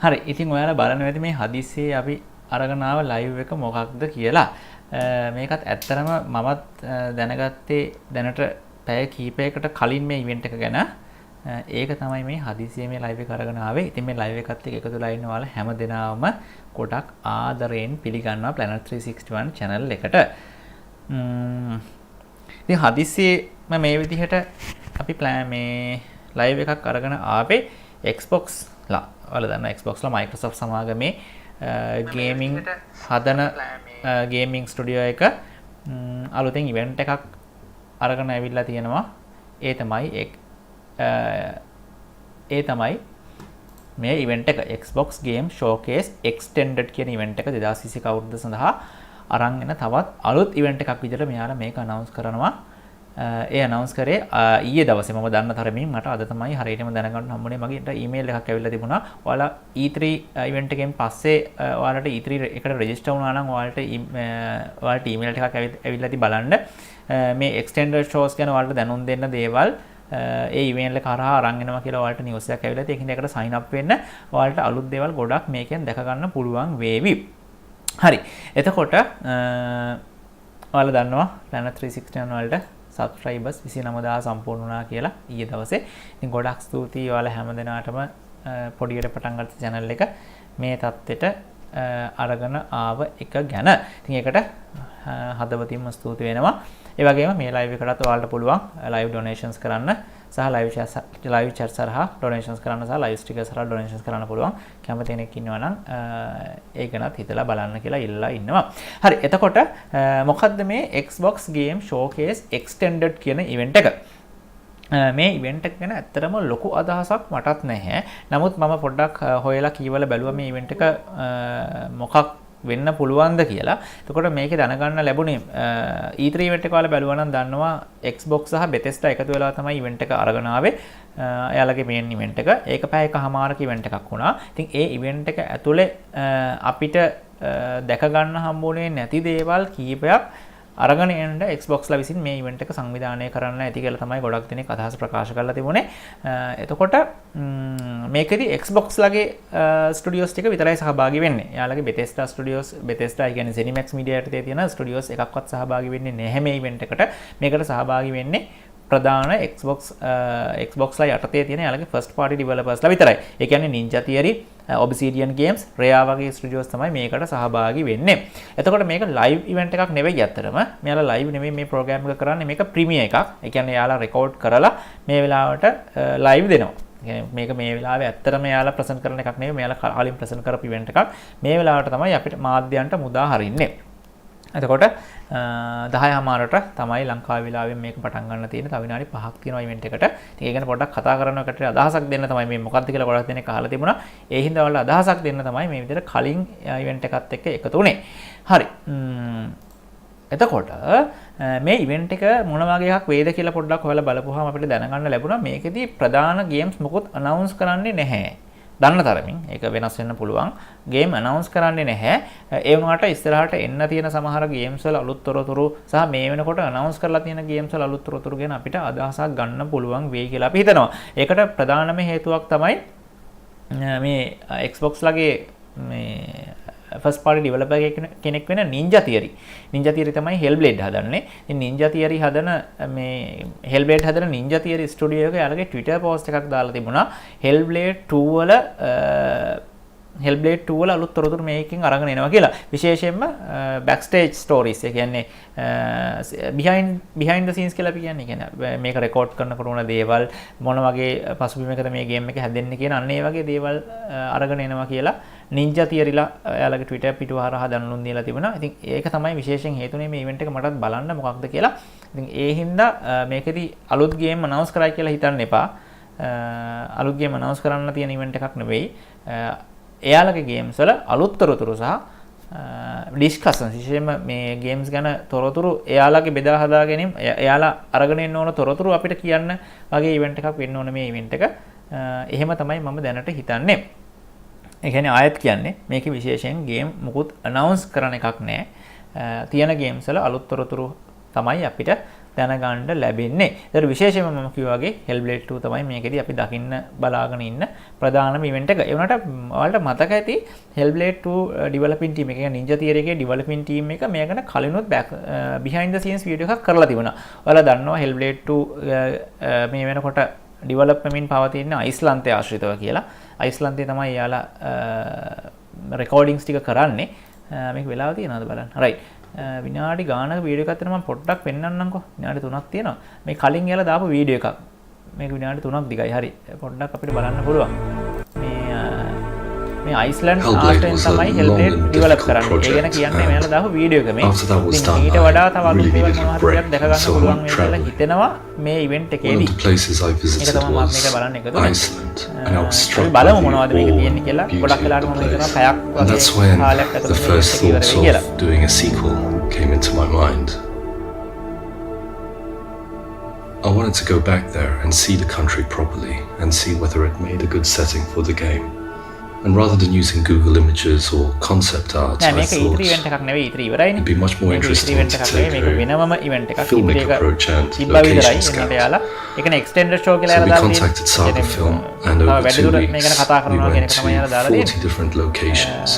හරි. ඉතින් ඔයාලා බලන්න ඇති මේ හදිස්සියේ අපි අරගෙන ආව ලයිව් එක මොකක්ද කියලා. මේකත් ඇත්තරම මමත් දැනගත්තේ දැනට පැය කීපයකට කලින් මේ ඉවෙන්ට් එක ගැන. ඒක තමයි මේ හදිස්සියේ මේ ලයිව් එක අරගෙන ආවේ. ඉතින් මේ ලයිව් එකත් එක්ක එකතු වෙලා ඉන්න ඔයාලා හැමදෙනාම ගොඩක් ආදරයෙන් පිළිගන්නවා Planet 361 channel එකට. ඉතින් හදිස්සියේ මේ විදිහට අපි මේ ලයිව් එකක් අරගෙන ආවේ Xbox ලා. ඔයාලා දන්නවා Xbox ලා Microsoft සමාගමේ ගේමින් හදන ගේමින් ස්ටුඩියෝ එක අලුතෙන් ඉවෙන්ට් එකක් අරගෙන ඇවිල්ලා තියෙනවා. ඒ තමයි මේ ඉවෙන්ට් එක Xbox Game Showcase Extended කියන ඉවෙන්ට් එක 2021 අවුරුද්ද සඳහා අරන් එන තවත් අලුත් ඉවෙන්ට් එකක් විදිහට මෙයාලා මේක අනවුන්ස් කරනවා. ඒ අනවුන්ස් කරේ ඊයේ දවසේ මම දන්න තරමින් මට අද තමයි හරියටම දැනගන්න හම්බුනේ. මගේට ඊමේල් එකක් ඇවිල්ලා තිබුණා. ඔයාලා E3 ඉවෙන්ට් එකෙන් පස්සේ ඔයාලට E3 එකට රෙජිස්ටර් වුණා නම් ඔයාලට ඊමේල් එකක් ඇවිල්ලා ඉති බලන්න. මේ extended shows ගැන ඔයාලට දැනුම් දෙන්න දේවල් ඒ ඊමේල් එක කරා අරන් එනවා කියලා ඔයාලට නිවුස් එකක් ඇවිල්ලා තියෙන. ඒකින් ඒකට sign up වෙන්න ඔයාලට අලුත් දේවල් ගොඩක් මේකෙන් දැක ගන්න පුළුවන් වේවි. හරි. එතකොට ඔයාලා දන්නවා Planet 361 වලට subscribers 29000 සම්පූර්ණ වුණා කියලා ඊයේ දවසේ. ඉතින් ගොඩක් ස්තුතියි ඔයාලා හැමදෙනාටම පොඩියට පටන් ගත්ත channel එක මේ තත්ත්වෙට අරගෙන ආව එක ගැන. ඉතින් ඒකට හදවතින්ම ස්තුති වෙනවා. ඒ වගේම මේ live එකටත් ඔයාලට පුළුවන් live donations කරන්න සහ live chat සරහා donations කරන්න සහ live sticker සරහා donations කරන්න පුළුවන්. කැමති කෙනෙක් ඉන්නවා නම් ඒ ගැනත් හිතලා බලන්න කියලා ඉල්ලලා ඉන්නවා. හරි. එතකොට මොකද්ද මේ Xbox Game Showcase Extended කියන event එක? මේ ඉවෙන්ට් එක ගැන ඇත්තටම ලොකු අදහසක් මටත් නැහැ. නමුත් මම පොඩ්ඩක් හොයලා කීවල බැලුවා මේ ඉවෙන්ට් එක මොකක් වෙන්න පුළුවන්ද කියලා. එතකොට මේකේ දැනගන්න ලැබුණේ E3 ඉවෙන්ට් එක වල බැලුවා නම් දන්නවා Xbox සහ Bethesda එකතු වෙලා තමයි ඉවෙන්ට් එක අරගෙන ආවේ. එයාලගේ මේන් ඉවෙන්ට් එක. ඒක පැය එකමාරක ඉවෙන්ට් එකක් වුණා. ඉතින් ඒ ඉවෙන්ට් එක ඇතුලේ අපිට දැක ගන්න හම්බුනේ නැති දේවල් කීපයක් අරගෙන එන්න Xbox ලා විසින් මේ ඉවෙන්ට් එක සංවිධානය කරන්න ඇති කියලා තමයි ගොඩක් දෙනෙක් අදහස් ප්‍රකාශ කරලා තිබුණේ. එතකොට මේකෙදි Xbox ලගේ ස්ටුඩියෝස් ටික විතරයි සහභාගී වෙන්නේ. එයාලගේ Bethesda Studios, Bethesda කියන්නේ ZeniMax Media යටතේ තියෙන ස්ටුඩියෝස් එකක්වත් සහභාගී වෙන්නේ නැහැ මේ ඉවෙන්ට් එකට. මේකට සහභාගී වෙන්නේ ප්‍රධාන Xbox ලා යටතේ තියෙන එයාලගේ first party developers ලා විතරයි. ඒ කියන්නේ Ninja Theory, Obsidian Games, Rare වගේ ස්ටුඩියෝස් තමයි මේකට සහභාගී වෙන්නේ. එතකොට මේක live event එකක් නෙවෙයි අත්‍තරම. මෙයාලා live නෙවෙයි මේ program එක කරන්නේ. මේක premiere එකක්. ඒ කියන්නේ එයාලා record කරලා මේ වෙලාවට live දෙනවා. මේක මේ වෙලාවේ ඇත්තටම එයාලා ප්‍රසන්ට් කරන එකක් නෙවෙයි. මෙයාලා කලින් ප්‍රසන්ට් කරපු event එකක්. මේ වෙලාවට තමයි අපිට මාධ්‍යයන්ට මුදා හරින්නේ. එතකොට 10:00ට තමයි ලංකාවේ වෙලාවෙන් මේක පටන් ගන්න තියෙන. තව විනාඩි 5ක් තියෙනවා ඉවෙන්ට් එකට. ඉතින් ඒ ගැන පොඩ්ඩක් කතා කරනකොට අදහසක් දෙන්න තමයි මේ මොකක්ද කියලා ගොඩක් දෙනෙක් අහලා තිබුණා. ඒ හින්දා වල අදහසක් දෙන්න තමයි මේ විදිහට කලින් ඉවෙන්ට් එකත් එක්ක එකතු වුණේ. හරි. එතකොට මේ ඉවෙන්ට් එක මොන වගේ එකක් වේද කියලා පොඩ්ඩක් හොයලා බලපුවාම අපිට දැනගන්න ලැබුණා මේකෙදි ප්‍රධාන ගේම්ස් මොකොත් අනවුන්ස් කරන්නේ නැහැ. දන්න තරමින් ඒක වෙනස් වෙන්න පුළුවන්. ගේම් අනවුන්ස් කරන්නේ නැහැ. ඒ වුණාට ඉස්සරහට එන්න තියෙන සමහර ගේම්ස් වල අලුත් තොරතුරු සහ මේ වෙනකොට අනවුන්ස් කරලා තියෙන ගේම්ස් වල අලුත් තොරතුරු ගැන අපිට අදහසක් ගන්න පුළුවන් වෙයි කියලා අපි හිතනවා. ඒකට ප්‍රධානම හේතුවක් තමයි මේ Xbox ලගේ මේ first party developer කෙනෙක් වෙන Ninja Theory. Ninja Theory තමයි Hellblade හදන්නේ. ඉතින් Ninja Theory හදන මේ Hellblade හදන Ninja Theory studio එක යාලගේ Twitter post එකක් දාලා තිබුණා. Hellblade 2 වල අලුත් තොරතුරු මේකෙන් අරගෙන එනවා කියලා. විශේෂයෙන්ම backstage stories. ඒ කියන්නේ behind the scenes කියලා අපි කියන්නේ. කියන්නේ මේක රෙකෝඩ් කරනකොට උන දේවල් මොන වගේ පසුබිමකද මේ ගේම් එක හැදෙන්නේ කියන අන්න ඒ වගේ දේවල් අරගෙන එනවා කියලා Ninja Theory ලා එයාලගේ Twitter පිටුව හරහා දැනුම් දීලා තිබුණා. ඉතින් ඒක තමයි විශේෂයෙන් හේතුනේ මේ ඉවෙන්ට් එක මටත් බලන්න මොකක්ද කියලා. ඉතින් ඒ හින්දා මේකෙදි අලුත් ගේම් අනවුන්ස් කරයි කියලා හිතන්න එපා. අලුත් ගේම් අනවුන්ස් කරන්න තියෙන ඉවෙන්ට් එකක් නෙවෙයි. එයාලගේ ගේම්ස් වල අලුත් තොරතුරු සහ ඩිස්කෂන් විශේෂයෙන්ම මේ ගේම්ස් ගැන තොරතුරු එයාලගේ බෙදා හදා ගැනීම එයාලා අරගෙන එන්න ඕන තොරතුරු අපිට කියන්න වගේ ඉවෙන්ට් එකක් වෙන්න ඕන මේ ඉවෙන්ට් එක. එහෙම තමයි මම දැනට හිතන්නේ. ඒ කියන්නේ ආයෙත් කියන්නේ මේකේ විශේෂයෙන් ගේම් මුකුත් අනවුන්ස් කරන එකක් නැහැ. තියෙන ගේම්ස් වල අලුත් තොරතුරු තමයි අපිට දැනගන්න ලැබෙන්නේ. ඒතර විශේෂයෙන්ම මම කිව්වා වගේ Hellblade 2 තමයි මේකෙදි අපි දකින්න බලාගෙන ඉන්න ප්‍රධානම ඉවෙන්ට් එක. ඒ වුණාට ඔයාලට මතක ඇති Hellblade 2 ඩෙවලොපින් ටීම් එක, කියන්නේ Ninja Theory එකේ ඩෙවලොපින් ටීම් එක මේකට කලිනුත් behind the scenes වීඩියෝ එකක් කරලා තිබුණා. ඔයාලා දන්නවා Hellblade 2 මේ වෙනකොට ඩෙවලොප් වෙමින් පවතින අයිස්ලන්තයේ ආශ්‍රිතව කියලා. අයිස්ලන්තයේ තමයි යාලා රෙකෝඩින්ග්ස් ටික කරන්නේ. මේක වෙලාව තියෙනවද බලන්න. රයිට්. විනාඩි ගානක වීඩියෝ එකක් තියෙනවා. මම පොඩ්ඩක් පෙන්නන්නම්කෝ. විනාඩි 3ක් තියෙනවා. මේ කලින් යාලා දාපු වීඩියෝ එකක්. මේක විනාඩි 3ක් දිගයි. හරි. පොඩ්ඩක් අපිට බලන්න පුළුවන්. මේ අයිස්ලන්ඩ් ආර්ටෙන් තමයි Hellblade ඩෙවලොප් කරන්නේ. ඒ ගැන කියන්නේ මෙයාලා දාපු වීඩියෝ එක මේ. ඊට වඩා තව අලුත් දේවල් මොනවා හරි දැක ගන්න පුළුවන් වෙයි කියලා හිතෙනවා මේ ඉවෙන්ට් එකේදී. ඒක තමයි මම මේක බලන්න එකතු වෙන්නේ. අපි බලමු මොනවද මේක තියෙන්නේ කියලා. ගොඩක් වෙලාවට මම හිතනවා පැයක් වගේ කාලයක් ඇතුළත කියලා. Doing a sequel came into my mind. I wanted to go back there and see the country properly and see whether it made a good setting for the game. And rather than using Google Images or concept art, I thought it'd be much more interesting to take a filmic approach and location scout. So we contacted Saga Film and over 2 weeks we went to 40 different locations.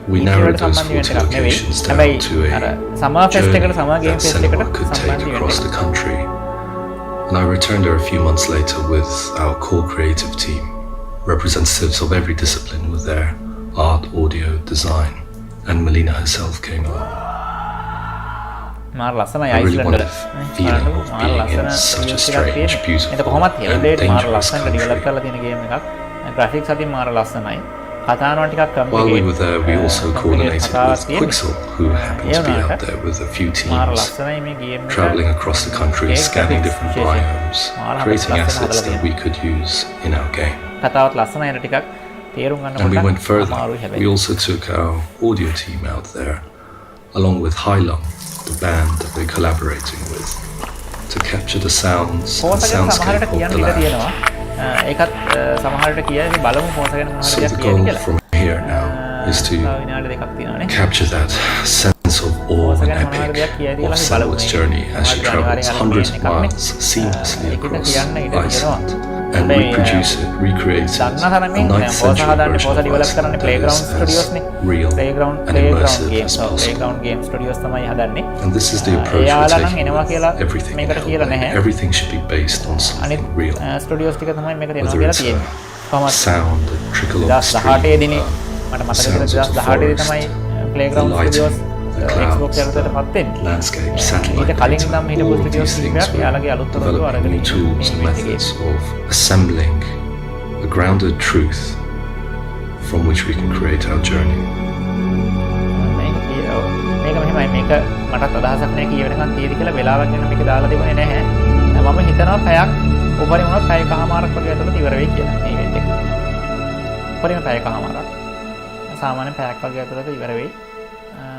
We narrowed those 40 locations down to a journey that cinema could take across the country. And I returned there a few months later with our core creative team. Representatives of every discipline were there, art, audio, design, and Melina herself came along. I really wanted the feeling of being in such a strange, beautiful and dangerous country. While we were there, we also coordinated with Quixel, who happened to be out there with a few teams, traveling across the country, scanning different biomes, creating assets that we could use in our game. And we went further. We also took our audio team out there, along with Hailong, the band that we're collaborating with, to capture the sounds and soundscape of the land. So the goal from here now is to capture that sense of awe and epic of Selwa's journey as she travels hundreds of miles seamlessly across Iceland. And reproduce it, recreate it, a 9th century version of Iceland that is as real and immersive as possible. And this is the approach we're taking with everything in Hellblade. Everything should be based on something real. Whether it's a sound, a trickle of the stream, sounds of the forest, the lighting, the clouds, the landscape, satellite data, all of these things were developing new tools and methods of assembling a grounded truth from which we can create our journey.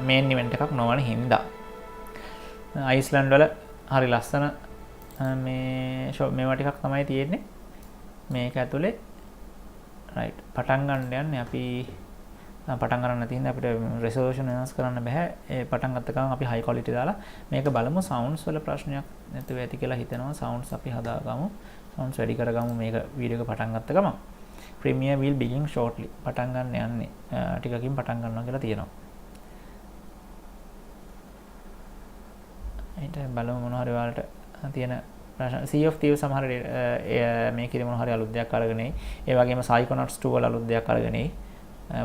Main event එකක් නොවන හින්දා අයිස්ලන්ඩ් වල හරි ලස්සන මේවා ටිකක් තමයි තියෙන්නේ මේක ඇතුලේ රයිට් පටන් ගන්න යන්නේ අපි පටන් ගන්න නැති හින්දා අපිට රෙසොලූෂන් වෙනස් කරන්න බෑ ඒ පටන් ගත්ත ගමන් අපි හයි ක්වොලිටි දාලා මේක බලමු සවුන්ඩ්ස් වල ප්‍රශ්නයක් නැතුව ඇති කියලා හිතනවා සවුන්ඩ්ස් අපි හදාගමු සවුන්ඩ්ස් වැඩි කරගමු මේක වීඩියෝ එක පටන් ගත්ත ගමන් ප්‍රීමියර් will begin shortly පටන් ගන්න යන්නේ ටිකකින් පටන් ගන්නවා කියලා තියෙනවා ඊට බලමු මොන හරි වලට තියෙන ප්‍රශ්න Sea of Thieves සමහර මේකේ මොන හරි අලුත් දෙයක් අරගෙන එයි. ඒ වගේම Psychonauts 2 වල අලුත් දෙයක් අරගෙන එයි.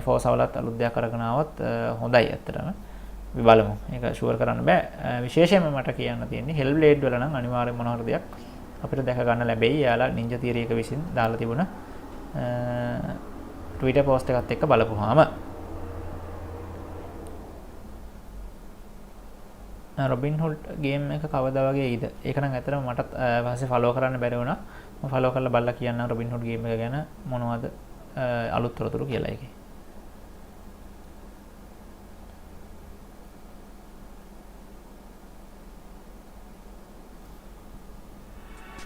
Forza වලත් අලුත් දෙයක් අරගෙන ආවොත් හොඳයි ඇත්තටම. අපි බලමු. මේක ෂුවර් කරන්න බෑ. විශේෂයෙන්ම මට කියන්න තියෙන්නේ Hellblade වල නම් අනිවාර්යයෙන් මොන හරි දෙයක් අපිට දැක ගන්න ලැබෙයි. යාලා Ninja Theory එක විසින් දාලා තිබුණ Twitter post එකත් එක්ක බලපුවාම Robinhood game එක කවදා වගේ ඊද ඒක නම් ඇත්තටම මට පස්සේ ෆලෝ කරන්න බැරි වුණා මම ෆලෝ කරලා බලලා කියන්නම් Robinhood game එක ගැන මොනවද අලුත් තොරතුරු කියලා ඒකේ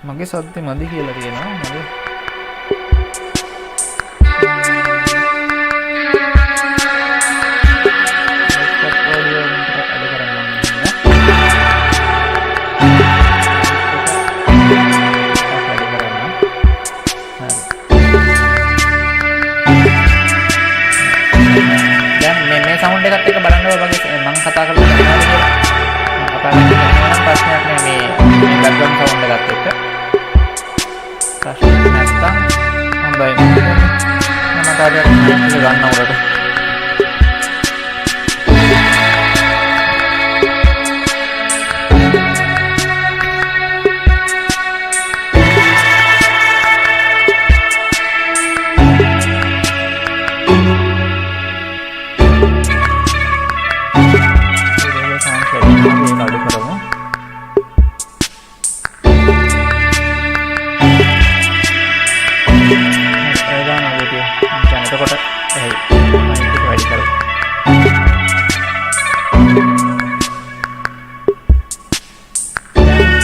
මගේ සද්දේ මදි කියලා තියෙනවා මගේ ආකාරයක් ගන්න උඩට.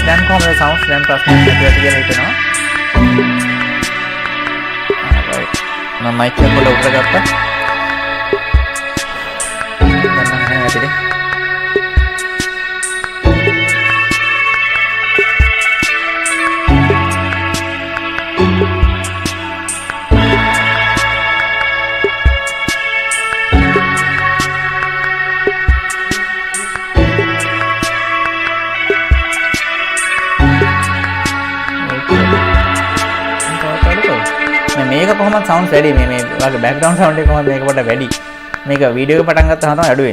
දැන් කොහොමද සවුන්ඩ්ස් දැන් ප්‍රශ්නයක් නැතිවට කියලා හිතනවා. මම මයික් එක පොළ උඩ ගත්තා. දැන් නම් එහෙම ඇතිනේ. මේක කොහොමද සවුන්ඩ්ස් වැඩි මේ වගේ බෑග්ග්‍රවුන්ඩ් සවුන්ඩ් එක කොහොමද මේක පොඩ්ඩක් වැඩි මේක වීඩියෝ එක පටන් ගත්තාම තමයි අඩු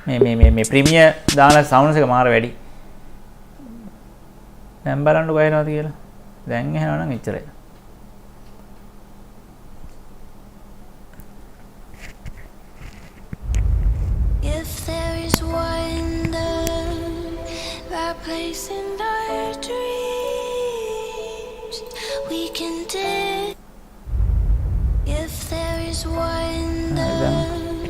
වෙන්නේ මේ ප්‍රීමියර් දාන සවුන්ඩ්ස් එක මාර වැඩි දැන් බලන්න කොහෙනවද කියලා දැන් එහෙනවා නම් එච්චරයි If there is wonder that place in our dreams we can take if there is wonder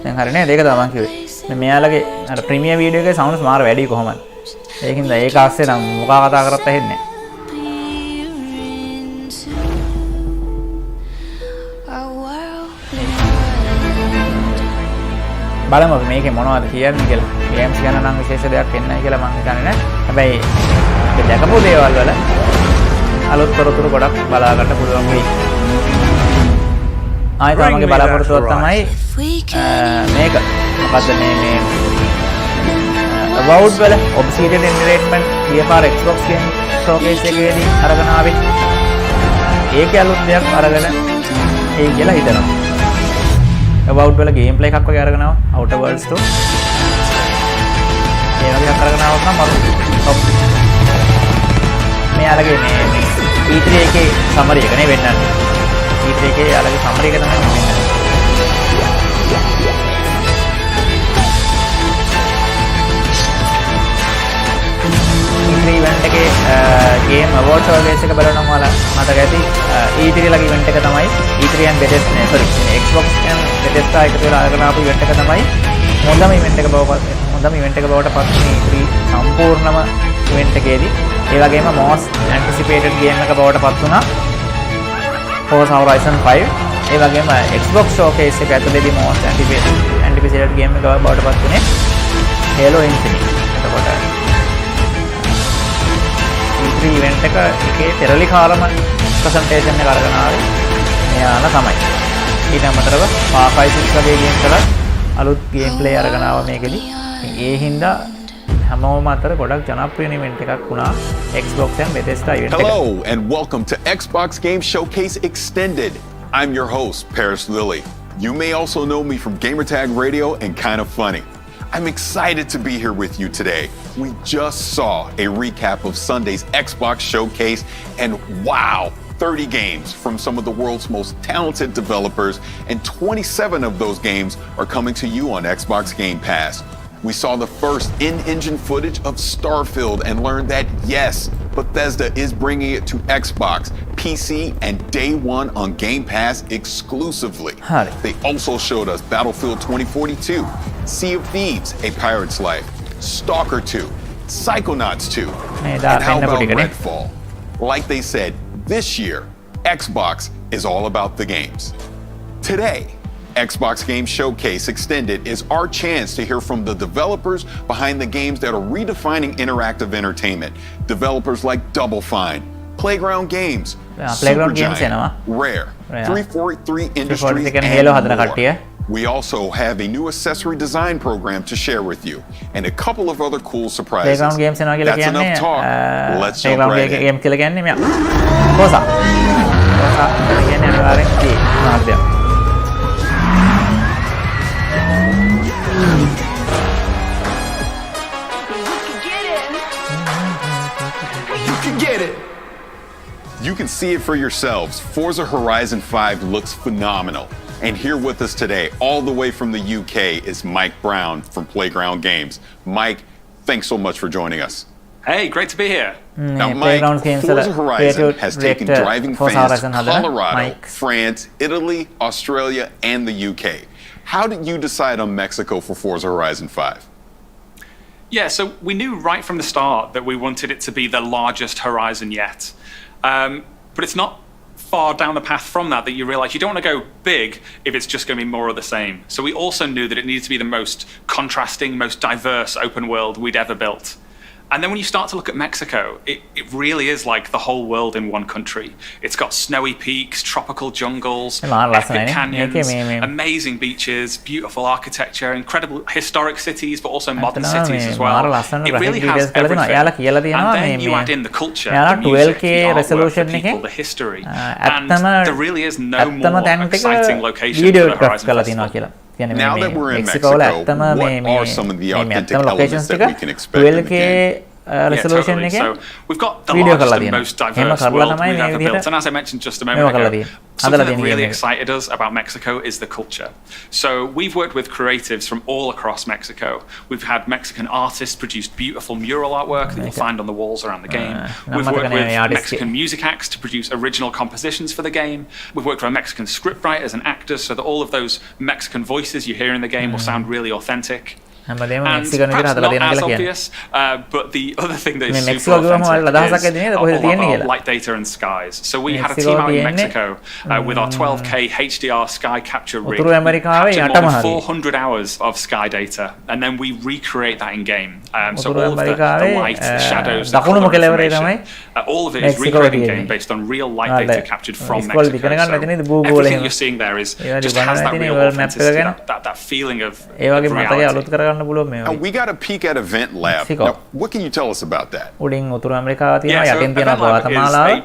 දැන් හරිනේ ඒක තමයි මම කිව්වේ මෙයාලගේ අර ප්‍රීමියර් වීඩියෝ එකේ සවුන්ඩ්ස් මාර වැඩි කොහොමද ඒකින්ද ඒක ASCII නම් මොකා කතා කරත් ඇහෙන්නේ බලමු මේකේ මොනවද කියන්නේ කියලා ගේම්ස් ගැන නම් විශේෂ දෙයක් එන්නයි කියලා මම හිතන්නේ නැහැ හැබැයි ඒක දැකපු දේවල් වල අලුත් තොරතුරු ගොඩක් බලා ගන්න පුළුවන් වෙයි ආයෙත් මගේ බලාපොරොත්තුවක් තමයි මේක මොකද්ද මේ about වල Obsidian entertainment ගියපාර Xbox game showcase එකේදී අරගෙන ආවේ ඒකේ අලුත් දෙයක් අරගෙන ඒ කියලා හිතනවා about වල ගේම් ප්ලේ එකක් වගේ අරගෙන ආවා Outer Worlds 2 ඒ වගේ එකක් අරගෙන ආවොත් නම් මරු මෙයාලගේ මේ E3 එකේ සමරි එක නේ වෙන්නන්නේ E3 එකේ යාලගේ සමරි එක තමයි වෙන්නන්නේ E3 event එකේ game award showcase එක බලනවා ඔයාලා මතක ඇති E3 ලගේ event එක තමයි E3 and Bethesda නේ sorry Xbox and Bethesda එකතු වෙලා අරගෙන ආපු event එක තමයි හොඳම event එක බවට පත් වුණේ E3 සම්පූර්ණම event එකේදී ඒ වගේම most anticipated game එක බවට පත් වුණා Forza Horizon 5 ඒ වගේම Xbox showcase එක ඇතුළේදී most anticipated game එක බවට පත් වුණේ Halo Infinite එතකොට E3 event එකේ පෙරලි කාලම presentation එක අරගෙන ආවේ මෙයාලා තමයි ඊට අමතරව Far Cry 6 වගේ ගේම් වල අලුත් ගේම් ප්ලේ අරගෙන ආවා මේකෙදි ඒ හින්දා හැමෝම අතර ගොඩක් ජනප්‍රිය ඉවෙන්ට් එකක් වුණා Xbox and Bethesda event එක. Hello and welcome to Xbox Game Showcase Extended. I'm your host, Parris Lilly. You may also know me from Gamertag Radio and Kind of Funny. I'm excited to be here with you today. We just saw a recap of Sunday's Xbox Showcase and wow, 30 games from some of the world's most talented developers and 27 of those games are coming to you on Xbox Game Pass. We saw the first in-engine footage of Starfield and learned that yes, Bethesda is bringing it to Xbox, PC, and day one on Game Pass exclusively. They also showed us Battlefield 2042, Sea of Thieves, A Pirate's Life, Stalker 2, Psychonauts 2, and how about Redfall? Like they said, this year, Xbox is all about the games. Today, Xbox Game Showcase Extended is our chance to hear from the developers behind the games that are redefining interactive entertainment. Developers like Double Fine, Playground Games, Supergiant, Rare, 343 Industries, and more. We also have a new accessory design program to share with you, and a couple of other cool surprises. That's enough talk. Let's jump right in. කියන්නේ අනිවාර්යෙන් ගේ මාර්ගයක්. You can see it for yourselves. Forza Horizon 5 looks phenomenal. And here with us today, all the way from the UK, is Mike Brown from Playground Games. Mike, thanks so much for joining us. Hey, great to be here. Now, Mike, Forza Horizon has taken driving fans to Colorado, France, Italy, Australia, and the UK. How did you decide on Mexico for Forza Horizon 5? Yeah, so we knew right from the start that we wanted it to be the largest Horizon yet. But it's not far down the path from that you realize you don't want to go big if it's just going to be more of the same. So we also knew that it needed to be the most contrasting, most diverse open world we'd ever built. And then when you start to look at Mexico, it really is like the whole world in one country. It's got snowy peaks, tropical jungles, epic canyons, amazing beaches, beautiful architecture, incredible historic cities, but also modern cities as well. It really has everything. And then you add in the culture, the music, the artwork, the people, the history. And there really is no more exciting location for the Horizon Festival. Now that we're in Mexico, what are some of the authentic elements that we can expect in the game? resolution totally. එකෙන් So we've got the video largest කරලා and තියෙනවා. most diverse world we've ever built. And as I mentioned just a moment ago, something that really excited us about Mexico is the culture. So we've worked with creatives from all across Mexico. We've had Mexican artists produce beautiful mural artwork that you'll find on the walls around the game. We've worked with Mexican music acts to produce original compositions for the game. We've worked with Mexican script writers and actors so that all of those Mexican voices you hear in the game will sound really authentic. And perhaps not as obvious, but the other thing that is super authentic is all of our light data and skies. So we had a team out in Mexico with our 12K HDR sky capture rig, captured more than 400 hours of sky data, and then we recreate that in game. So all of the light, the shadows, the color information, all of it is recreated in game based on real light data captured from Mexico. So everything you're seeing there is just has that real authenticity, that feeling of reality. And we got a peek at Event Lab. Now, what can you tell us about that? Yeah, so Event Lab is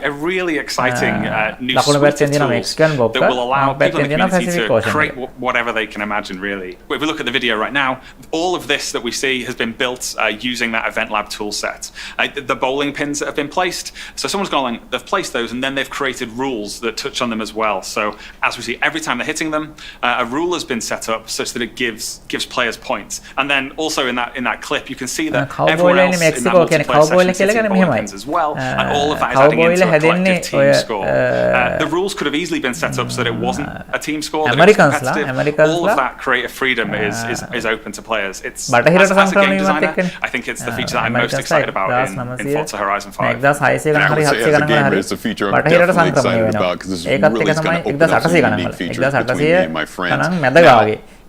a really exciting new suite of tools that will allow people in the community to create whatever they can imagine, really. If we look at the video right now, all of this that we see has been built using that Event Lab tool set. The bowling pins that have been placed, so someone's gone along, they've placed those, and then they've created rules that touch on them as well. So as we see, every time they're hitting them, a rule has been set up such that it gives players points. And then also in that clip, you can see that everyone else in that multiplayer session is hitting bowling pins as well, and all of that is adding into a collective team score. The rules could have easily been set up so that it wasn't a team score, that it was competitive. All of that creative freedom is open to players. It's as a game designer, I think it's the feature that I'm most excited about in Forza Horizon 5. And I would say as a gamer, it's a feature I'm definitely excited about because this really is going to open up some unique features between me and my friends.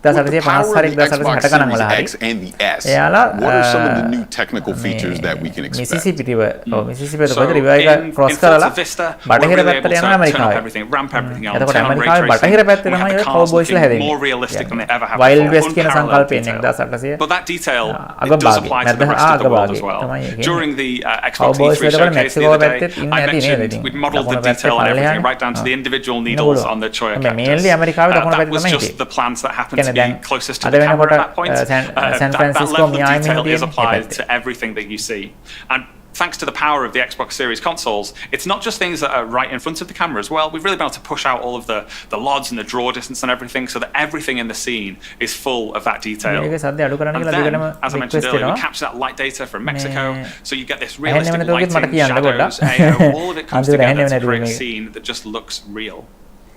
Now, with the power of the Xbox Series X and the S, what are some of the new technical features that we can expect? So in Forza Vista, we're really able to turn up everything, ramp everything on, turn on ray tracing. We have the cars looking more realistic than they ever have before, unparalleled detail. But that detail, it does apply to the rest of the world as well. During the Xbox E3 showcase the other day, I mentioned we'd modeled the detail on everything, right down to the individual needles on the Choya cactus. That was just the plants that happened to be closest to the camera at that point. That level of detail is applied to everything that you see. And thanks to the power of the Xbox Series consoles, it's not just things that are right in front of the camera as well. We've really been able to push out all of the LODs and the draw distance and everything so that everything in the scene is full of that detail. And then, as I mentioned earlier, we capture that light data from Mexico, so you get this realistic lighting, shadows, AO, all of it comes together to create a scene that just looks real.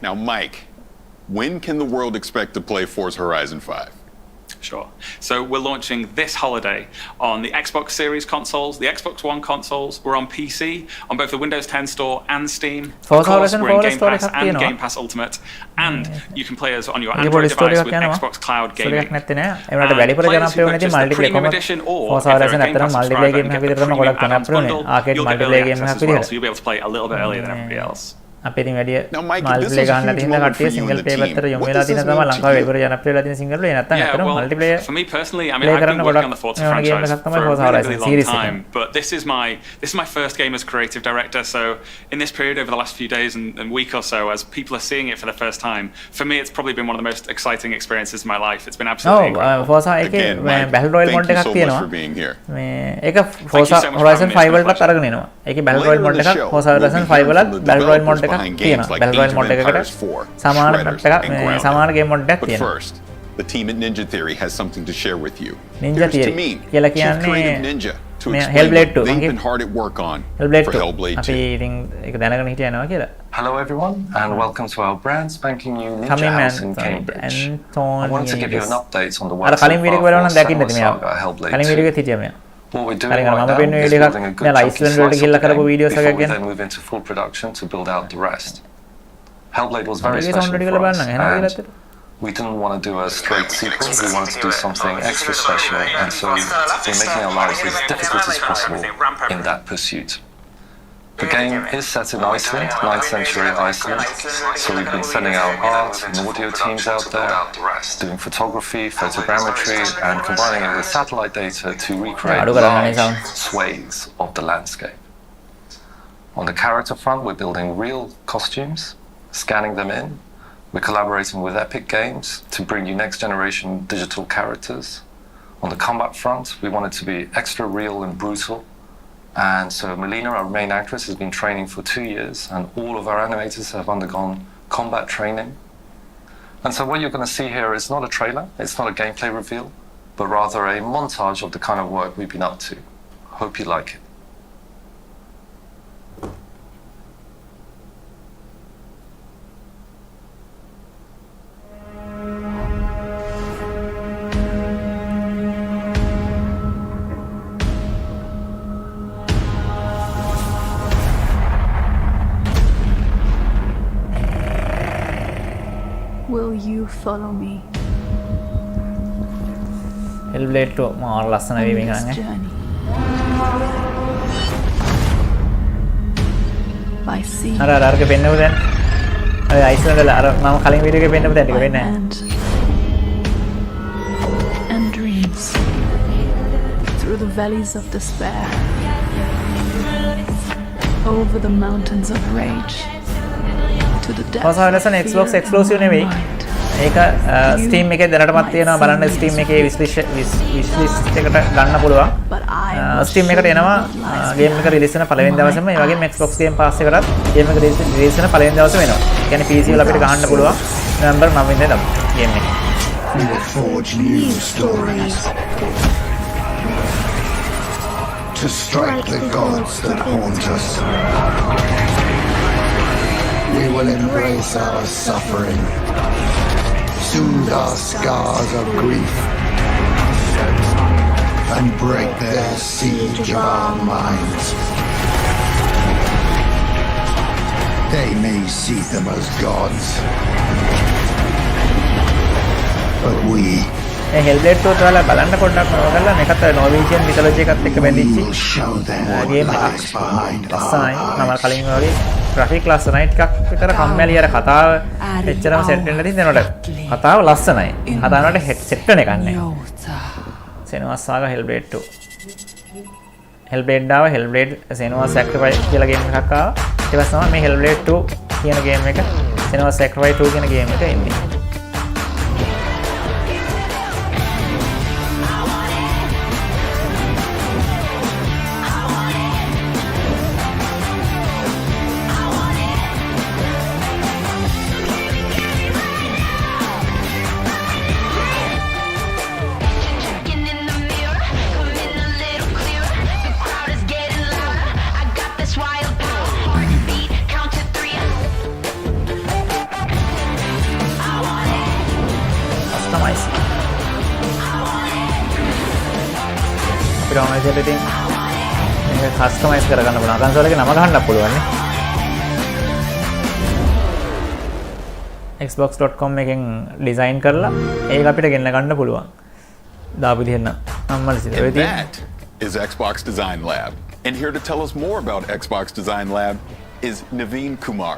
Now, Mike, when can the world expect to play Forza Horizon 5? Sure. So we're launching this holiday on the Xbox Series consoles, the Xbox One consoles. We're on PC, on both the Windows 10 Store and Steam. Of course, we're in Game Pass and Game Pass Ultimate. And you can play us on your Android device with Xbox Cloud Gaming. Players who purchase the Premium Edition or if they're a Game Pass subscriber and get the Premium add-ons bundle, you'll get early access as well, so you'll be able to play a little bit earlier than everybody else. අපේ ඉතින් වැඩි Now, Mike, multi this play is a ගන්න huge තියෙන moment for කට්ටිය you single and the play team. පැත්තට යොමු What වෙලා does තියෙන this තමයි mean to ලංකාවේ you? වැඩිපුර ජනප්‍රිය වෙලා තියෙන සිංගල් ප්ලේ නැත්තම් Yeah, ඇත්තටම well, multi play for me personally, I mean, play I've been කරන්න working ගොඩක් on the Forza වෙන game franchise එකක් තමයි for a Forza really, Horizon really long series එක. time, but this is my first game as creative director. So in this period over the last few days and week or so, as people are seeing it for the first time, for me, it's probably been one of the most exciting experiences of my life. It's been absolutely incredible. Forza එකේ Again, Mike, Battle Royale thank mode you එකක් so much තියෙනවා. for being here. මේ ඒක Forza so much for Horizon having me. 5 It's my වලටත් අරගෙන එනවා. ඒකේ Battle Royale mode එකක් Forza we'll Horizon be 5 hearing වලත් from the Battle Royale mode developers එකක් behind තියෙනවා. games like Battle Royale Age of mode එකකට Empires 4, සමාන Shredders, එකක් and මේ Grounded. සමාන game mode එකක් But තියෙනවා. first, the team at Ninja Theory has something to share with you. Ninja Here's Theory Tamim, කියලා Chief කියන්නේ Creative Ninja, to මේ explain Hellblade what 2 they've මගේ been hard at work on Hellblade for 2 Hellblade අපි 2. ඉතින් ඒක දැනගෙන හිටිය යනවා කියලා. Hello everyone, and welcome to our brand spanking new Ninja Coming House in man, Cambridge. I Anton wanted to give you an update on the අර work so කලින් video far බලනවා for නම් දැකින්න Senua මෙයා. Saga Hellblade කලින් 2. Video එකේ හිටියා මෙයා. What we're doing කලින් right මම now පෙන්වන is වීඩියෝ එකක් building a good මෙයා chunky Iceland වලට slice of ගිහිල්ලා the කරපු game වීඩියෝස් before එකක් we ගැන. then move into full production to build out the rest. Hellblade was very video special sound එක for us, බලන්න එහෙනම් and කියලා we didn't want to do a straight sequel, we wanted to do something extra special, and so we're making our lives as difficult as possible in that pursuit. The game is set in Iceland, 9th century Iceland, so we've been sending out art and audio teams out there, doing photography, photogrammetry, and combining it with satellite data to recreate large swathes of the landscape. On the character front, we're building real costumes, scanning them in. We're collaborating with Epic Games to bring you next generation digital characters. On the combat front, we want it to be extra real and brutal. And so Melina, our main actress, has been training for 2 years, and all of our animators have undergone combat training. And so what you're going to see here is not a trailer, it's not a gameplay reveal, but rather a montage of the kind of work we've been up to. Hope you like it. Will you follow me Hellblade 2 මාර ලස්සන on වීම this කරන්නේ. journey? By sea අර අරක පෙන්නපු දැන්. අර අයිස්ලන්ඩ් වල අර මම කලින් වීඩියෝ එකේ පෙන්නපු දැන් ටික by වෙන්නේ නැහැ. land and dreams through the valleys of despair, over the mountains of rage, to the depths Forza Horizon of Xbox fear exclusive in my නෙවෙයි. mind. ඒක Steam එකේ දැනටමත් තියෙනවා බලන්න Steam එකේ wishlist එකට ගන්න පුළුවන්. But I will Steam එකට show you එනවා what lies ගේම් එක රිලීස් වෙන පළවෙනි behind දවසේම ඒ my වගේම eyes. Xbox Game Pass එකටත් ගේම් එක රිලීස් වෙන පළවෙනි දවසේ වෙනවා. ඒ කියන්නේ PC වල අපිට ගහන්න පුළුවන් නොවැම්බර් 9 වෙනිදා ගේම් එක. We will forge new stories to strike the gods that haunt us. We will embrace our suffering, soothe our scars of grief, and break their siege of our minds. They may see them as gods, but we මේ Hellblade 2 වල බලන්න පොඩ්ඩක් මොකක්ද මේකත් Norwegian mythology එකත් එක්ක බැඳිච්ච will show them what game lies behind our ලස්සනයි. මම eyes. කලින් වගේ graphic ලස්සනයි ටිකක් විතර කම්මැලි අර කතාව එච්චරම සෙට් වෙන්න තියෙන එනකොට කතාව ලස්සනයි. කතාවකට සෙට් වෙන එකක් නැහැ. Senua Saga Hellblade 2. Hellblade ආව Hellblade Senua Sacrifice කියලා ගේම් එකක් ආවා. ඊට පස්සේ තමයි මේ Hellblade 2 කියන ගේම් එක Senua Sacrifice 2 කියන ගේම් එක එන්නේ. Checking in the mirror, coming a little clearer. The crowd is getting louder. I got this wild power. Heartbeat, count to 3. I want it. Customize. අපිට ඕන විදිහට ඉතින් මේක කස්ටමයිස් කරගන්න පුළුවන්. කන්සෝල් එකේ නම ගහන්නත් පුළුවන් නේ. xbox.com එකෙන් ඩිසයින් කරලා ඒක අපිට ගෙන්න ගන්න පුළුවන්. දාපු විදිහෙන් නම් අම්මලසිද And වෙයි තියෙන්නේ. that is Xbox Design Lab. And here to tell us more about Xbox Design Lab is Naveen Kumar.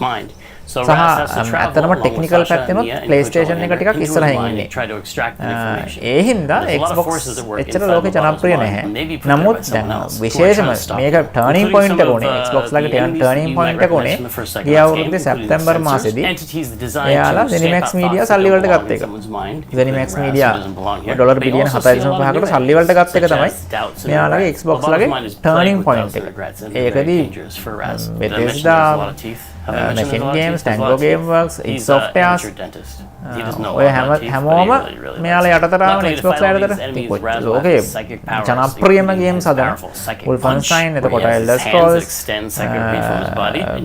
mind. So සහ Raz has to travel ඇත්තටම along with technical Sasha and පැත්තෙනොත් Mia and PlayStation control එක ටිකක් into his ඉස්සරහින් mind ඉන්නේ. and try to extract the information. ඒ හින්දා There's a lot of Xbox forces at work එච්චර inside ලෝකේ Mobile ජනප්‍රිය Mind, නැහැ. maybe put there නමුත් by someone දැන් else who are විශේෂම trying to stop මේක them, turning including point some එක of, උනේ Xbox the ලගේ enemies turning you point might එක උනේ recognize from the first ගිය Xbox අවුරුද්දේ game, සැප්තැම්බර් including මාසෙදී sensors, entities designed එයාලා to escape ZeniMax out Media thoughts that සල්ලි don't වලට belong ගත්ත in එක. someone's mind, ZeniMax including Raz, Media who doesn't belong here. Dollar But you බිලියන also see a lot of 4.5කට new සල්ලි වලට ගොඩනගන්න ගත්ත එක තමයි මෙයාලගේ Xbox ලගේ turning point එක. ඒකදී Bethesda Machine Games, Tango Gameworks, id Softwares ඔය හැමෝම මෙයාලා යටතට ආවන Xbox යටතට. ලෝකේ ජනප්‍රියම ගේම්ස් හදන Wolfenstein, එතකොට Elder Scrolls,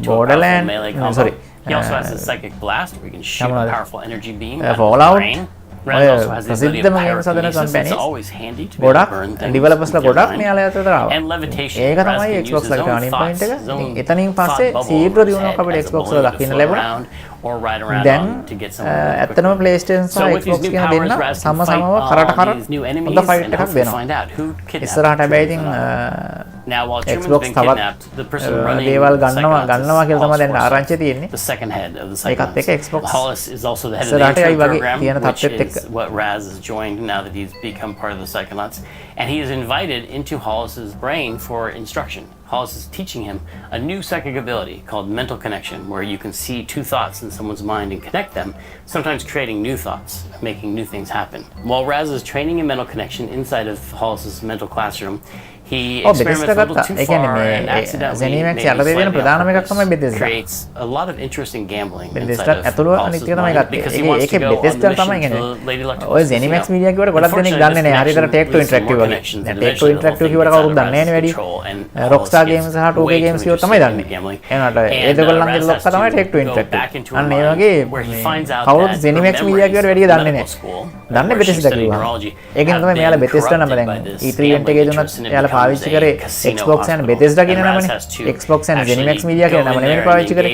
Borderlands, sorry. He also has a psychic blast where you can shoot a powerful energy beam. Fallout. ප්‍රසිද්ධම games හදන කම්පැනිස් ගොඩක් ඩිවෙලොපර්ස්ලා ගොඩක් මෙයාලා යටතට ආවා. ඒක තමයි Xbox ලගේ turning point එක. එතනින් පස්සේ සීඝ්‍ර දියුණුවක් අපිට Xbox වල දකින්න ලැබුණා. දැන් ඇත්තටම PlayStation සහ Xbox කියන දෙන්න සමව කරට කර හොඳ ෆයිට් එකක් දෙනවා. ඉස්සරහට හැබැයි ඉතින් Xbox තවත් දේවල් ගන්නවා කියලා තමයි දැන් ආරංචිය තියෙන්නේ. ඒකත් එක්ක Xbox ඉස්සරහට යයි වගේ තියෙන තත්ත්වෙත් එක්ක. What Raz has joined now that he's become part of the Psychonauts, and he is invited into Hollis's brain for instruction. Hollis is teaching him a new psychic ability called mental connection, where you can see two thoughts in someone's mind and connect them, sometimes creating new thoughts, making new things happen. While Raz is training in mental connection inside of Hollis's mental classroom, he experiments a little too far and accidentally creates a lot of interest in gambling inside of Hollis's mind because he wants to go on the mission to Lady Electrical. ඔය ZeniMax Media කිව්වට ගොඩක් දෙනෙක් දන්නේ නැහැ. හරියට Take Two Interactive වගේ. දැන් Take Two Interactive කිව්වට කවුරුත් දන්නේ නැහැ නේ වැඩි. Rockstar Games සහ 2K Games කිව්වොත් තමයි දන්නේ. එනකට ඒගොල්ලන්ගේ ලොක්ක තමයි Take Two Interactive. අන්න ඒ වගේ කවුරුත් ZeniMax Media කිව්වට වැඩි දන්නේ නැහැ. දන්නේ Bethesda කිව්වා. ඒකෙන් තමයි මෙයාලා Bethesda නම දැන් E3 event එකේ දුන්නත් එයාලා පාවිච්චි කරේ Xbox and Bethesda කියන නමනේ. Xbox and ZeniMax Media කියන නම නෙමෙයි පාවිච්චි කරේ.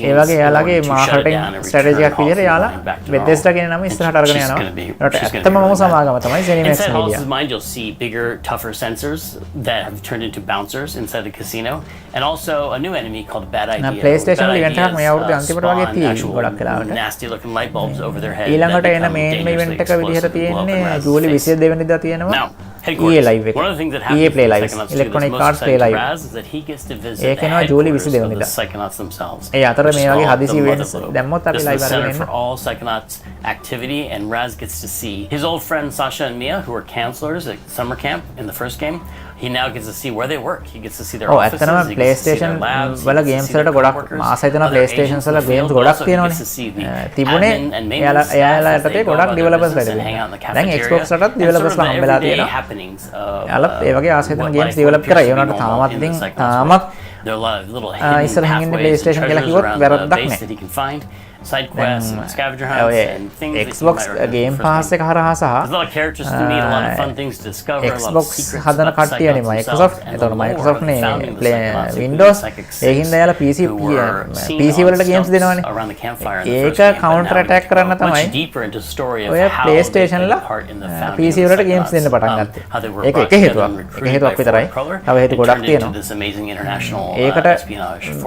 ඒ වගේ එයාලගේ මාකටිං ස්ට්‍රැටජි එකක් විදිහට එයාලා Bethesda කියන නම ඉස්සරහට අරගෙන යනවා. ඒකට ඇත්තම සමාගම තමයි ZeniMax Media. Inside mind you'll see bigger, tougher sensors that have turned into bouncers inside the casino, and also a new enemy called Bad Idea. PlayStation event එකක් මේ අවුරුද්දේ අන්තිමට වගේ තියෙයි ගොඩක් වෙලාවට. Nasty looking light bulbs over their head. ඊළඟට එන මේන් event එක විදිහට තියෙන්නේ ජූලි 22 වෙනිදා තියෙනවා. EA Live එක. EA Play Live. Electronic Arts Play Live. ඒක එනවා ජූලි 22 වෙනිදා. ඒ අතර මේ වගේ හදිසි events දැම්මොත් අපි live අරගෙන එන්න. For all Psychonauts activity, and Raz gets to see his old friends Sasha and Mia, who were counselors at summer camp in the first game. He now gets to see where they work. He gets to see their offices. ඇත්තටම PlayStation වල games වලට ගොඩක් ආස හිතන PlayStation වල games ගොඩක් තියෙනවනේ. තිබුණේ එයාලා යටතේ ගොඩක් developers වැඩ කරනවා. දැන් Xbox වලටත් developers ලා හම්බෙලා තියෙනවා. එයාලත් ඒ වගේ ආස හිතන games develop කරා. ඒ වුණාට තාමත් ඉස්සරහින් ඉන්නේ PlayStation කියලා කිව්වොත් වැරද්දක් නැහැ. Side quests and scavenger hunts and things Xbox Game Pass එක හරහා සහ there's a lot of characters to meet, a lot of fun things to discover, a lot of Xbox secrets හදන කට්ටියනේ Microsoft. එතකොට Microsoft නේ Windows ඒකින්ද යාලා PC වලට games දෙනවනේ. ඒක counter attack කරන්න තමයි ඔය PlayStation ලා PC වලට games දෙන්න පටන් ගත්තේ. ඒක එක හේතුවක්. එක හේතුවක් විතරයි. තව හේතු ගොඩක් තියෙනවා. ඒකට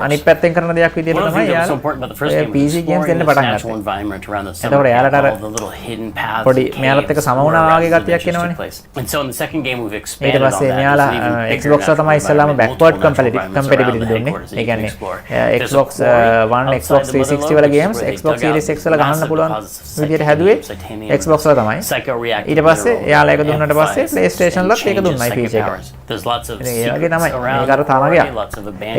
අනිත් පැත්තෙන් කරන දෙයක් විදිහට තමයි යාලා PC games දෙන්න පටන් ගත්තා. එතකොට එයාලට අර පොඩි මෙයාලත් එක්ක සම වුණා වගේ ගතියක් එනවනේ. ඊට පස්සේ මෙයාලා Xbox එක තමයි ඉස්සෙල්ලාම backward compatibility දුන්නේ. ඒ කියන්නේ Xbox One, Xbox 360 වල games Xbox Series X වල ගහන්න පුළුවන් විදිහට හැදුවේ Xbox වල තමයි. ඊට පස්සේ එයාලා ඒක දුන්නාට පස්සේ PlayStation වලත් ඒක දුන්නයි feature එක. ඒ වගේ තමයි. මේක අර තාමගේ.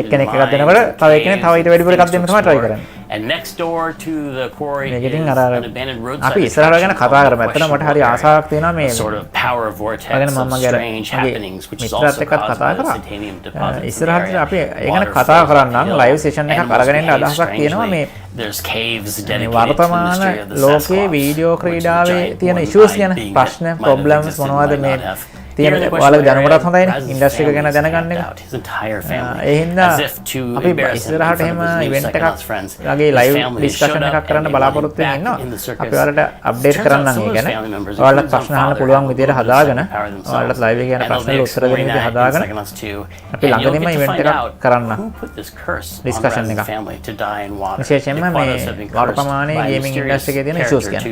එක්කෙනෙක් එකක් දෙනකොට තව එක්කෙනෙක් තව ඊට වැඩිපුර එකක් දෙන්න තමයි try කරන්නේ. And next door to the quarry is මේකෙන් an abandoned roadside. අපි ඉස්සරහට ගැන කතා කරමු. ඇත්තට මට හරි ආසාවක් තියෙනවා මේ sort of power vortex of strange happenings, which is also caused by the titanium deposits. ඉස්සරහට අපි ඒ ගැන කතා කරන්නම් live session එකක් අරගෙන එන්න අදහසක් තියෙනවා මේ there's caves dedicated to the වර්තමාන mystery of the ලෝකයේ වීඩියෝ ක්‍රීඩාවේ තියෙන issues ගැන ප්‍රශ්න problems මොනවද මේ තියෙන ඔයාලගේ දැනුමටත් හොඳයිනේ ඉන්ඩස්ට්‍රි එක ගැන දැනගන්න එක. ඒ හින්දා අපි ඉස්සරහට එහෙම event එකක් වගේ live discussion එකක් කරන්න බලාපොරොත්තු වෙන ඉන්නවා. අපි ඔයාලට update කරන්නම් ඒ ගැන. ඔයාලට ප්‍රශ්න අහන්න පුළුවන් විදියට හදාගෙන ඔයාලට live එකේ යන ප්‍රශ්නවල උත්තර දෙන්න විදිහ හදාගෙන අපි ළඟදීම event එකක් කරන්න discussion එකක්. විශේෂයෙන්ම මේ වර්තමානයේ gaming industry එකේ තියෙන issues ගැන.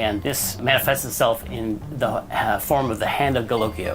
And this manifests itself in the form of the hand of Galocchio,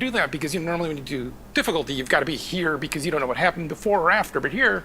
do that because normally when you do difficulty, you've got to be here because you don't know what happened before or after. But here,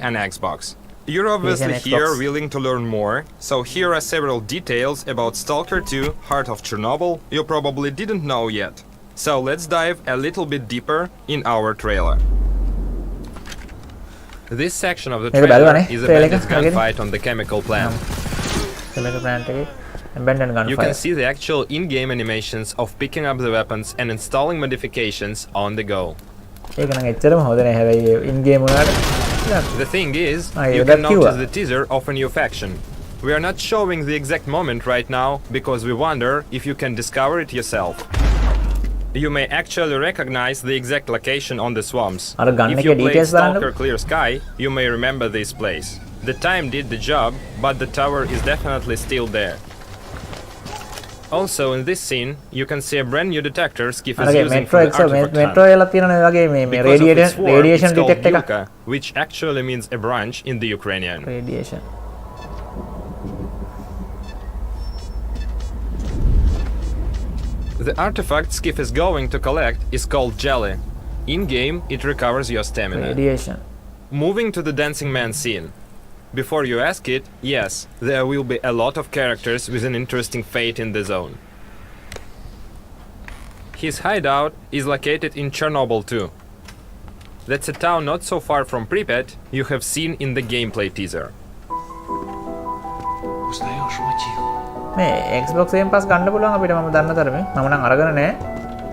and Xbox. You're obviously here willing to learn more, so here are several details about Stalker 2 Heart of Chernobyl you probably didn't know yet. So let's dive a little bit deeper in our trailer. This section of the trailer is a bandits gunfight on the chemical plant. You can see the actual in-game animations of picking up the weapons and installing modifications on the go. The thing is, you can notice the teaser of a new faction. We are not showing the exact moment right now because we wonder if you can discover it yourself. You may actually recognize the exact location on the swamps. If you played Stalker Clear Sky, you may remember this place. The time did the job, but the tower is definitely still there. Also in this scene, you can see a brand new detector Skiff is using for the artifact hunt. Because of its form, it's called Yuka, which actually means a branch in the Ukrainian. Radiation. The artifact Skiff is going to collect is called Jelly. In-game, it recovers your stamina. Radiation. Moving to the Dancing Man scene. Before you ask it, yes, there will be a lot of characters with an interesting fate in the zone. His hideout is located in Chernobyl too. That's a town not so far from Pripyat you have seen in the gameplay teaser. මේ Xbox Game Pass ගන්න පුළුවන් අපිට මම දන්න තරමින් මම නම් අරගෙන නැහැ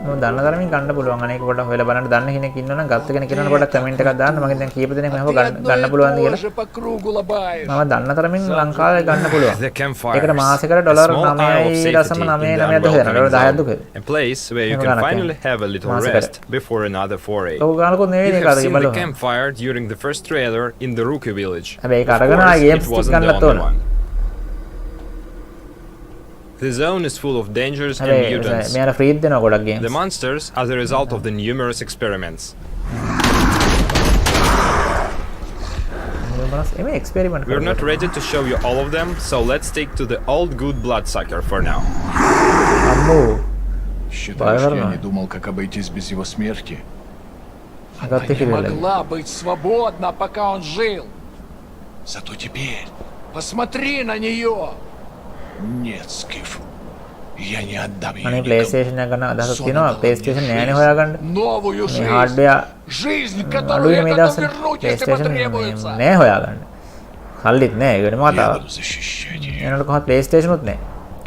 මම දන්න තරමින් ගන්න පුළුවන් අනේක පොඩ්ඩක් හොයලා බලන්න දන්න කෙනෙක් ඉන්නවනම් ගත්ත කෙනෙක් ඉන්නවනම් පොඩ්ඩක් කමෙන්ට් එකක් දාන්න මගෙන් දැන් කීප දෙනෙක් මම ගන්න පුළුවන්ද කියලා මම දන්න තරමින් ලංකාවේ ගන්න පුළුවන් ඒකට මාසෙකට ඩොලර් 9.99ද ඩොලර් 10ක් දුක a place where you can finally have a little rest before another foray. ඔව් ගන්නකොත් නෙවෙයි We ඒක have අර seen the බලන්න campfire during the first trailer in the Rookie village. හැබැයි ඒක Of අරගෙන course, ආ ගේම්ස් it wasn't the ගන්නත් only ඕන one. The zone is full of dangers and mutants. මෙයාට ෆ්‍රීත් දෙනවා ගොඩක් games The monsters are the result of the numerous experiments. එමේ experiment We're not ready to show you all of them, so let's stick to the old good bloodsucker for now. අම්මෝ Считаешь, я не думал, как обойтись без его смерти? Она не могла быть свободна, пока он жил. Зато теперь посмотри на нее. Нет, Скиф. Я не отдам ее අනේ никому. PlayStation එක ගන්න අදහසක් තියෙනවා PlayStation නෑනේ හොයාගන්න Новую මේ жизнь. hardware Жизнь, අඩුයි которую я මේ готов දවස්වල вернуть, если PlayStation потребуется. නෑ හොයාගන්න සල්ලිත් නෑ ඒකට Я මතාව буду защищать ее. එනකොට කොහොමද PlayStation උත් නෑ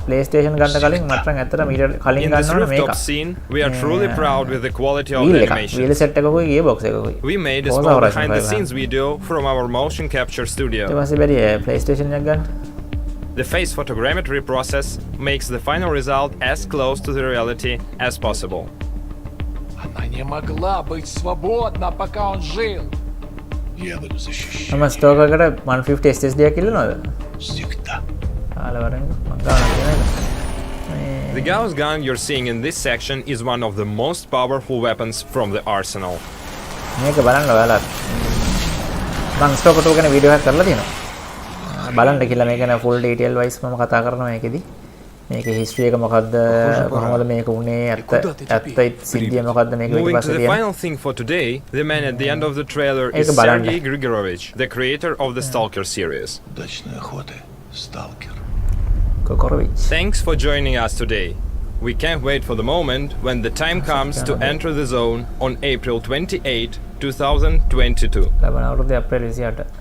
PlayStation ගන්න කලින් මට නම් ඇත්තට මීට කලින් In this ගන්න ඕනේ rooftop මේක scene, we are truly proud with the quality of the wheel animation. set එකකුයි gearbox එකකුයි We made a Forza small Horizon behind the 5 scenes video from our motion capture ඊට studio. පස්සේ බැරි PlayStation එකක් ගන්න The face photogrammetry process makes the final result as close to the reality as possible. Она не могла быть свободна, пока он жил. Я буду защищать. මම stock එකකට 150 SSD එකක් ඉල්ලනවද Всегда. කාලවරෙන් මං ගන්න තියෙනවද The Gauss gun you're seeing in this section is one of the most powerful weapons from the arsenal. මේක බලන්න ඔයාලා මං ස්ටෝක් එක ගැන වීඩියෝ එකක් කරලා තියෙනවා බලන්න කියලා මේක න ෆුල් ඩීටේල් වයිස් මම කතා කරනවා මේකෙදි මේකේ හිස්ටරි එක මොකද්ද කොහොමද මේක උනේ ඇත්ත සිද්ධිය මොකද්ද මේක Moving to ඊපස්සේ the තියෙන final thing for today, the man at the end of the trailer is ඒක බලන්න. Sergei Grigorovich, the creator of the Stalker series. Удачной охоты, сталкер. Kokorovich Thanks for joining us today. We can't wait for the moment when the time comes to enter the zone on April 28, 2022. ලබන අවුරුද්දේ අප්‍රේල් 28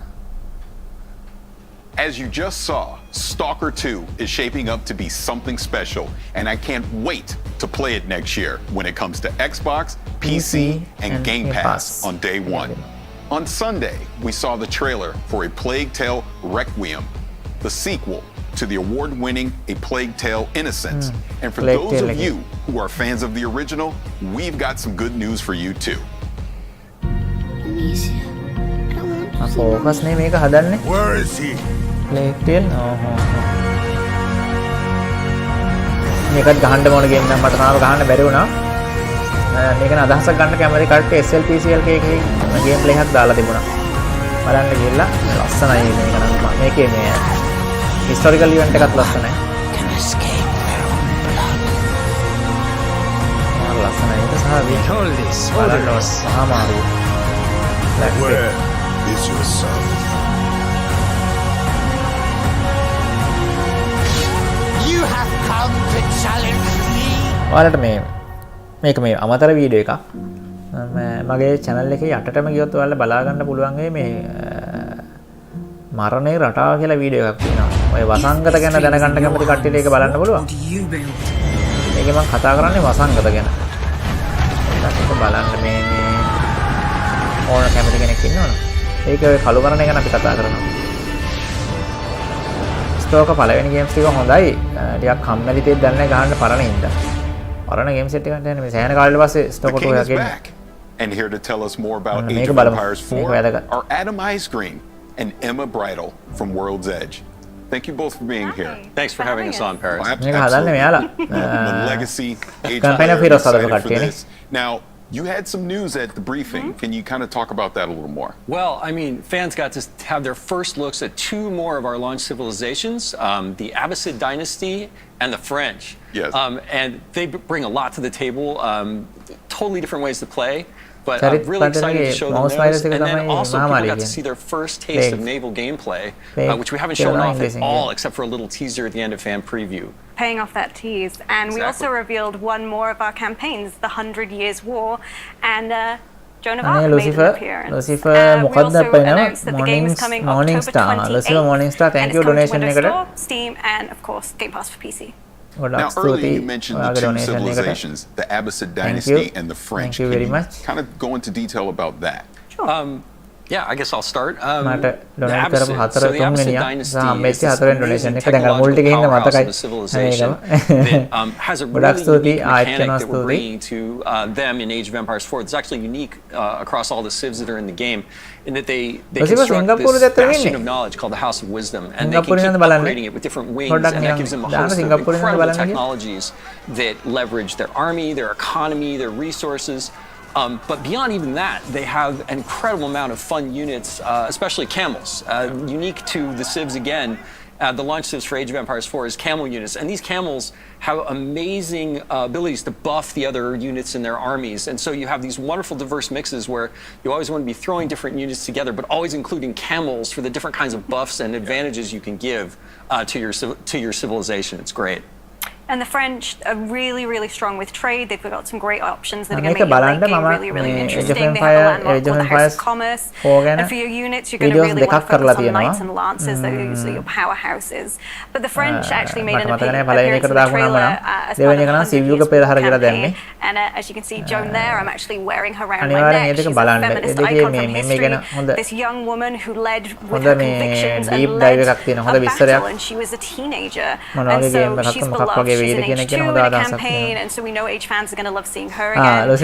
As you just saw, Stalker 2 is shaping up to be something special, and I can't wait to play it next year when it comes to Xbox, PC, and Game Pass on day one. On Sunday, we saw the trailer for A Plague Tale Requiem, the sequel to the award-winning A Plague Tale Innocence. And for Plague those Tale of again. you who are fans of the original, we've got some good news for you too. Focus නේ මේක හදන්නේ Where is he? Plague Tale මේකත් ගහන්න ඕන game නම් මට තාම ගහන්න බැරි වුණා මේක න අදහසක් ගන්න කැමති කට්ටිය SLPCL එකේ ගේම් ප්ලේ එකක් දාලා තිබුණා බලන්න ගිහලා ලස්සනයි මේක නම් මේකේ මේ හිස්ටොරිකල් ඉවෙන්ට් එකක් ලස්සනයි ලස්සනයි ඒක සහ බලන්න සාමාරු Where is your son? You have come to challenge me. ඔයාලට මේ මේක මේ අමතර වීඩියෝ එකක්. මගේ channel එකේ යටටම ගියොත් ඔයාලා බලා ගන්න පුළුවන් මේ මරණේ රටාව කියලා වීඩියෝ එකක් තියෙනවා. ඔය වසංගත ගැන දැනගන්න කැමති කට්ටියට ඒක බලන්න පුළුවන්. මේකේ මම කතා කරන්නේ වසංගත ගැන. ඒක බලන්න මේ ඕන කැමති කෙනෙක් ඉන්නවනේ. ඒක ඔය කළු කරන එක අපි කතා කරනවා. ස්ටෝක පළවෙනි ගේම්ස් ටික හොඳයි. ටිකක් කම්මැලි තෙත් දැනන්නේ ගහන්න පරණ ඉඳලා. පරණ ගේම් සෙට් එකකට යන්නේ මේ සෑහෙන කාලෙට පස්සේ ස්ටෝක ටෝ එකක් එන්නේ. And here to tell us more about Age of Empires 4 are Adam Icegreen and Emma Bridle from World's Edge. Thank you both for being here. Thanks for having us on, Parris. මේක හදන්නේ මෙයාලා. Legacy Age campaign of Heroes හදපු කට්ටියනේ. Now, you had some news at the briefing. Can you kind of talk about that a little more? Well, I mean, fans got to have their first looks at two more of our launch civilizations, the Abbasid dynasty and the French. Yes. And they bring a lot to the table, totally different ways to play. But I'm really excited to show them those. And then also people got to see their first taste of naval gameplay, which we haven't shown off at all except for a little teaser at the end of fan preview. Paying off that tease. And we also revealed one more of our campaigns, the 100 Years War, and Joan of Arc made an appearance. Lucifer we also announced that the game is coming October 28th. Lucifer Morningstar, thank you donation Windows Store, Steam, and of course Game Pass for PC. Now, earlier you mentioned the two civilizations, the Abbasid dynasty and the French. Thank you very much. Kind of go into detail about that. Sure. Yeah, I guess I'll start. The Abbasid dynasty is this amazing technological powerhouse of the civilization that has a really unique mechanic that we're bringing to them in Age of Empires 4. It's actually unique across all the civs that are in the game in that they construct this bastion of knowledge called the House of Wisdom, and they can keep upgrading it with different wings, and that gives them a host of incredible technologies that leverage their army, their economy, their resources. But beyond even that, they have an incredible amount of fun units, especially camels. Unique to the civs again, the launch civs for Age of Empires 4 is camel units. And these camels have amazing abilities to buff the other units in their armies. And so you have these wonderful diverse mixes where you always want to be throwing different units together, but always including camels for the different kinds of buffs and advantages you can give to your civilization. It's great. And the French are really, really strong with trade. They've got some great options that are going to make your late game really, really interesting. They have a landmark called the House of Commerce. And for your units, you're going to really want to focus on knights and lancers. Those are your powerhouses. But the French actually made an appearance in the trailer as part of 100 Years War campaign. And as you can see, Joan there, I'm actually wearing her around my neck. She's a feminist icon from history. This young woman who led with her convictions and led a battle, and she was a teenager. And so she's beloved. She's in Age 2 in a campaign, and so we know Age fans are going to love seeing her again. And the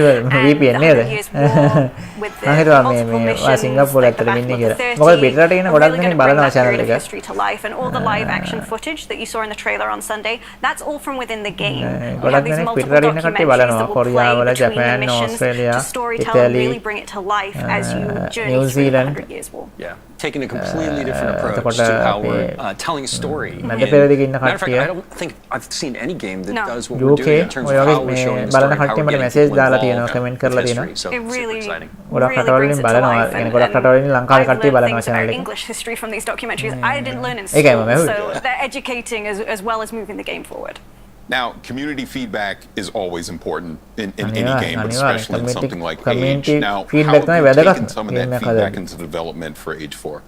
100 Years War with the multiple missions, like the Battle of the 30, we're really going to bring that period of history to life. And all the live action footage that you saw in the trailer on Sunday, that's all from within the game. We have these multiple documentaries that will play between the missions to storytell and really bring it to life as you journey through the 100 Years War. Yeah, taking a completely different approach to how we're telling a story. Matter of fact, I don't think I've seen any game that does what we're doing in terms of how we're showing the story, how we're getting people involved with history. So it really, exciting. really brings it to life. And I've learned things about English history from these documentaries I didn't learn in school. So they're educating as well as moving the game forward. Now, community feedback is always important in any game, but especially in something like Age. Now, how have you taken some of that feedback into development for Age 4?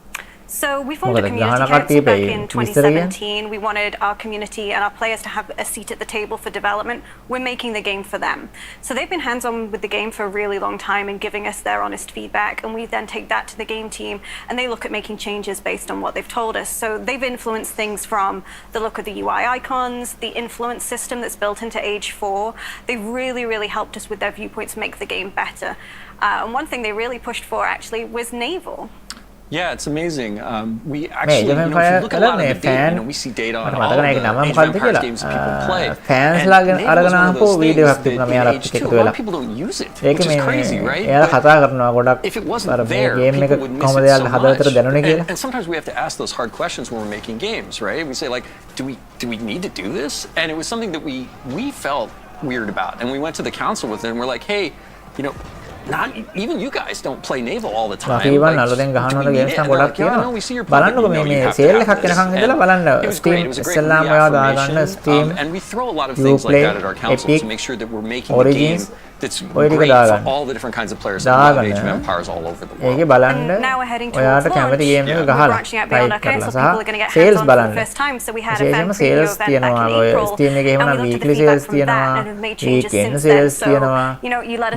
So we formed a community council back in 2017. We wanted our community and our players to have a seat at the table for development. We're making the game for them. So they've been hands-on with the game for a really long time and giving us their honest feedback. And we then take that to the game team and they look at making changes based on what they've told us. So they've influenced things from the look of the UI icons, the influence system that's built into Age 4. They've really, really helped us with their viewpoints make the game better. And one thing they really pushed for actually was naval. Yeah, it's amazing. We actually, if you look at a lot of the data, we see data on all the Age of Empires games that people play. And naval is one of those things that in Age 2, a lot of people don't use it, which is crazy, right? If it wasn't there, people would miss it so much. And sometimes we have to ask those hard questions when we're making games, right? We say like, do we need to do this? And it was something that we felt weird about. And we went to the council with it and we're like, hey, not even you guys don't play naval all the time. Even අලුතෙන් ගහන හොඳ games නම් ගොඩක් තියෙනවා. බලන්නකො මේ sale එකක් එනකන් ඉඳලා බලන්න Steam ඉස්සෙල්ලාම ඔයා දාගන්න Steam and we throw a lot of things like that at our council to make sure that we're making the game that's great for all the different kinds of players that love Age of Empires all over the world. ඒකේ බලන්න ඔයාට කැමති game එක ගහලා type කරලා සහ sales බලන්න. විශේෂයෙන්ම sales තියෙනවා ඔය Steam එකේ එහෙම නම් weekly sales තියෙනවා, weekend sales තියෙනවා,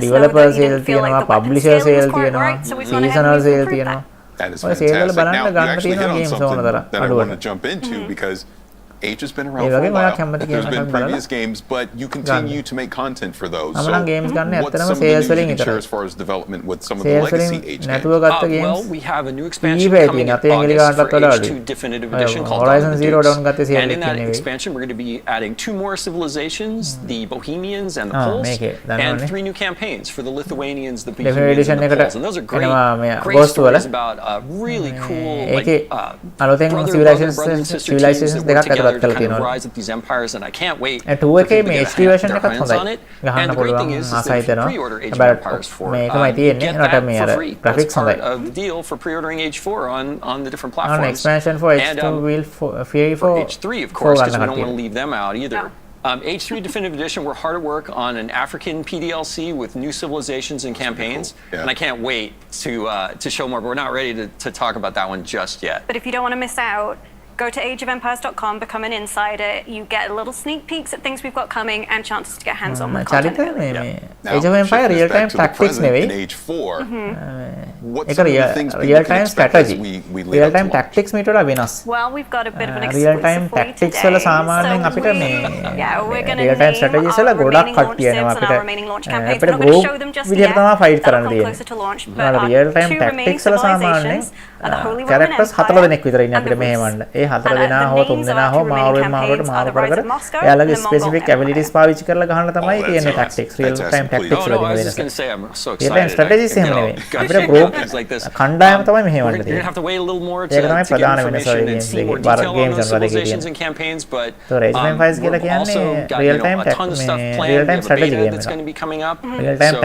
developer sales තියෙනවා, publisher sales තියෙනවා, seasonal sales තියෙනවා. That is fantastic. Now, you actually hit on something that I want to jump into because Age has been around for a while. There's been previous games, but you continue to make content for those. So, what's some of the new features as far as development with some of the legacy Age games? Well, we have a new expansion coming up in August for Age2 Definitive Edition called Horizon Zero Dawn. And in that expansion, we're going to be adding 2 more civilizations, the Bohemians and the Poles, and 3 new campaigns for the Lithuanians, the Bohemians, and the Poles. And those are great stories about really cool, brothers and sisters together to kind of rise up these empires, and I can't wait for people to get their hands on it. And the great thing is that if you pre-order Age of Empires 4, you get that for free. That's part of the deal for pre-ordering Age 4 on the different platforms. Expansion for H2 will free for H3, of course, because we don't want to leave them out either. H3 Definitive Edition, we're hard at work on an African PDLC with new civilizations and campaigns, and I can't wait to show more, but we're not ready to talk about that one just yet. But if you don't want to miss out, go to ageofempires.com, become an insider. You get little sneak peeks at things we've got coming and chances to get hands-on with content. Age of Empire real-time tactics නෙවෙයි. Age 4. ඒක real-time strategy. Real-time tactics මීට වඩා වෙනස්. Well, we've got a bit of an real-time tactics වල සාමාන්‍යයෙන් අපිට මේ real-time strategies වල ගොඩක් කට්ටිය එනවා අපිට. අපිට group විදිහට තමයි fight කරන්න තියෙන්නේ. real-time tactics වල සාමාන්‍යයෙන් characters 4 දෙනෙක් විතර ඉන්නේ අපිට මෙහෙවන්න. ඒ 4 දෙනා හෝ 3 දෙනා හෝ මාරුවෙන් මාරුවට මාරු කර කර එයාලගේ specific abilities පාවිච්චි කරලා ගහන්න තමයි තියෙන්නේ tactics. real-time tactics වල තියෙන වෙනස. real-time strategies එහෙම නෙවෙයි. අපිට group කණ්ඩායම තමයි මෙහෙවන්න තියෙන්නේ. ඒක තමයි ප්‍රධාන වෙනස ඔය games එකේ. බාර games වල තියෙන්නේ. So Age of Empires කියලා කියන්නේ real-time real-time strategy game එකක්. real-time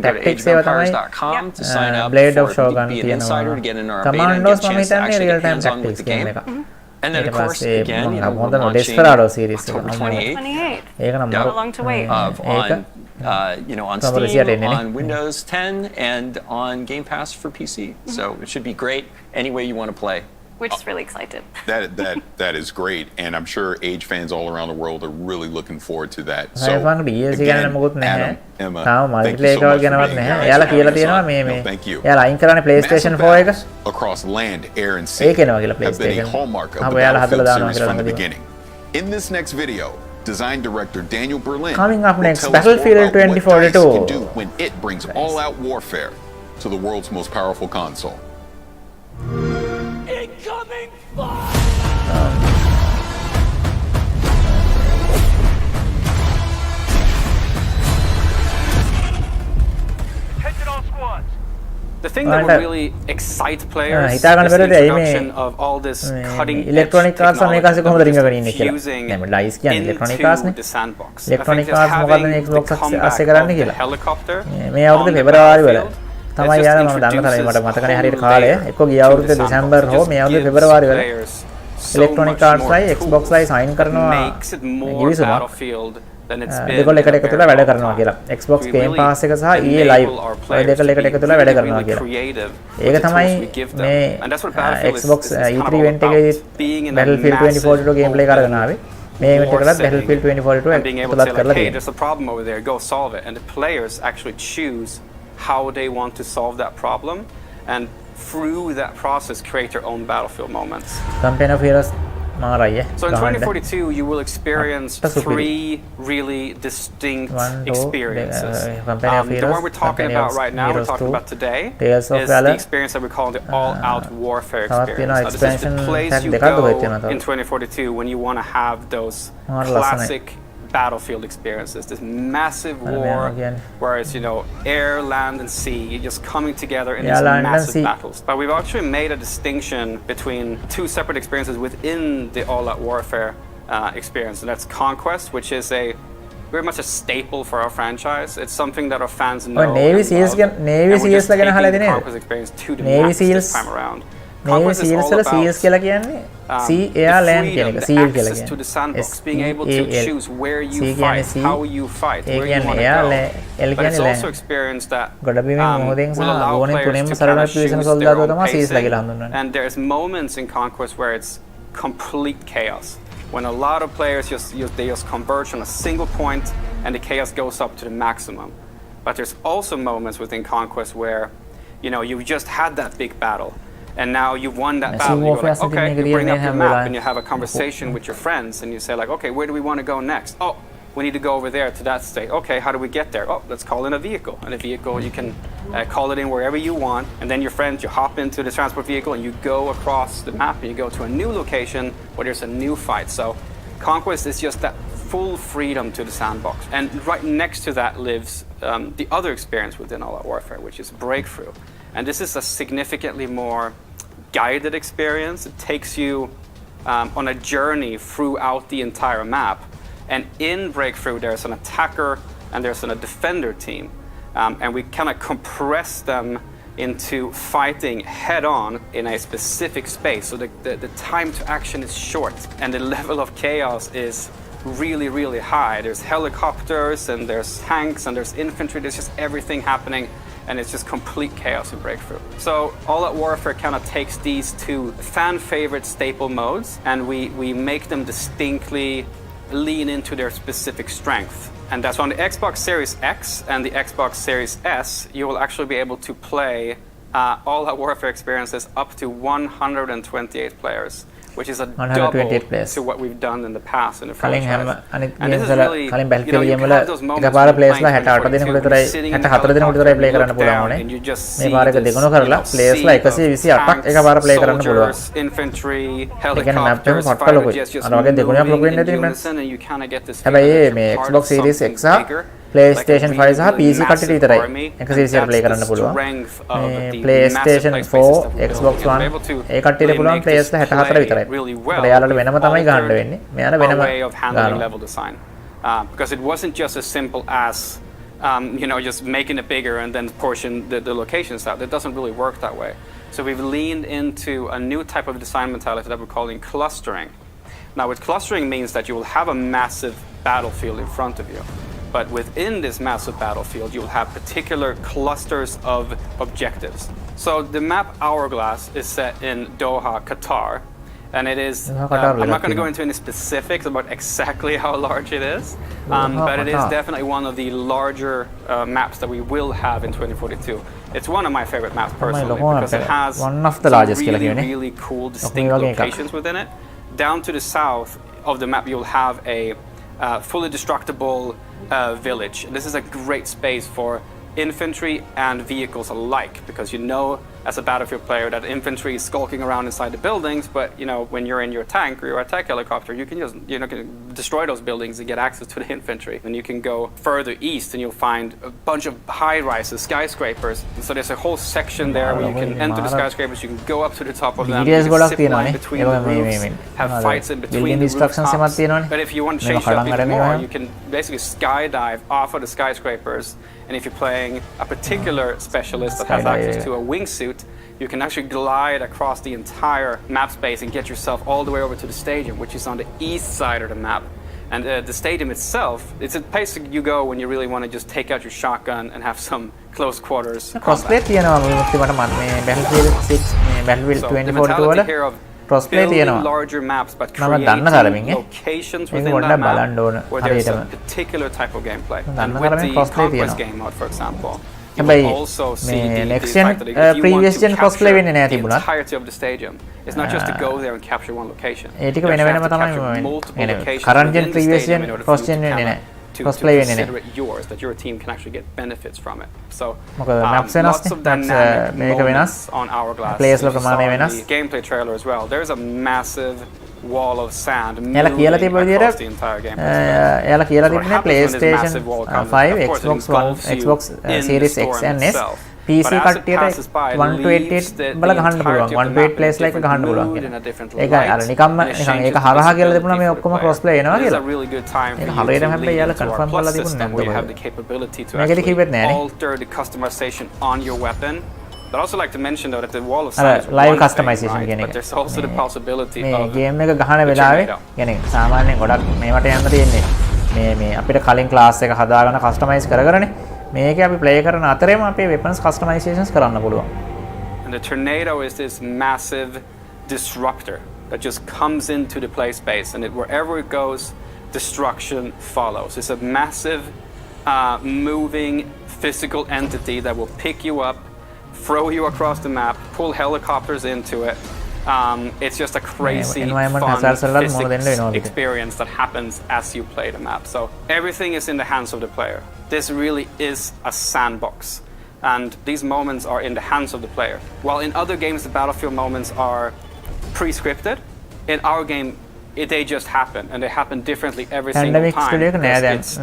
tactics ඒවා තමයි Blade of Shogun තියෙනවා. Commandos මම හිතන්නේ real-time tactics game එකක්. And then of course again, you know, we're launching October 28. How long to wait? On Steam, on Windows 10, and on Game Pass for PC. So it should be great any way you want to play. We're just really excited. That is great, and I'm sure Age fans all around the world are really looking forward to that. So again, Adam, Emma, thank you so much for being here. Thank you. PlayStation 4 එක across land, air, and sea have been a hallmark of the Battlefield series from the beginning. In this next video, design director Daniel Berlin coming up next, will Battlefield 2042 DICE can do when it brings all-out warfare to the world's most powerful console. Incoming fire! Attention all squads. The thing that will really excite players is the introduction of all this cutting electronic cars technology fusing into the sandbox. Electronic cars මොකද Xbox ASE කරන්න කියලා. Helicopter මේ අවුරුද්දේ පෙබරවාරි වල තමයි යාර මම දන්න තරමේ මට මතක නැහැ හරියට කාලය. එක්ක ගිය අවුරුද්දේ දෙසැම්බර් හෝ මේ අවුරුද්දේ පෙබරවාරි වල electronic cars ලයි Xbox ලයි sign කරනවා. ගිවිසුමක්. දෙකල එකට එකතු වෙලා වැඩ කරනවා කියලා. Xbox Game Pass එක සහ EA Live ඔය දෙකල එකට එකතු වෙලා වැඩ කරනවා කියලා. ඒක තමයි මේ Xbox E3 event එකේ Battlefield 2042 gameplay එක අරගෙන ආවේ. මේ event එකලත් Battlefield 2042 එකතුලත් කරලා තියෙනවා. There's a problem over there, go solve it, and the players actually choose how they want to solve that problem, and through that process create their own battlefield moments. Campaign of Heroes So in 2042 you will experience 3 really distinct experiences. The one we're talking about right now, we're talking about today, is the experience that we call the all-out warfare experience. This is the place you go in 2042 when you want to have those classic battlefield experiences, this massive war where it's, you know, air, land, and sea, you're just coming together in these massive battles. But we've actually made a distinction between 2 separate experiences within the all-out warfare experience, and that's Conquest, which is a very much a staple for our franchise. It's something that our fans know. Navy Seals Navy Seals la gana hala dene. Navy Seals time around. Navy Seals wala Seals කියලා කියන්නේ sea air land කියන එක seal කියලා to the sandbox, කියන්නේ. being able to choose where you fight, how you fight, where you want to go. But it's also experience that will allow players to kind of choose their own pacing. And there's moments in Conquest where it's complete chaos. When a lot of players they just converge on a single point and the chaos goes up to the maximum. But there's also moments within Conquest where, you just had that big battle. And now you've won that battle. You go like, okay, you bring up your map and you have a conversation with your friends and you say like, okay, where do we want to go next? Oh, we need to go over there to that state. Okay, how do we get there? Oh, let's call in a vehicle. And a vehicle, you can call it in wherever you want. And then your friends, you hop into the transport vehicle and you go across the map and you go to a new location where there's a new fight. So Conquest is just that full freedom to the sandbox. And right next to that lives the other experience within All Out Warfare, which is Breakthrough. And this is a significantly more guided experience. It takes you on a journey throughout the entire map. And in Breakthrough, there's an attacker and there's a defender team. And we kind of compress them into fighting head-on in a specific space. So the time to action is short. And the level of chaos is really, really high. There's helicopters and there's tanks and there's infantry. There's just everything happening. And it's just complete chaos in Breakthrough. So All Out Warfare kind of takes these two fan-favorite staple modes and we make them distinctly lean into their specific strength. And that's on the Xbox Series X and the Xbox Series S, you will actually be able to play All Out Warfare experiences up to 128 players. Which is a double to what we've done in the past in the franchise. And this is really, you have those moments when you're playing 2022, you're sitting in the helicopter, you look down and you just see this, sea of tanks, soldiers, infantry, helicopters, fighter jets just moving in unison, and you kind of get this feeling that you're part of something bigger. PlayStation 5 සහ PC කට්ටියට විතරයි එක series එක play කරන්න පුළුවන්. PlayStation 4, Xbox One ඒ කට්ටියට පුළුවන් PS 64 විතරයි. ඒකට යාළුවට වෙනම තමයි ගන්න වෙන්නේ. මෙයාලා වෙනම ගන්නවා. Because it wasn't just as simple as just making it bigger and then portion the locations out. It doesn't really work that way. So we've leaned into a new type of design mentality that we're calling clustering. Now what clustering means that you will have a massive battlefield in front of you. But within this massive battlefield, you'll have particular clusters of objectives. So the map Hourglass is set in Doha, Qatar. And it is, I'm not going to go into any specifics about exactly how large it is, but it is definitely one of the larger maps that we will have in 2042. It's one of my favorite maps personally because it has some really cool distinct locations within it. Down to the south of the map, you'll have a fully destructible village. This is a great space for infantry and vehicles alike because as a battlefield player that infantry is skulking around inside the buildings, but when you're in your tank or your attack helicopter, you can just can destroy those buildings and get access to the infantry. And you can go further east and you'll find a bunch of high rises, skyscrapers. And so there's a whole section there where you can enter the skyscrapers, you can go up to the top of them, you can zip line between the roofs, have fights in between the rooftops. But if you want to change it up even more, you can basically skydive off of the skyscrapers. And if you're playing a particular specialist that has access to a wingsuit, you can actually glide across the entire map space and get yourself all the way over to the stadium, which is on the east side of the map. And the stadium itself, it's a place you go when you really want to just take out your shotgun and have some close quarters combat. Crossplay building larger maps but creating locations within that map where there's a particular type of gameplay. And with the Conquest game mode, for example, you will also see the fact that if you want to capture the entirety of the stadium, it's not just to go there and capture one location. You have to capture multiple locations within the stadium in order for you to have to consider it yours, that your team can actually get benefits from it. So lots of dynamic moments on Hourglass. You saw the gameplay trailer as well. There's a massive wall of sand moving across the entire game. එයාලා කියලා තිබුණේ PlayStation 5, Xbox One, Xbox Series X and S, PC කට්ටියට 128 බල ගහන්න පුළුවන් 128 place like එක ගහන්න පුළුවන් කියලා. ඒකයි අර නිකම්ම නිකන් ඒක හරහා කියලා දෙපුණා මේ ඔක්කොම ක්‍රොස් ප්ලේ එනවා කියලා. ඒක හරියටම හැබැයි යාලා කන්ෆර්ම් කරලා තිබුණේ නැද්ද කොහොමද? මේකද කිව්වෙත් නෑනේ. Alter the customization on your weapon. But I also like to mention though that the wall of silence live customization කියන එක. But there's also the possibility මේ of ගේම් එක ගහන වෙලාවේ يعني සාමාන්‍යයෙන් ගොඩක් මේවට යන්න තියෙන්නේ. මේ අපිට කලින් ක්ලාස් එක හදාගෙන කස්ටමයිස් කරගරනේ. මේකේ අපි ප්ලේ කරන අතරේම අපේ weapons customizations කරන්න පුළුවන්. And the tornado is this massive disruptor that just comes into the play space, and wherever it goes, destruction follows. It's a massive moving physical entity that will pick you up, throw you across the map, pull helicopters into it. It's just a crazy, fun, physics experience that happens as you play the map. So everything is in the hands of the player. This really is a sandbox. And these moments are in the hands of the player. While in other games, the battlefield moments are pre-scripted, in our game, they just happen. And they happen differently every single time. It's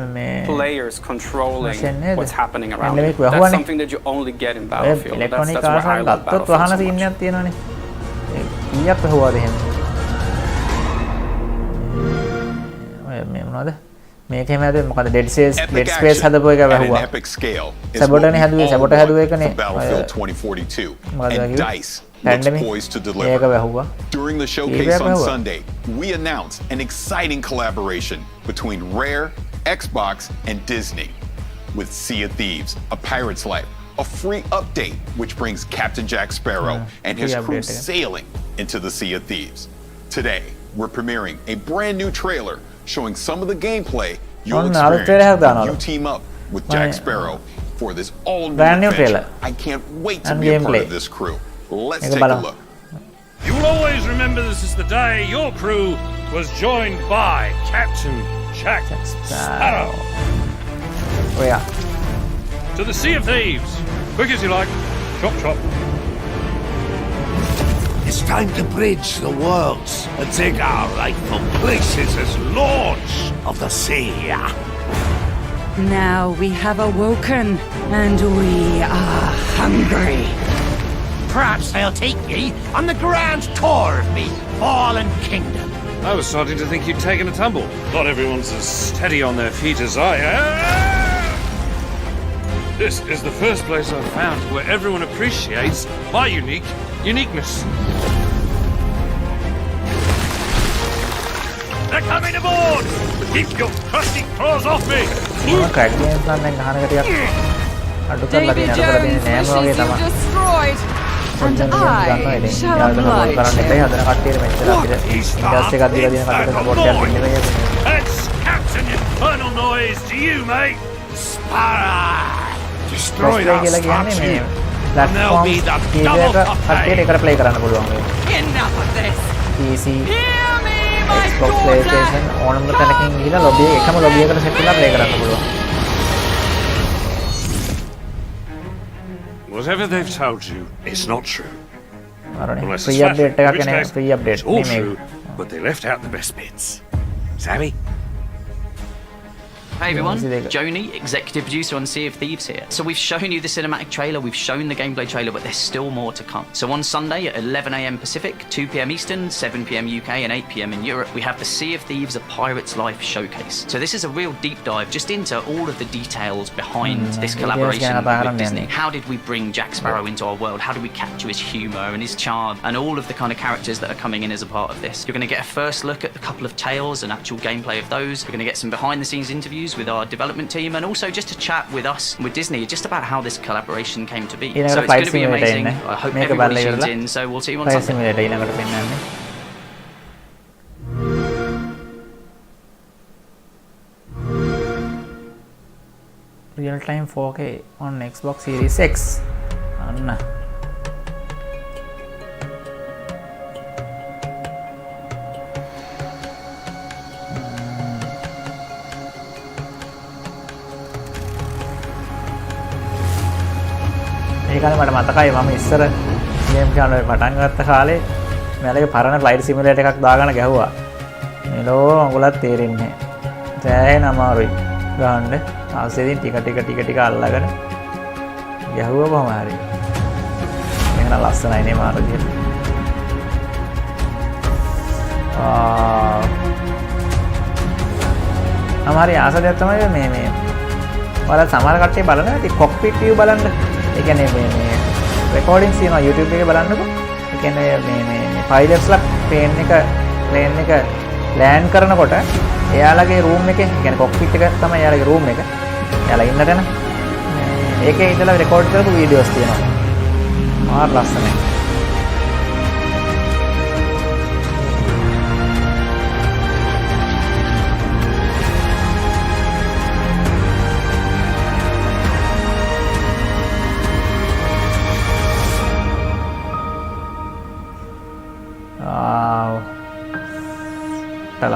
players controlling what's happening around you. That's something that you only get in Battlefield. That's where I love Battlefield so much. ඊයක් හොවාද එහෙම ඔය මේ මොනවද මේක එහෙම හදුවේ මොකද dead space හදපු එක වැහුවා සබොටනේ හැදුවේ සබොට හැදුවේ එකනේ Battlefield 2042 and DICE looks poised to deliver. During the showcase on Sunday, we announced an exciting collaboration between Rare, Xbox, and Disney with Sea of Thieves, A Pirate's Life, a free update which brings Captain Jack Sparrow and his crew sailing into the Sea of Thieves. Today, we're premiering a brand new trailer showing some of the gameplay you'll experience when you team up with Jack Sparrow for this all-new adventure. I can't wait to be a part of this crew. Let's take a look. You will always remember this is the day your crew was joined by Captain Jack Sparrow. Oh yeah. To the Sea of Thieves. Quick as you like. Chop, chop. It's time to bridge the worlds and take our rightful places as lords of the sea. Now we have awoken, and we are hungry. Perhaps they'll take me on the grand tour of me fallen kingdom. I was starting to think you'd taken a tumble. Not everyone's as steady on their feet as I am. This is the first place I've found where everyone appreciates my uniqueness. They're coming aboard! Keep your crusty claws off me! Davy Jones wishes you destroyed, and I shall oblige you. That's Captain Infernal Noise to you, mate! Spara! Destroy that statue, and there'll be the double play කරන්න පුළුවන් Enough of this! PC Hear me, my Xbox daughter! PlayStation ඕනම තැනකින් ගිහලා lobby එකම lobby එකට set කරලා play කරන්න පුළුවන් Whatever they've told you is not true. free update එකක් නේ free update all true, but they left out the best bits. Sammy? Hey everyone, Joni, executive producer on Sea of Thieves here. So we've shown you the cinematic trailer, we've shown the gameplay trailer, but there's still more to come. So on Sunday at 11 AM Pacific, 2 PM Eastern, 7 PM UK and 8 PM in Europe, we have the Sea of Thieves A Pirate's Life showcase. So this is a real deep dive just into all of the details behind this collaboration with Disney. How did we bring Jack Sparrow into our world? How did we capture his humour and his charm and all of the kind of characters that are coming in as a part of this? You're going to get a first look at a couple of tales and actual gameplay of those. You're going to get some behind the scenes interviews with our development team and also just to chat with us and with Disney just about how this collaboration came to be. So it's going to be amazing. I hope everybody tunes in. So we'll see you on Sunday. Real time 4K on Xbox Series X. Anna. ඒකනේ මට මතකයි මම ඉස්සර game කරන පටන් ගත්ත කාලේ මලගේ පරණ ෆ්ලයිට් සිමියුලේටර් එකක් දාගෙන ගැහුවා. මෙලෝ අඟුලක් තේරෙන්නේ නැහැ. සෑහෙන අමාරුයි ගහන්න. ආසෙදින් ටික අල්ලගෙන ගැහුවා කොහොම හරි. මේක නම් ලස්සනයිනේ මාර විදියට. අමාරි ආස දෙයක් තමයි මේ ඔයාලා සමහර කට්ටිය බලනවා ඉතින් කොක්පිට් view බලන්න. ඒ කියන්නේ මේ රෙකෝඩින්ග්ස් තියෙනවා YouTube එකේ බලන්නකො. ඒ කියන්නේ මේ පයිලට්ස්ලා ප්ලේන් එක ලෑන්ඩ් කරනකොට එයාලගේ රූම් එකේ ඒ කියන්නේ කොක්පිට් එක තමයි එයාලගේ රූම් එක. එයාලා ඉන්න තැන ඒකේ ඉඳලා රෙකෝඩ් කරපු වීඩියෝස් තියෙනවා. මාර ලස්සනයි.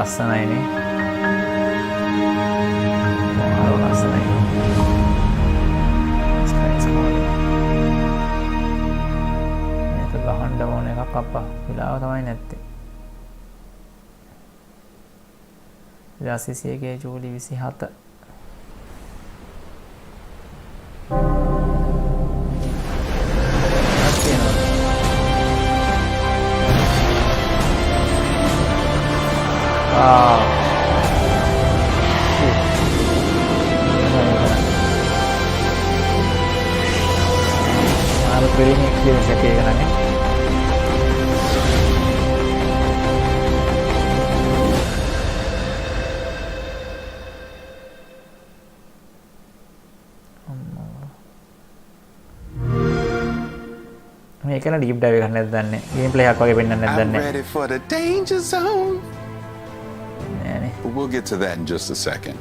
ලස්සනයිනේ. මාර ලස්සනයි. මේක ගහන්න ඕන එකක් අප්පා. විලාව තමයි නැත්තේ. 2021 ගේ ජූලි 27. Thrilling experience එකක් ඒක නනේ. මේක න ඩීප් ඩයිව් එකක් නැද්ද දන්නේ. ගේම් ප්ලේ එකක් වගේ පෙන්නන්න නැද්ද දන්නේ. I'm ready for the danger zone. But we'll get to that in just a second.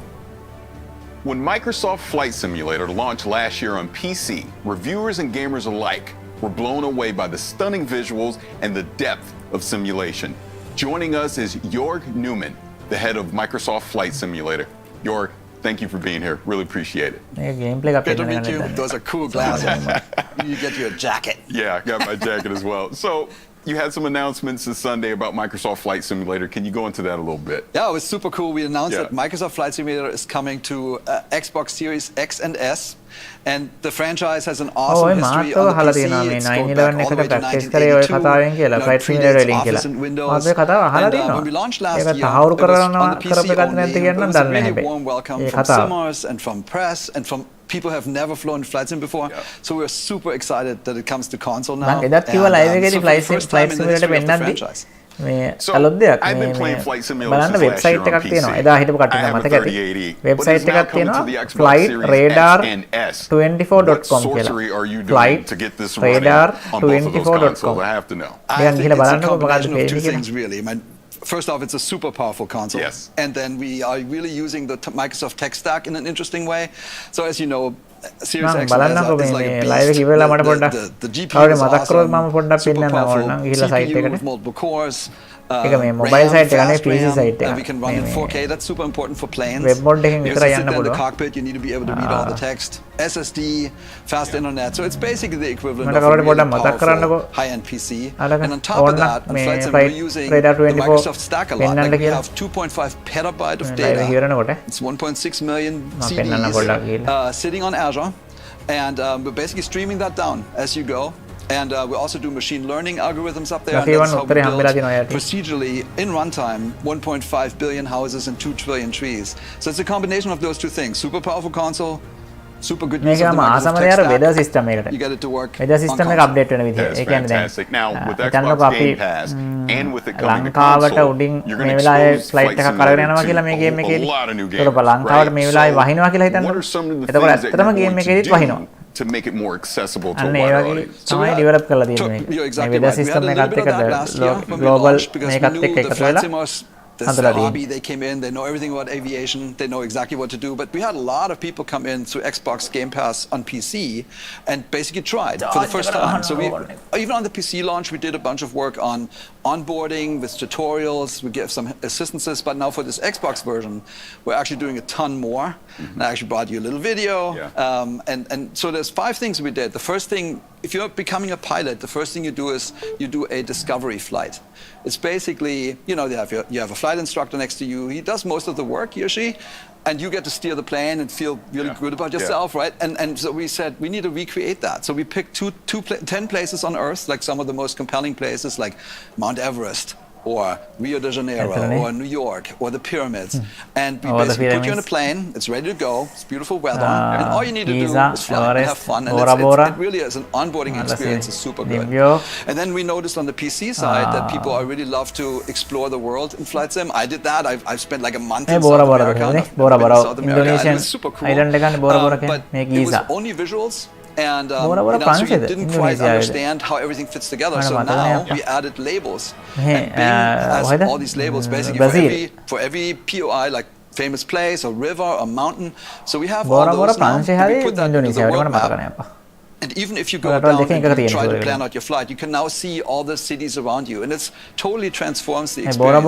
When Microsoft Flight Simulator launched last year on PC, reviewers and gamers alike were blown away by the stunning visuals and the depth of simulation. Joining us is Jorg Newman, the head of Microsoft Flight Simulator. Jorg, thank you for being here. Really appreciate it. Good to meet you. Those are cool glasses. You get your jacket. Yeah, I got my jacket as well. So, you had some announcements this Sunday about Microsoft Flight Simulator. Can you go into that a little bit? Yeah, it was super cool. We announced that Microsoft Flight Simulator is coming to Xbox Series X and S. And the franchise has an awesome history on the PC. It's going back all the way to 1982. Office and Windows. And when we launched last year, it was on the PC only. It was a really warm welcome from Simmers and from press and from people who have never flown flight sim before. So we're super excited that it comes to console now. And so for the first time in the history of the franchise. අලුත් දෙයක් බලන්න website එකක් තියෙනවා. එදා හිටපු කට්ටිය මතක ඇති. වෙබ්සයිට් එකක් තියෙනවා flightradar24.com කියලා. flightradar24.com. දැන් ගිහලා බලන්නකො මොකක්ද පේන්නේ කියලා. First off, it's a super powerful console. Yes. And then we are really using the Microsoft tech stack in an interesting way. So as you know, Series X is like a beast. The GPU is awesome, super powerful CPU with multiple cores. ඒක මේ mobile site එක නේ PC site එක. And we can run in 4K. That's super important for planes. Web mode එකකින් විතරයි යන්න In the පුළුවන්. cockpit, you need to be able to read all the text. SSD, fast internet. So it's basically the equivalent මට of a කවුරුහරි really පොඩ්ඩක් මතක් කරන්නකෝ. powerful high-end PC. අලක And on top of that, on මේ flight sim, flight we're using radar the 24 Microsoft stack a lot. පෙන්නන්න Like we කියලා. have 2.5 petabyte of live එක data. ඉවරනකොට It's 1.6 million පෙන්නන්න පොඩ්ඩක් CDs කියලා. sitting on Azure. And we're basically streaming that down as you go. And we also do machine learning algorithms up there. And that's how we build procedurally in runtime 1.5 billion houses and 2 trillion trees. So it's a combination of those two things. Super powerful console, super good use of the Microsoft tech stack. weather system එකට. You get it to work. weather system එක update වෙන විදිහ. ඒ කියන්නේ දැන් Now with Xbox Game Pass and with it coming to ලංකාවට console, උඩින් you're මේ going to වෙලාවේ expose flight Flight එකක් අරගෙන යනවා Simulator කියලා මේ game to එකේදී. a lot of new ඒක ලංකාවට මේ වෙලාවේ වහිනවා කියලා හිතන්න. What are some of the එතකොට things that ඇත්තටම you're game going එකේදීත් to වහිනවා. do to make it more accessible to a අන්න ඒ wider වගේ audience? තමයි develop කරලා තියෙන්නේ මේක. You're මේ exactly weather right. We system had a එකත් little bit of that එක්ක last year when we global launched because we මේකත් knew එක්ක the එකතු flight වෙලා simmers, this හදලා තියෙන්නේ. hobby, they came in, they know everything about aviation, they know exactly what to do. But we had a lot of people come in through Xbox Game Pass on PC and basically tried for the first time. So we, even on the PC launch, we did a bunch of work on onboarding with tutorials. We gave some assistances. But now for this Xbox version, we're actually doing a ton more. And I actually brought you a little video. And so there's 5 things we did. The first thing, if you're becoming a pilot, the first thing you do is you do a discovery flight. It's basically, you know, you have a flight instructor next to you. He does most of the work, he or she, and you get to steer the plane and feel really good about yourself, right? And so we said, we need to recreate that. So we picked 10 places on Earth, like some of the most compelling places, like Mount Everest, or Rio de Janeiro, or New York, or the pyramids. And we basically put you in a plane, it's ready to go, it's beautiful weather, and all you need to do is fly and have fun. And it really is an onboarding experience, it's super good. And then we noticed on the PC side that people really love to explore the world in Flight Sim. I did that, I've spent like a month in South America. South America. It was super cool. But it was only visuals. And so you didn't quite understand how everything fits together. So now we added labels. And Bing has all these labels basically for every POI, like famous place or river or mountain. So we have all those now. We put that into the world map. And even if you go down and try to plan out your flight, you can now see all the cities around you, and it's totally transforms the experience.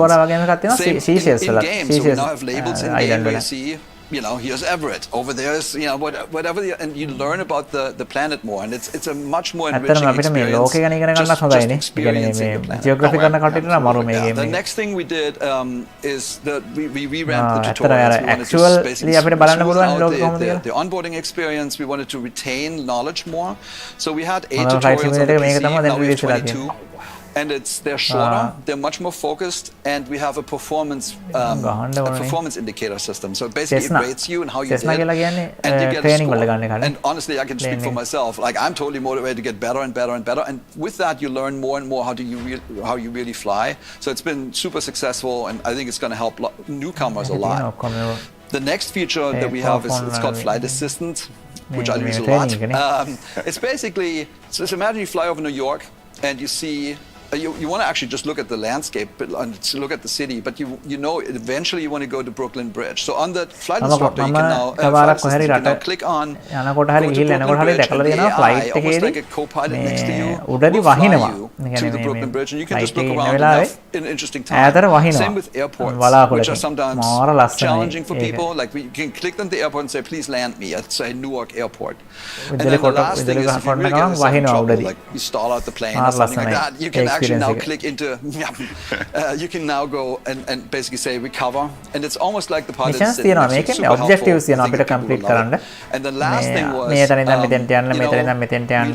Same in game, so we now have labels in game where you see, here's Everett, over there is, whatever, and you learn about the planet more, and it's a much more enriching experience. Just experiencing the planet. The next thing we did is we revamped the tutorials. We wanted to basically smooth out the onboarding experience. We wanted to retain knowledge more. So we had 8 tutorials on the PC, now we have 22. And they're shorter, they're much more focused, and we have a performance indicator system. So basically it rates you and how you did, and you get a score. And honestly, I can speak for myself. Like, I'm totally motivated to get better and better and better. And with that, you learn more and more how you really fly. So it's been super successful, and I think it's going to help newcomers a lot. The next feature that we have is called Flight Assistant, which I use a lot. It's basically, so imagine you fly over New York and you see. You want to actually just look at the landscape and look at the city, but you know eventually you want to go to Brooklyn Bridge. So on the flight instructor, you can now click on Brooklyn Bridge, and the AI, almost like a co-pilot next to you, will fly you to the Brooklyn Bridge, and you can just look around and have an interesting time. Same with airports, which are sometimes challenging for people. Like, you can click on the airport and say, please land me at, say, Newark Airport. And then the last thing is, if you really get yourself in trouble, like you stall out the plane or something like that, you can actually now click into, you can now go and basically say recover, and it's almost like the pilot is sitting next to you. Super helpful. I think people love it. And the last thing was, we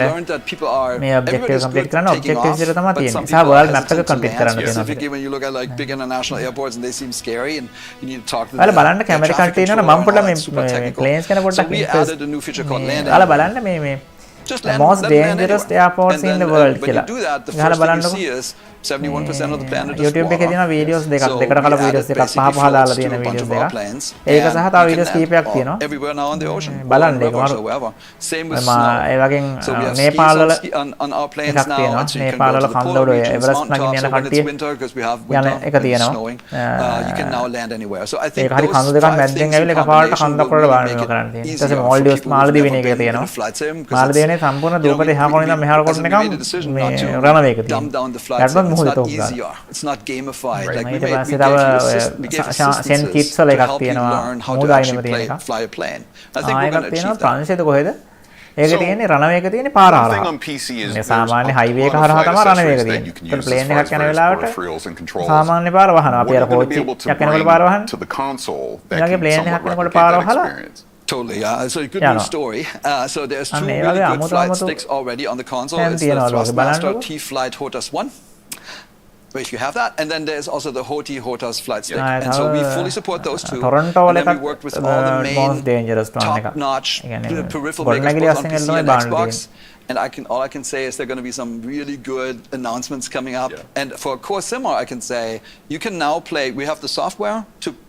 learned that people are, everybody's good taking off, but some people are hesitant to land, specifically when you look at like big international airports and they seem scary and you need to talk to them. Traffic control, super technical. So we added a new feature called land anywhere. Just land, most dangerous airports in the world. When you do that, the first thing you see is 71% of the planet is YouTube එකේ තියෙන videos දෙකක් දෙකට කල videos දෙකක් පහ පහ දාලා තියෙන වීඩියෝස් දෙකක් ඒක සහ තව වීඩියෝස් කීපයක් තියෙනවා බලන්න ඒක මරු ඒ වගේ නේපාල් වල එකක් තියෙනවා නේපාල් වල කන්ද උඩ එවරස්ට් නගින්න යන කට්ටිය යන එක තියෙනවා ඒක හරි කන්ද දෙකක් මැද්දෙන් ඇවිල්ලා එකපාරට කන්ද උඩට බානවා කරන්න තියෙනවා ඊට පස්සේ මාල්ඩිව්ස් මාලදීවින එක තියෙනවා මාලදීවිනේ සම්පූර්ණ දූපතේ එහා කොටින් ඉඳන් මෙහාට කොටන එක මේ රණවේ එක තියෙනවා easier. It's not gamified. Right. Like we give you instances to help you learn how to actually fly a plane. I think we're going to achieve that. ඒක තියෙන්නේ රණවේ එක තියෙන්නේ පාර හරහා. මේ සාමාන්‍ය හයිවේ එක හරහා තමයි රණවේ එක තියෙන්නේ. ප්ලේන් එකක් යන වෙලාවට සාමාන්‍ය පාර වහනවා. අපි අර කෝච්චි එකක් යනකොට පාර වහන්නේ. ඊළඟ ප්ලේන් එකක් යනකොට පාර වහලා Totally, yeah. So good news story. So there's 2 really good flight sticks already on the console. It's the Thrustmaster T-Flight HOTAS 1. If you have that, and then there's also the HOTAS flight stick, and so we fully support those 2. And then we worked with all the main top-notch peripheral makers on PC and Xbox. And all I can say is there are going to be some really good announcements coming up. And for Core Simmer, I can say you can now play. We have the software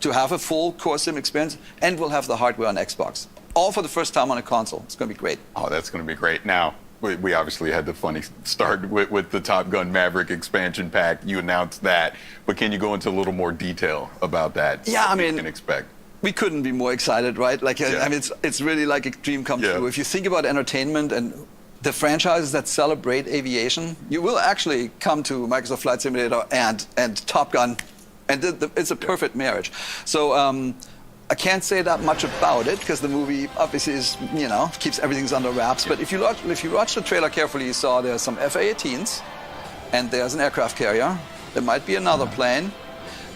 to have a full Core Sim experience, and we'll have the hardware on Xbox, all for the first time on a console. It's going to be great. Oh, that's going to be great. Now, we obviously had the funny start with the Top Gun Maverick expansion pack. You announced that, but can you go into a little more detail about that? Yeah, I mean, you can expect. We couldn't be more excited, right? Like, I mean, it's really like a dream come true. If you think about entertainment and the franchises that celebrate aviation, you will actually come to Microsoft Flight Simulator and Top Gun, and it's a perfect marriage. So I can't say that much about it because the movie obviously is, keeps everything under wraps. But if you watch the trailer carefully, you saw there's some F-18s, and there's an aircraft carrier. There might be another plane.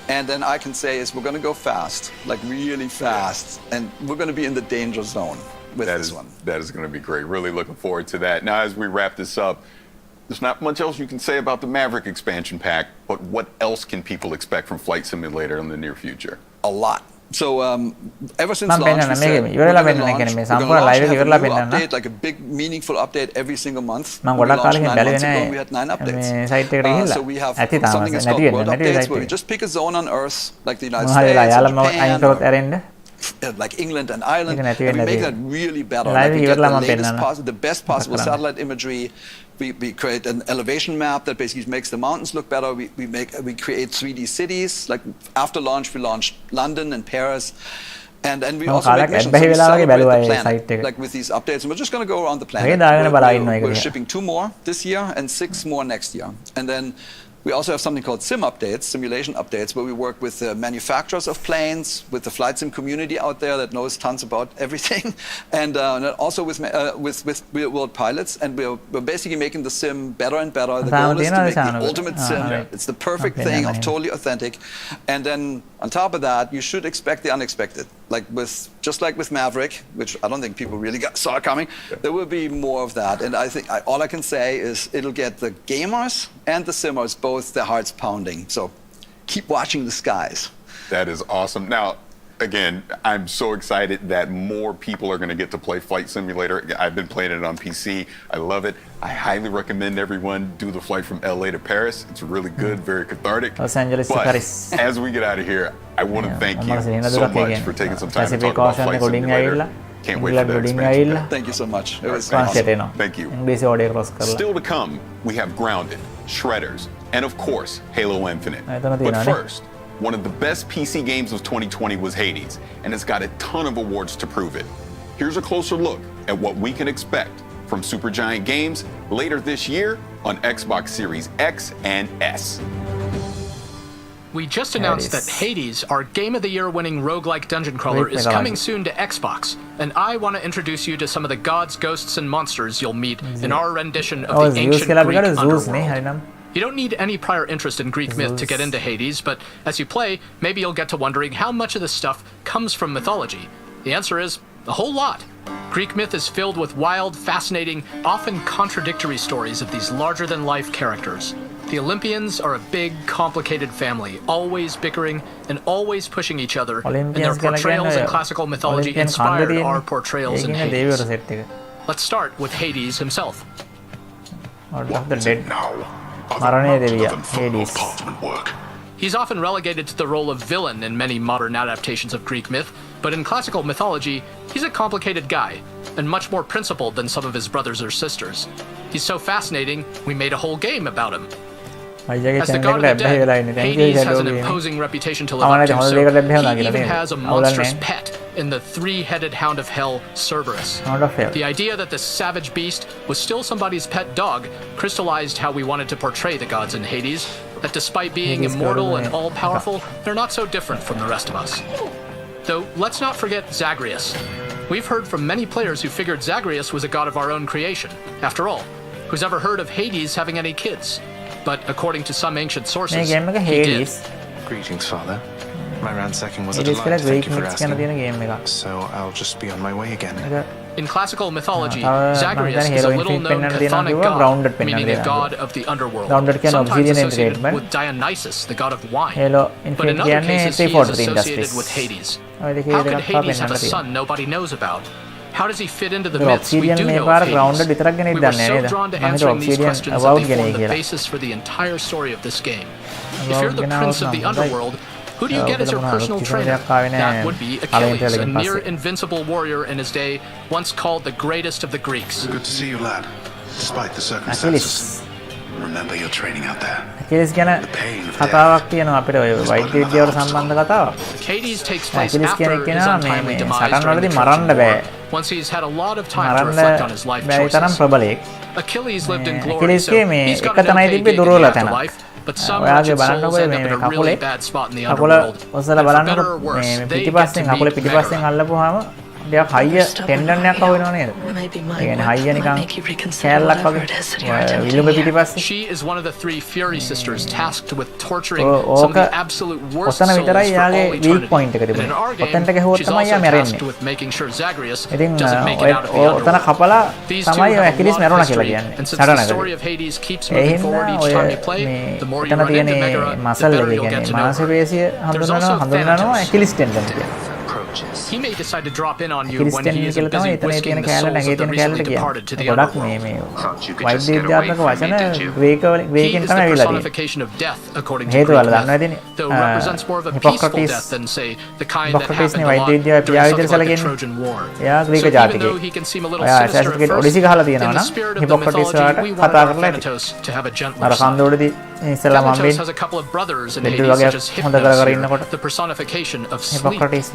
And then I can say is we're going to go fast, like really fast, and we're going to be in the danger zone with this one. That is going to be great. Really looking forward to that. Now, as we wrap this up, there's not much else you can say about the Maverick expansion pack, but what else can people expect from Flight Simulator in the near future? A lot. So ever since launch, we said we're going to launch a new update, like a big, meaningful update every single month. We launched 9 months ago, we had 9 updates. So we have something that's called world updates, where we just pick a zone on Earth, like the United States, or Japan, like England and Ireland, and we make that really better. Like we get the best possible satellite imagery. We create an elevation map that basically makes the mountains look better. We create 3D cities. Like after launch, we launched London and Paris. And we also make missions. So we celebrate the planet, like with these updates. And we're just going to go around the planet. We're shipping 2 more this year and 6 more next year. And then we also have something called sim updates, simulation updates, where we work with the manufacturers of planes, with the flight sim community out there that knows tons about everything, and also with real-world pilots. And we're basically making the sim better and better. The goal is to make the ultimate sim. It's the perfect thing, totally authentic. And then on top of that, you should expect the unexpected. Just like with Maverick, which I don't think people really saw coming, there will be more of that. And I think all I can say is it'll get the gamers and the simmers both their hearts pounding. So keep watching the skies. That is awesome. Now, again, I'm so excited that more people are going to get to play Flight Simulator. I've been playing it on PC. I love it. I highly recommend everyone do the flight from LA to Paris. It's really good, very cathartic. Los Angeles to Paris. As we get out of here, I want to thank you so much for taking some time to talk about Flight Simulator. Can't wait for that expansion. Thank you so much. It was awesome. Thank you. Still to come, we have Grounded, Shredders, and of course, Halo Infinite. But first, one of the best PC games of 2020 was Hades, and it's got a ton of awards to prove it. Here's a closer look at what we can expect from Supergiant Games later this year on Xbox Series X and S. We just announced that Hades, our Game of the Year winning roguelike dungeon crawler, is coming soon to Xbox, and I want to introduce you to some of the gods, ghosts, and monsters you'll meet in our rendition of the ancient Greek underworld. You don't need any prior interest in Greek myth to get into Hades, but as you play, maybe you'll get to wondering how much of this stuff comes from mythology. The answer is a whole lot. Greek myth is filled with wild, fascinating, often contradictory stories of these larger-than-life characters. The Olympians are a big, complicated family, always bickering and always pushing each other, and their portrayals in classical mythology inspired our portrayals in Hades. Let's start with Hades himself. He's often relegated to the role of villain in many modern adaptations of Greek myth, but in classical mythology, he's a complicated guy, and much more principled than some of his brothers or sisters. He's so fascinating, we made a whole game about him. As the god of the dead, Hades has an imposing reputation to live up to, so he even has a monstrous pet in the 3-headed hound of hell, Cerberus. The idea that this savage beast was still somebody's pet dog crystallized how we wanted to portray the gods in Hades, that despite being immortal and all-powerful, they're not so different from the rest of us. Though, let's not forget Zagreus. We've heard from many players who figured Zagreus was a god of our own creation. After all, who's ever heard of Hades having any kids? But according to some ancient sources, he did. Greetings, Father. My ransacking was a delight, thank you for asking. So I'll just be on my way again. In classical mythology, Zagreus is a little-known chthonic god, meaning a god of the underworld, sometimes associated with Dionysus, the god of wine, but in other cases he is associated with Hades. How could Hades have a son nobody knows about? How does he fit into the myths we do know of Hades? We were so drawn to answering these questions that they form the basis for the entire story of this game. If you're the prince of the underworld, who do you get as your personal trainer? That would be Achilles, a near-invincible warrior in his day, once called the greatest of the Greeks. Good to see you, lad. Despite the circumstances, remember your training out there. Hades takes place after his untimely demise during the Trojan War, once he's had a lot of time to reflect on his life choices. Achilles lived in glory, so he's got an okay gig in the afterlife, but some wretched souls end up in a really bad spot in the underworld. And for better or worse, they get to meet Megara. ටිකක් හයිය ටෙන්ඩන් එකක් අහු වෙනව නේද? ඒ කියන්නේ හයිය නිකන් කෑල්ලක් වගේ විලුඹ පිටිපස්සේ. She is one of the three Fury sisters tasked with torturing some of the absolute worst ඔතන souls විතරයි for all යාගේ weak point එක eternity. And in තිබුණේ. our game, ඔතනට ගහුවොත් she's තමයි also යා මැරෙන්නේ. tasked with making sure Zagreus ඉතින් doesn't make it out of the ඔතන underworld. කපලා These two තමයි have a ඇකිලිස් lot of මැරුණා කියලා history, කියන්නේ. and since the story of Hades keeps moving forward each time you play, the more you එතන run into තියෙන Megara, the muscle better එක you'll get කියන්නේ to know මාංශ her. පේශිය හඳුන්වනවා ඇකිලිස් ටෙන්ඩන් කියලා. He may decide to drop in on you ඇකිලිස් when he ටෙන්ඩන් isn't කියලා තමයි busy එතන whisking තියෙන the කැලේ souls නැගේ of the තියෙන recently කැලේට departed to කියන්නේ. the ගොඩක් underworld. වෛද්‍ය විද්‍යාත්මක වචන He ග්‍රීකෙන් is the තමයි ඇවිල්ලා තියෙන්නේ. personification of death, according to හේතුවල Greek දන්නවා myth, ඉතින් though represents more of a peaceful death than, say, the kind that happened හිපොක්‍රටිස්නේ a වෛද්‍ය lot විද්‍යාවේ during පියා something විදිහට like the සැලකෙන්නේ. Trojan War. එයා So Greek even ජාතිකයෙක්. though he can seem a little ඔයා sinister at ඇසැසින් first, odyssey ගහලා in තියෙනවා the නම් spirit of the හිපොක්‍රටිස් mythology, වලට we කතා want our කරලා ඇති. Thanatos to have a gentler අර side. කන්දෝඩදී ඉස්සෙල්ලා මම Thanatos වෙන්නේ has a couple of brothers in දෙඩු Hades, වගේ such as හොඳ කර කර Hypnos, ඉන්නකොට the personification of sleep. හිපොක්‍රටිස්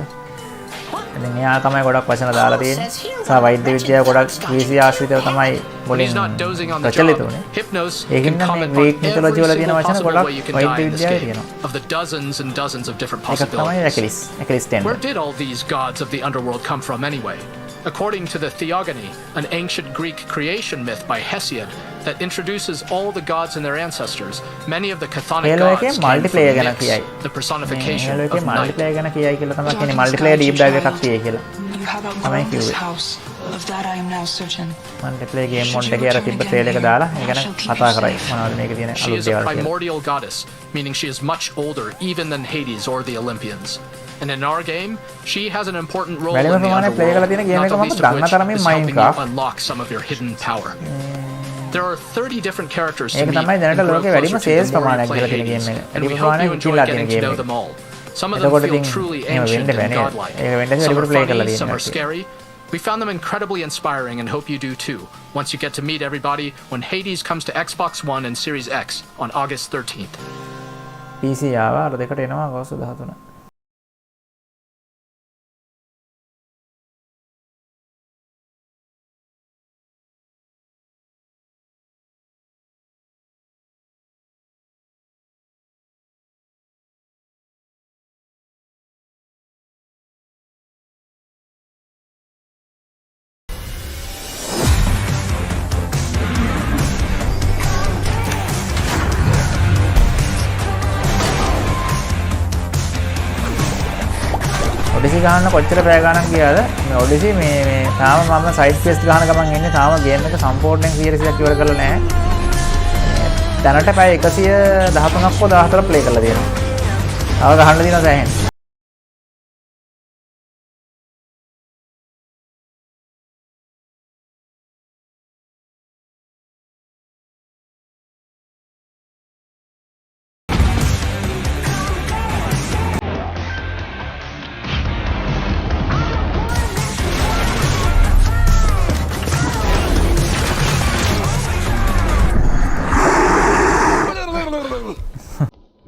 ඉතින් එයා තමයි ගොඩක් වචන දාලා තියෙන්නේ. සා වෛද්‍ය විද්‍යාව ගොඩක් ග්‍රීසි ආශ්‍රිතව තමයි When he's මුලින් not dozing on the ප්‍රචලිත job, වුණේ. Hypnos ඒකින් can නම් comment මේ on ග්‍රීක් මිතොලොජි වල every තියෙන single වචන possible ගොඩක් way you can වෛද්‍ය die in this විද්‍යාවේ game, තියෙනවා. of the dozens and dozens of different එකක් තමයි possibilities. ඇකිලිස් ටෙන්ඩන්. Where did all these gods of the underworld come from anyway? According to the Theogony, an ancient Greek creation myth by Hesiod that introduces all the gods and their ancestors, many of the chthonic Halo gods එකේ came multiplayer from ගැන Nyx, කියයි. the personification Halo එකේ of night. multiplayer ගැන කියයි කියලා තමයි කියන්නේ multiplayer deep dive එකක් තියෙයි කියලා. You have තමයි outgrown this කිව්වේ. house. Of that I am now certain. multiplayer game mode එකේ අර තිබ්බ trailer එක දාලා ඒ ගැන කතා කරයි. මොනවද මේකේ තියෙන She අලුත් is a දේවල් කියලා. primordial goddess, meaning she is much older even than Hades or the Olympians. And in our game, she has an important role in the වැඩිම ප්‍රමාණය play කරලා underworld, තියෙන game not එක the මම least of දන්න which තරමින් is helping you Minecraft. unlock some of your hidden power. There are 30 different characters to ඒක meet තමයි and දැනට grow ලෝකේ වැඩිම closer to sales the more you ප්‍රමාණයක් play දීලා තියෙන Hades, game එක. and we වැඩිම hope ප්‍රමාණයක් you enjoy විකිලා getting තියෙන to game know එක. them all. Some of them එතකොට feel ඉතින් truly එහෙම ancient වෙන්න and බෑ godlike. නේද? ඒක වෙන්න Some වැඩිපුර are play කරලා funny, තියෙන some are කට්ටිය. scary. We found them incredibly inspiring and hope you do too, once you get to meet everybody when Hades comes to Xbox One and Series X on August 13th. PC ආවා අර දෙකට එනවා අගෝස්තු 13. Odyssey ගහන්න කොච්චර පැය ගණන් ගියාද මේ ඔඩිසි මේ තාම මම සයිඩ් ක්වෙස්ට් ගහන ගමන් ඉන්නේ තාම ගේම් එක සම්පූර්ණයෙන් 100ක් ඉවර කරලා නැහැ දැනට පැය 113ක් හෝ 14ක් ප්ලේ කරලා තියෙනවා තව ගහන්න තියෙනවා සෑහෙන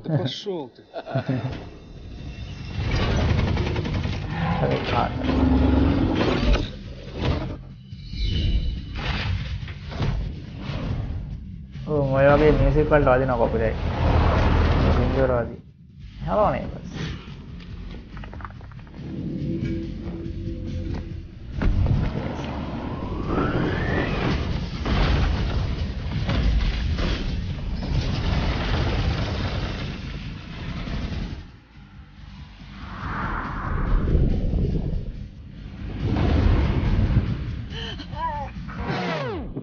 Пошел ты. ඔය වගේ මියුසික් වලට වදිනවා copyright. සින්දුවර වදි. Hello neighbors.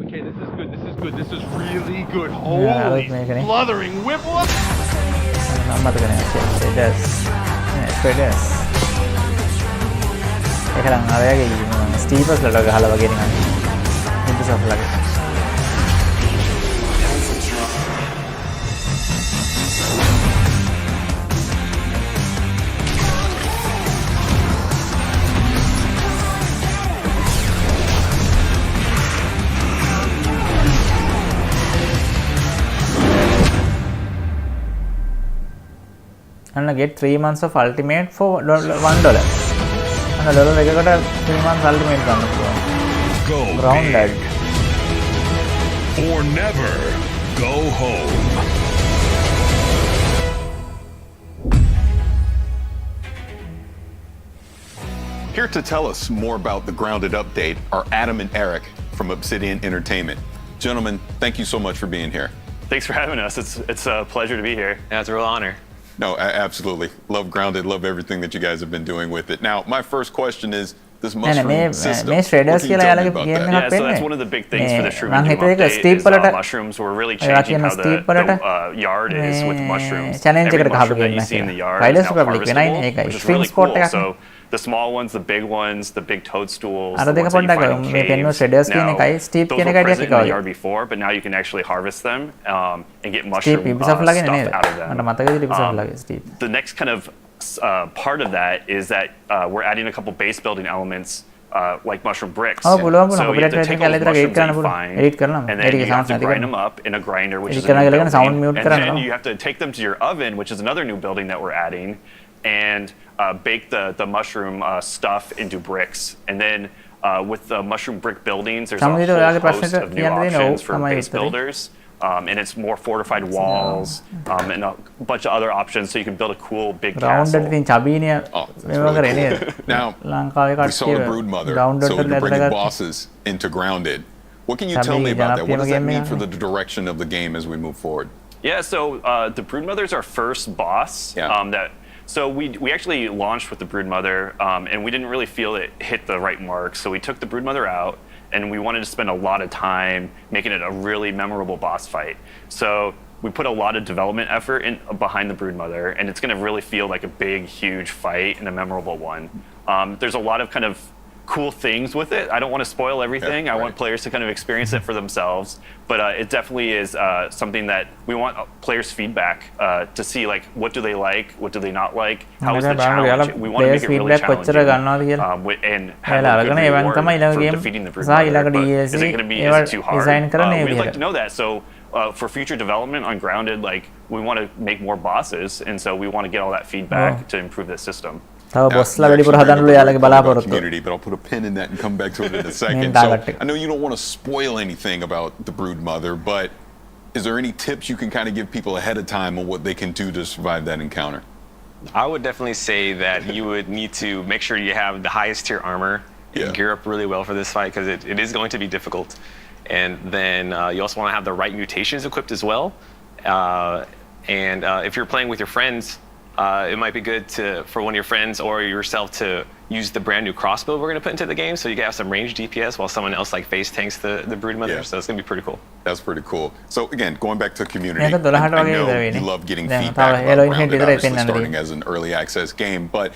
Okay, this is good. This is good. This is really good. Yeah, Holy let's make it. blathering whipple. I'm not gonna change it. It does. ඒක නම් ආවගේ ස්ටීපර්ස් වලට ගහලා වගේ නිකන් Ubisoft වගේ. And get 3 months of ultimate for $1. And $1 එකකට 3 months ultimate ගන්න පුළුවන්. Go Grounded. Or never go home. Here to tell us more about the Grounded update are Adam and Eric from Obsidian Entertainment. Gentlemen, thank you so much for being here. Thanks for having us. It's a pleasure to be here. Yeah, it's a real honor. No, absolutely. Love Grounded, love everything that you guys have been doing with it. Now, my first question is, this mushroom system. What can you tell me about that? Yeah, so that's one of the big things for the Shrooming Doom update is mushrooms. We're really changing how the yard is with mushrooms. Every mushroom that you see in the yard is now harvestable, which is really cool. So the small ones, the big ones, the big toadstools, the ones that you find in caves. Now, those were present in the yard before, but now you can actually harvest them and get mushroom stuff out of them. The next kind of part of that is that we're adding a couple base building elements like mushroom bricks. So you have to take all those mushrooms that you find, and then you have to grind them up in a grinder, which is a new building, and then you have to take them to your oven, which is another new building that we're adding, and bake the mushroom stuff into bricks. And then with the mushroom brick buildings, there's a whole host of new options for base builders. And it's more fortified walls and a bunch of other options, so you can build a cool big castle. Now, we saw the Broodmother, so you're bringing bosses into Grounded. What can you tell me about that? What does that mean for the direction of the game as we move forward? Yeah, so the Broodmother is our first boss. So we actually launched with the Broodmother, and we didn't really feel it hit the right mark, so we took the Broodmother out, and we wanted to spend a lot of time making it a really memorable boss fight. So we put a lot of development effort behind the Broodmother, and it's going to really feel like a big, huge fight and a memorable one. There's a lot of kind of cool things with it. I don't want to spoil everything. I want players to kind of experience it for themselves, but it definitely is something that we want players' feedback to see, like, what do they like, what do they not like, how is the challenge. We want to make it really challenging and have a good reward for defeating the Broodmother, but is it going to be too hard? We'd like to know that, so for future development on Grounded, like, we want to make more bosses, and so we want to get all that feedback to improve the system. Community, but I'll put a pin in that and come back to it in a second. So I know you don't want to spoil anything about the Broodmother, but is there any tips you can kind of give people ahead of time on what they can do to survive that encounter? I would definitely say that you would need to make sure you have the highest tier armor and gear up really well for this fight, because it is going to be difficult. And then you also want to have the right mutations equipped as well. And if you're playing with your friends, it might be good for one of your friends or yourself to use the brand new crossbow we're going to put into the game, so you can have some ranged DPS while someone else like face tanks the Broodmother. So it's going to be pretty cool. That's pretty cool. So again, going back to community, I know you love getting feedback about Grounded, obviously starting as an early access game, but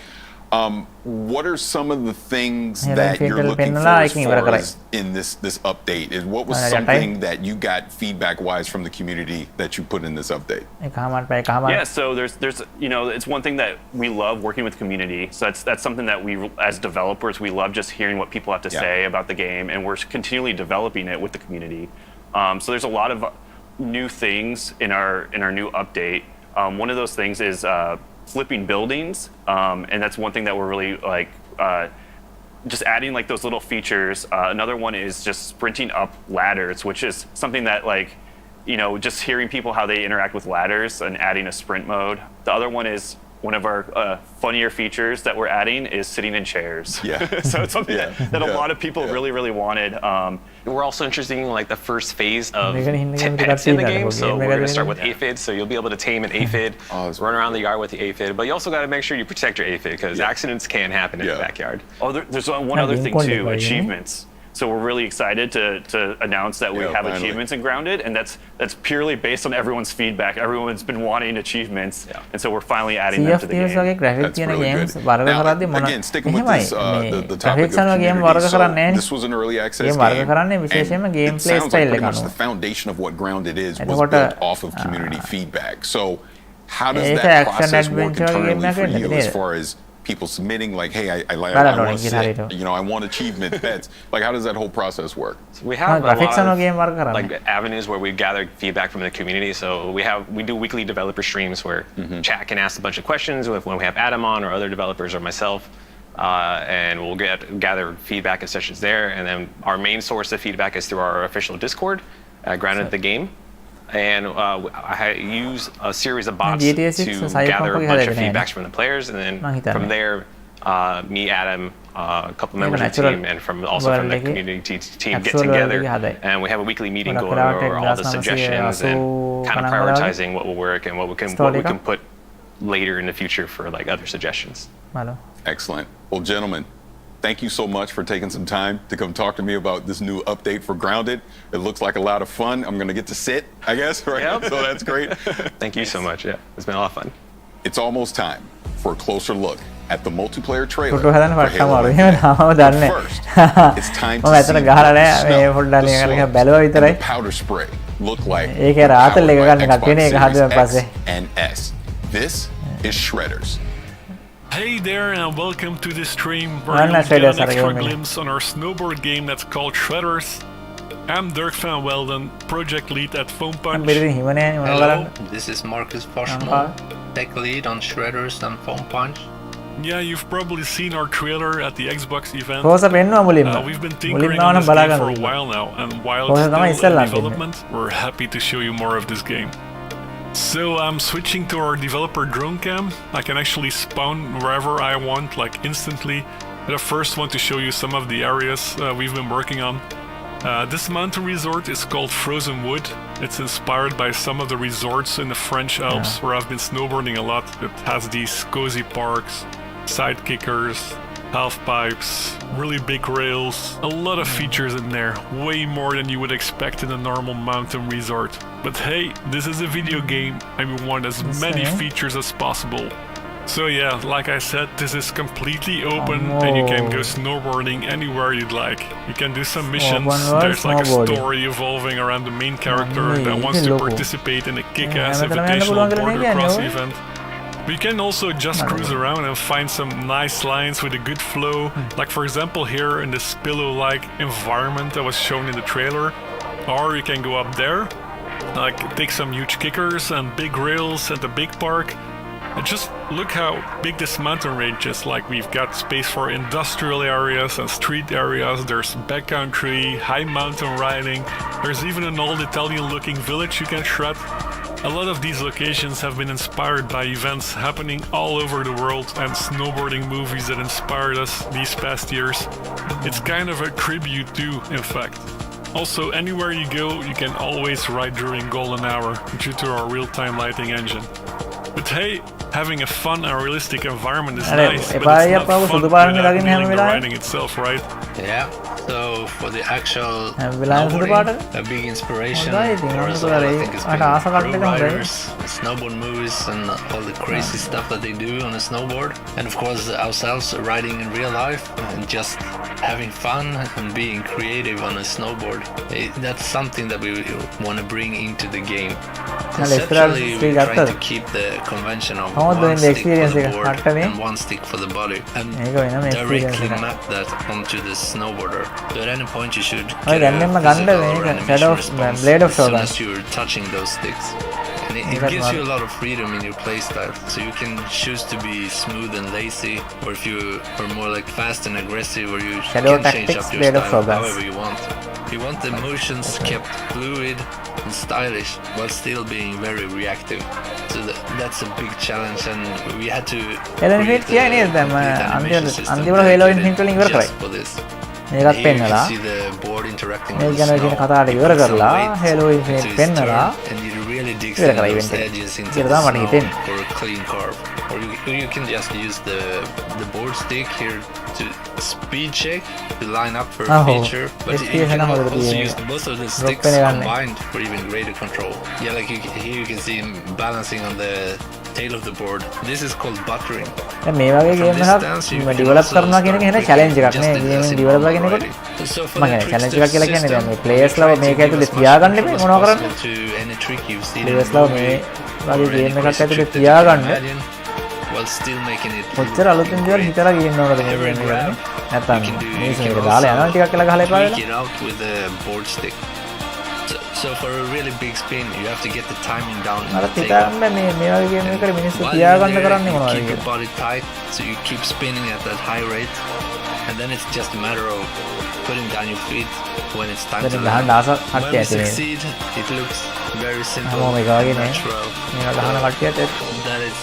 what are some of the things that you're looking for as far as in this update? What was something that you got feedback-wise from the community that you put in this update? Yeah, so there's it's one thing that we love working with community. So that's something that we, as developers, we love just hearing what people have to say about the game, and we're continually developing it with the community. So there's a lot of new things in our new update. One of those things is flipping buildings, and that's one thing that we're really like just adding like those little features. Another one is just sprinting up ladders, which is something that, like, just hearing people how they interact with ladders and adding a sprint mode. The other one is one of our funnier features that we're adding is sitting in chairs. So it's something that a lot of people really wanted. We're also interested in like the first phase of pets in the game. So we're going to start with aphids. So you'll be able to tame an aphid, run around the yard with the aphid. But you also got to make sure you protect your aphid, because accidents can happen in the backyard. Oh, there's one other thing too, achievements. So we're really excited to announce that we have achievements in Grounded, and that's purely based on everyone's feedback. Everyone's been wanting achievements, and so we're finally adding them to the game. That's really good. Now, again, sticking with this, the topic of community, so this was an early access game, and it sounds like pretty much the foundation of what Grounded is was built off of community feedback. So how does that process work internally for you as far as people submitting, like, hey, I want to sit, I want achievement pets. Like, how does that whole process work? So we have a lot of like avenues where we gather feedback from the community. So we do weekly developer streams where chat can ask a bunch of questions when we have Adam on or other developers or myself, and we'll gather feedback in sessions there. And then our main source of feedback is through our official Discord, Grounded the Game. And I use a series of bots to gather a bunch of feedbacks from the players, and then from there me, Adam, a couple members of the team, and also from the community team get together, and we have a weekly meeting going over all the suggestions and kind of prioritizing what will work and what we can put later in the future for like other suggestions. Excellent. Well, gentlemen, thank you so much for taking some time to come talk to me about this new update for Grounded. It looks like a lot of fun. I'm going to get to sit, I guess, right? Yep. So that's great. Thank you so much. Yeah, it's been a lot of fun. It's almost time for a closer look at the multiplayer trailer for Halo Infinite. First, it's time to see what the powder spray look like. X and S. This is Shredders. Hey there and welcome to this stream where you'll get an extra glimpse on our snowboard game that's called Shredders. I'm Dirk van Welden, project lead at Foam Punch. Hello, this is Marcus Boschmo, tech lead on Shredders and Foam Punch. Yeah, you've probably seen our trailer at the Xbox event. We've been tinkering on this game for a while now, and while it's still in development, we're happy to show you more of this game. So I'm switching to our developer drone cam. I can actually spawn wherever I want, like instantly. But I first want to show you some of the areas we've been working on. This mountain resort is called Frozen Wood. It's inspired by some of the resorts in the French Alps where I've been snowboarding a lot. It has these cozy parks, side kickers, half pipes, really big rails, a lot of features in there, way more than you would expect in a normal mountain resort. But hey, this is a video game and we want as many features as possible. So yeah, like I said, this is completely open and you can go snowboarding anywhere you'd like. You can do some missions, there's like a story evolving around the main character that wants to participate in a kick-ass invitational border cross event. We can also just cruise around and find some nice lines with a good flow, like for example here in this pillow-like environment that was shown in the trailer. Or you can go up there, like take some huge kickers and big rails at the big park. And just look how big this mountain range is. Like we've got space for industrial areas and street areas, there's backcountry, high mountain riding, there's even an old Italian looking village you can shred. A lot of these locations have been inspired by events happening all over the world and snowboarding movies that inspired us these past years. It's kind of a tribute to, in fact. Also, anywhere you go, you can always ride during golden hour due to our real-time lighting engine. But hey, having a fun and realistic environment is nice, but it's not fun without feeling the riding itself, right? Yeah, so for the actual snowboarding, a big inspiration for us all, I think, has been pro riders, snowboard movies, and all the crazy stuff that they do on a snowboard. And of course, ourselves riding in real life and just having fun and being creative on a snowboard. That's something that we want to bring into the game. Conceptually, we're trying to keep the convention of one stick for the board and one stick for the body, and directly map that onto the snowboarder. So at any point you should get a physical or animation response as soon as you're touching those sticks. And it gives you a lot of freedom in your playstyle, so you can choose to be smooth and lazy, or if you are more like fast and aggressive, or you can change up your style however you want. You want the motions kept fluid and stylish while still being very reactive. So that's a big challenge, and we had to create the animation system just for this. Here you can see the board interacting with the snow. And it really digs in those edges into the snow for a clean carve. Or you can just use the board stick here to speed check, to line up for a feature, but you can also use both of the sticks combined for even greater control. Yeah, like here you can see him balancing on the tail of the board. This is called buttering. From this stance you can also start clicking just as in normal riding. So for the trickster system, we try to give as much control as possible to any trick you've seen in the movie or any crazy trick that you can imagine, while still making it every grab you can do, you can also tweak it out with the board stick. So for a really big spin, you have to get the timing down in the takeoff. While you're there, you keep your body tight, so you keep spinning at that high rate. And then it's just a matter of putting down your feet when it's time to land. When we succeed, it looks very simple and natural. That is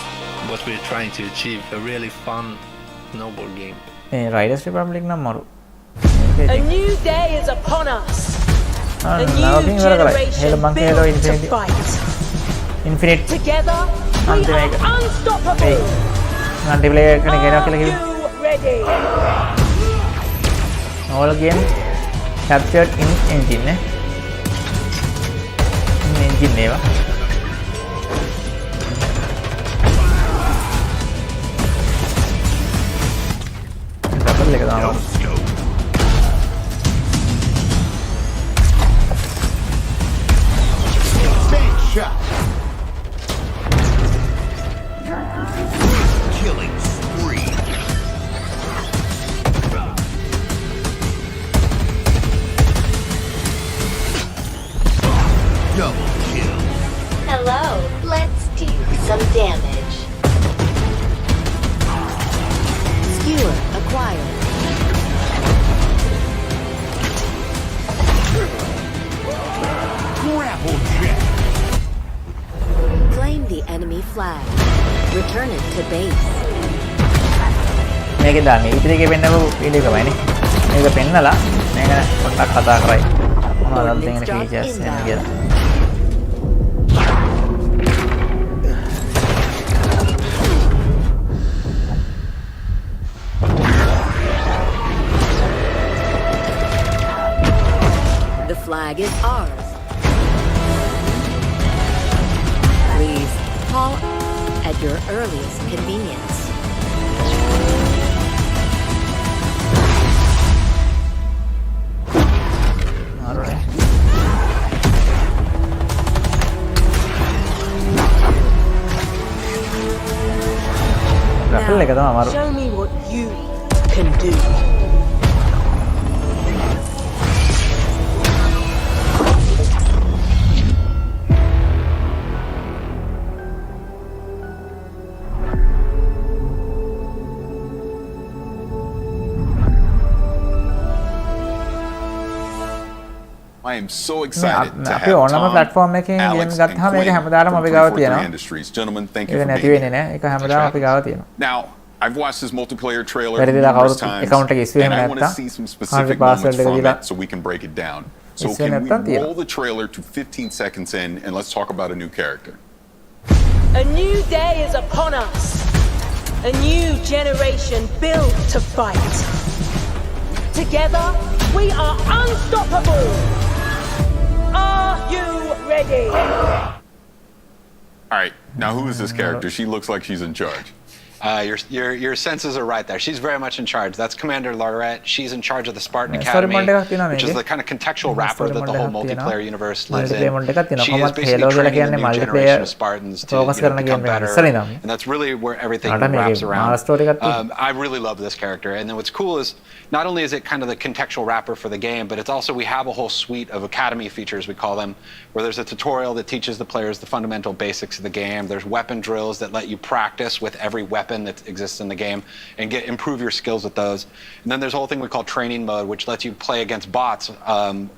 what we're trying to achieve, a really fun snowboard game. Riders Republic නම් මරු. A new day is upon us. A new generation built to fight. Infinite. Together we are unstoppable. Multiplayer එකනේ ගෙනවා කියලා කිව්වේ. Ready. All game captured in engine නේ. engine ඒවා. double එක දානවා. Killing spree. Double kill. Hello, let's do some damage. Skewer acquired. Grapple jack. Claim the enemy flag. Return it to base. මේකේ දාන්නේ ඉතින් එකේ පෙන්නපු වීඩියෝ එකමයිනේ. මේක පෙන්නලා මේක පොඩ්ඩක් කතා කරයි. මොනවද තියෙන ෆීචර්ස් එන්න කියලා. The flag is ours. Please call at your earliest convenience. Alright. Now, show me what you can do. I am so excited to have අපි ඕනම platform එකකින් Alex, game ගත්තාම and මේක Quinn හැමදාම from අපි ගාව 343 තියෙනවා. Industries. Gentlemen, thank you ඒක for නැති being වෙන්නේ නැහැ. ඒක හැමදාම අපි ගාව තියෙනවා. Now, I've watched this multiplayer trailer වැරදිලා numerous කවුරුත් times, account එක issue and එහෙම I want to නැත්තම් see some කාගේ specific password moments එක from දීලා it so we can break it down. So issue can we නැත්තම් තියෙනවා. roll the trailer to 15 seconds in, and let's talk about a new character. A new day is upon us. A new generation built to fight. Together, we are unstoppable. Are you ready? All right, now who is this character? She looks like she's in charge. Your senses are right there. She's very much in charge. That's Commander Laurette. She's in charge of the Spartan Academy, which is the kind of contextual wrapper that the whole multiplayer universe lives in. She is basically training the new generation of Spartans to become better, and that's really where everything wraps around. I really love this character, and then what's cool is not only is it kind of the contextual wrapper for the game, but it's also we have a whole suite of academy features, we call them, where there's a tutorial that teaches the players the fundamental basics of the game. There's weapon drills that let you practice with every weapon that exists in the game and improve your skills with those. And then there's a whole thing we call training mode, which lets you play against bots on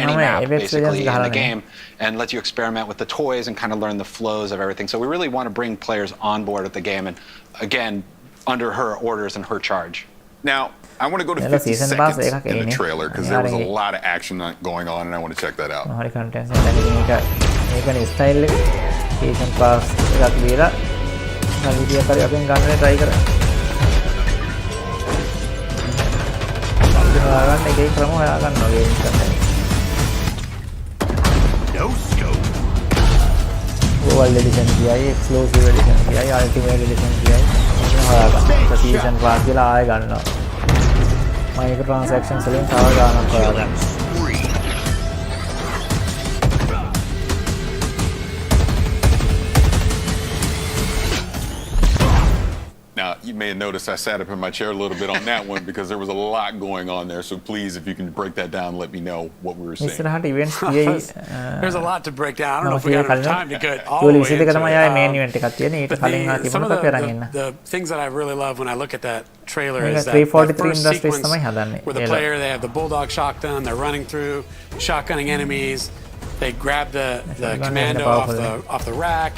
any map basically in the game, and lets you experiment with the toys and kind of learn the flows of everything. So we really want to bring players on board with the game, and again, under her orders and her charge. Now, I want to go to 50 seconds in the trailer because there was a lot of action going on, and I want to check that out. season pass එකක් දීලා විදිය කරේ අපෙන් ගන්න try කරා. හොයාගන්න එකේ ක්‍රම හොයාගන්නවා game එකෙන්. No scope. Gold edition කියයි, exclusive edition කියයි, ultimate edition කියයි. හොයාගන්න. season pass කියලා ආයෙ ගන්නවා. micro transactions වලින් තව ගානක් හොයාගන්න. Now, you may have noticed I sat up in my chair a little bit on that one because there was a lot going on there. So please, if you can break that down, let me know what we were seeing. There's a lot to break down. I don't know if we have enough time to get all the way into it. Some of the things that I really love when I look at that trailer is that first sequence where the player, they have the bulldog shotgun, they're running through, shotgunning enemies, they grab the commando off the rack,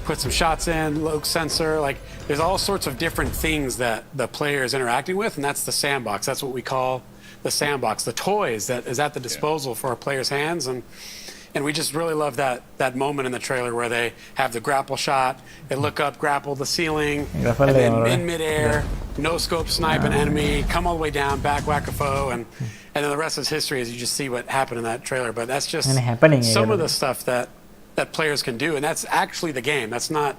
put some shots in, low sensor, like there's all sorts of different things that the player is interacting with, and that's the sandbox. That's what we call the sandbox, the toys that is at the disposal for our players' hands. And we just really love that moment in the trailer where they have the grapple shot, they look up, grapple the ceiling, and then in midair, no scope snipe an enemy, come all the way down, back whack a foe, and then the rest is history as you just see what happened in that trailer. But that's just some of the stuff that players can do, and that's actually the game. That's not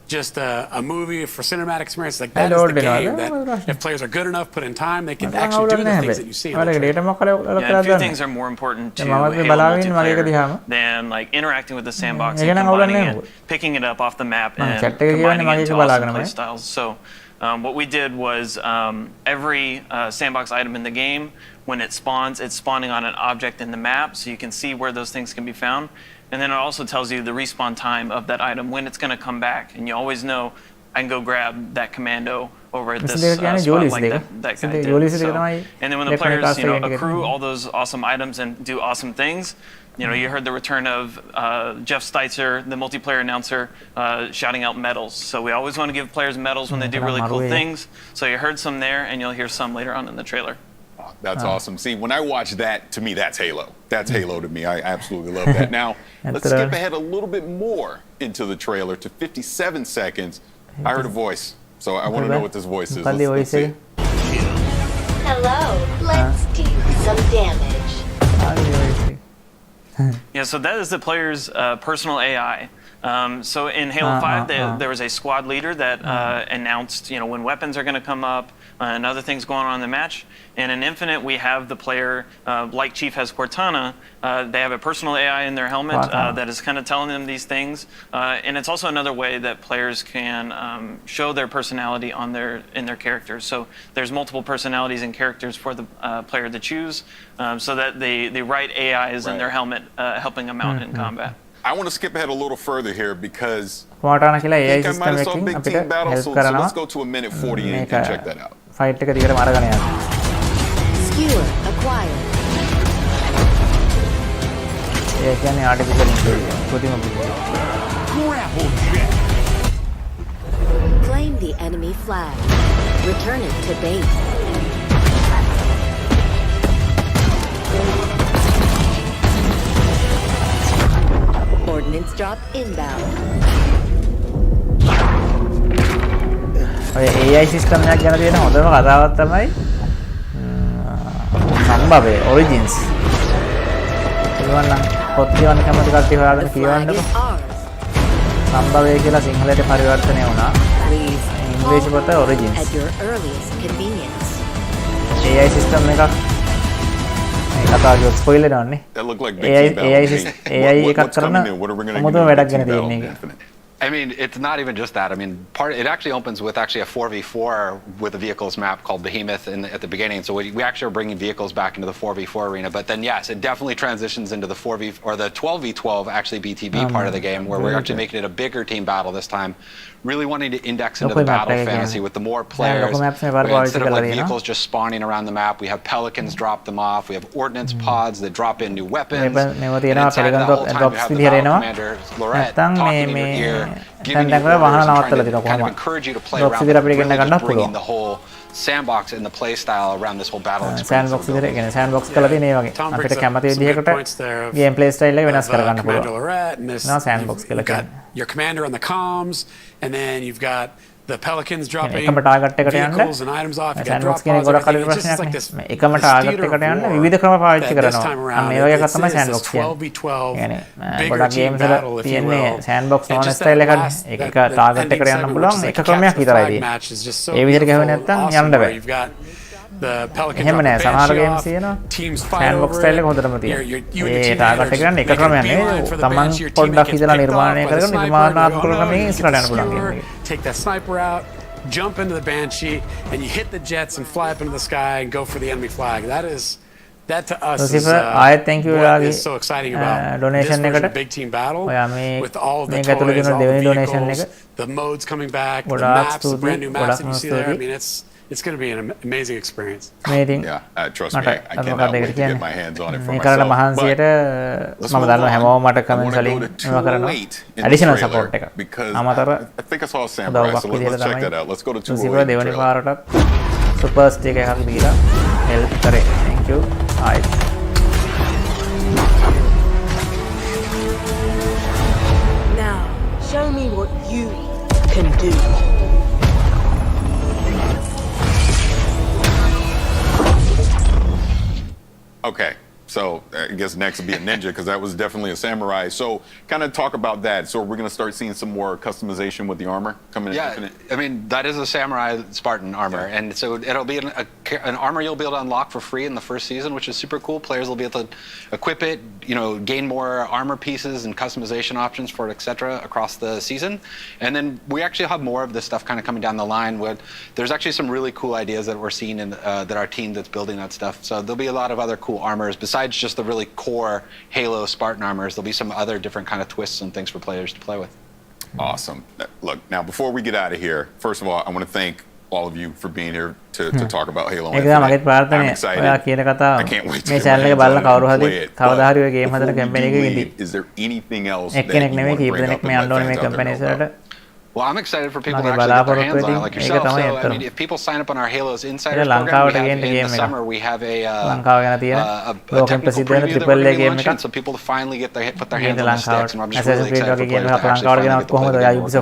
just a movie for cinematic experience. Like that is the game that if players are good enough, put in time, they can actually do the things that you see in the trailer. Yeah, a few things are more important to Halo multiplayer than like interacting with the sandbox and combining it, picking it up off the map and combining it into awesome play styles. So what we did was every sandbox item in the game, when it spawns, it's spawning on an object in the map, so you can see where those things can be found. And then it also tells you the respawn time of that item, when it's going to come back. And you always know, I can go grab that commando over at this spot like that guy did. So, and then when the players accrue all those awesome items and do awesome things, you heard the return of Jeff Steitzer, the multiplayer announcer, shouting out medals. So we always want to give players medals when they do really cool things. So you heard some there, and you'll hear some later on in the trailer. That's awesome. See, when I watch that, to me, that's Halo. That's Halo to me. I absolutely love that. Now, let's skip ahead a little bit more into the trailer to 57 seconds. I heard a voice, so I want to know what this voice is. Let's see. Hello, let's do some damage. Yeah, so that is the player's personal AI. So in Halo 5, there was a squad leader that announced, when weapons are going to come up and other things going on in the match. And in Infinite, we have the player, like Chief has Cortana, they have a personal AI in their helmet that is kind of telling them these things. And it's also another way that players can show their personality in their characters. So there's multiple personalities and characters for the player to choose, so that the right AI is in their helmet, helping them out in combat. I want to skip ahead a little further here because I think I might have saw a big team battle, so let's go to a minute 40 and check that out. Skewer acquired. Claim the enemy flag. Return it to base. Ordnance drop inbound. AI system එකක් ගැන තියෙන හොඳම කතාවක් තමයි සම්භවය origins. ඒවන් නම් පොත් කියවන්න කැමති කට්ටිය හොයාගෙන කියවන්නකො. සම්භවය කියලා සිංහලයට පරිවර්තනය වුණා. ඉංග්‍රීසි පොත origins. AI system එකක් කතාව ස්පොයිලර් කරන්නේ. AI එකක් කරන මොකද වැඩක් ගැන තියෙන්නේ. I mean, it's not even just that. I mean, it actually opens with actually a 4v4 with a vehicles map called Behemoth at the beginning. So we actually are bringing vehicles back into the 4v4 arena. But then, yes, it definitely transitions into the 12v12 actually BTB part of the game, where we're actually making it a bigger team battle this time. Really wanting to index into the battle fantasy with the more players. Instead of like vehicles just spawning around the map, we have pelicans drop them off. We have ordnance pods that drop in new weapons. And inside that whole time, you have the battle commander Lorette talking in your ear, giving you orders and trying to encourage you to play around, really just bringing the whole sandbox and the play style around this whole battle experience. Sandbox කළා තියෙන මේ වගේ. අපිට කැමති විදිහකට gameplay style එක වෙනස් කර ගන්න පුළුවන්. Sandbox කියලා කියන්නේ. Your commander on the comms, and then you've got the pelicans dropping vehicles and items off. Sandbox කියන්නේ ගොඩක් කලින් ප්‍රශ්නයක් නේ. එකම target එකට යන්න විවිධ ක්‍රම පාවිච්චි කරනවා. මේ වගේ එකක් තමයි sandbox කියන්නේ. ගොඩක් games වල තියෙන්නේ sandbox non style එකක්. එක target එකට යන්න පුළුවන් එක ක්‍රමයක් විතරයි තියෙන්නේ. ඒ විදිහට ගහුවේ නැත්නම් යන්න බෑ. එහෙම නෑ සමහර games තියෙනවා sandbox style එක හොඳටම තියෙනවා. ඒ target එක ගන්න එක ක්‍රමයක් නෙවෙයි. තමන් පොඩ්ඩක් හිතලා නිර්මාණය කරගෙන නිර්මාණාත්මක ක්‍රමයෙන් ඉස්සරහට යන්න පුළුවන්. Take that sniper out, jump into the Banshee, and you hit the jets and fly up into the sky and go for the enemy flag. That to us is what is so exciting about this version of Big Team Battle with all the toys, all the vehicles, the modes coming back, the maps, the brand new maps that you see there. I mean, it's going to be an amazing experience. Amazing. Yeah, trust me, I cannot wait to get my hands on it for myself. But let's move on. I want to go to 208 in the trailer because I think I saw a samurai, so let's check that out. Let's go to 208 trailer. Super stick එකක් දීලා help කරේ. Thank you. Alright. Now, show me what you can do. Okay, so I guess next would be a ninja because that was definitely a samurai. So kind of talk about that. So we're going to start seeing some more customization with the armor coming in. Yeah, I mean, that is a samurai Spartan armor. Yeah. And so it'll be an armor you'll be able to unlock for free in the first season, which is super cool. Players will be able to equip it, gain more armor pieces and customization options for it, etc. across the season. And then we actually have more of this stuff kind of coming down the line. There's actually some really cool ideas that we're seeing in that our team that's building that stuff. So there'll be a lot of other cool armors besides just the really core Halo Spartan armors. There'll be some other different kind of twists and things for players to play with. Awesome. Look, now before we get out of here, first of all, I want to thank all of you for being here to talk about Halo Infinite. I'm excited. I can't wait to play it. Is there anything else that you want to bring up and let fans out there know about? Well, I'm excited for people to actually get their hands on it like yourself. So, I mean, if people sign up on our Halo's Insiders program, we have in the summer, we have a technical preview that we're going to be launching, so people to finally put their hands on the sticks, and I'm just really excited for players to actually finally get to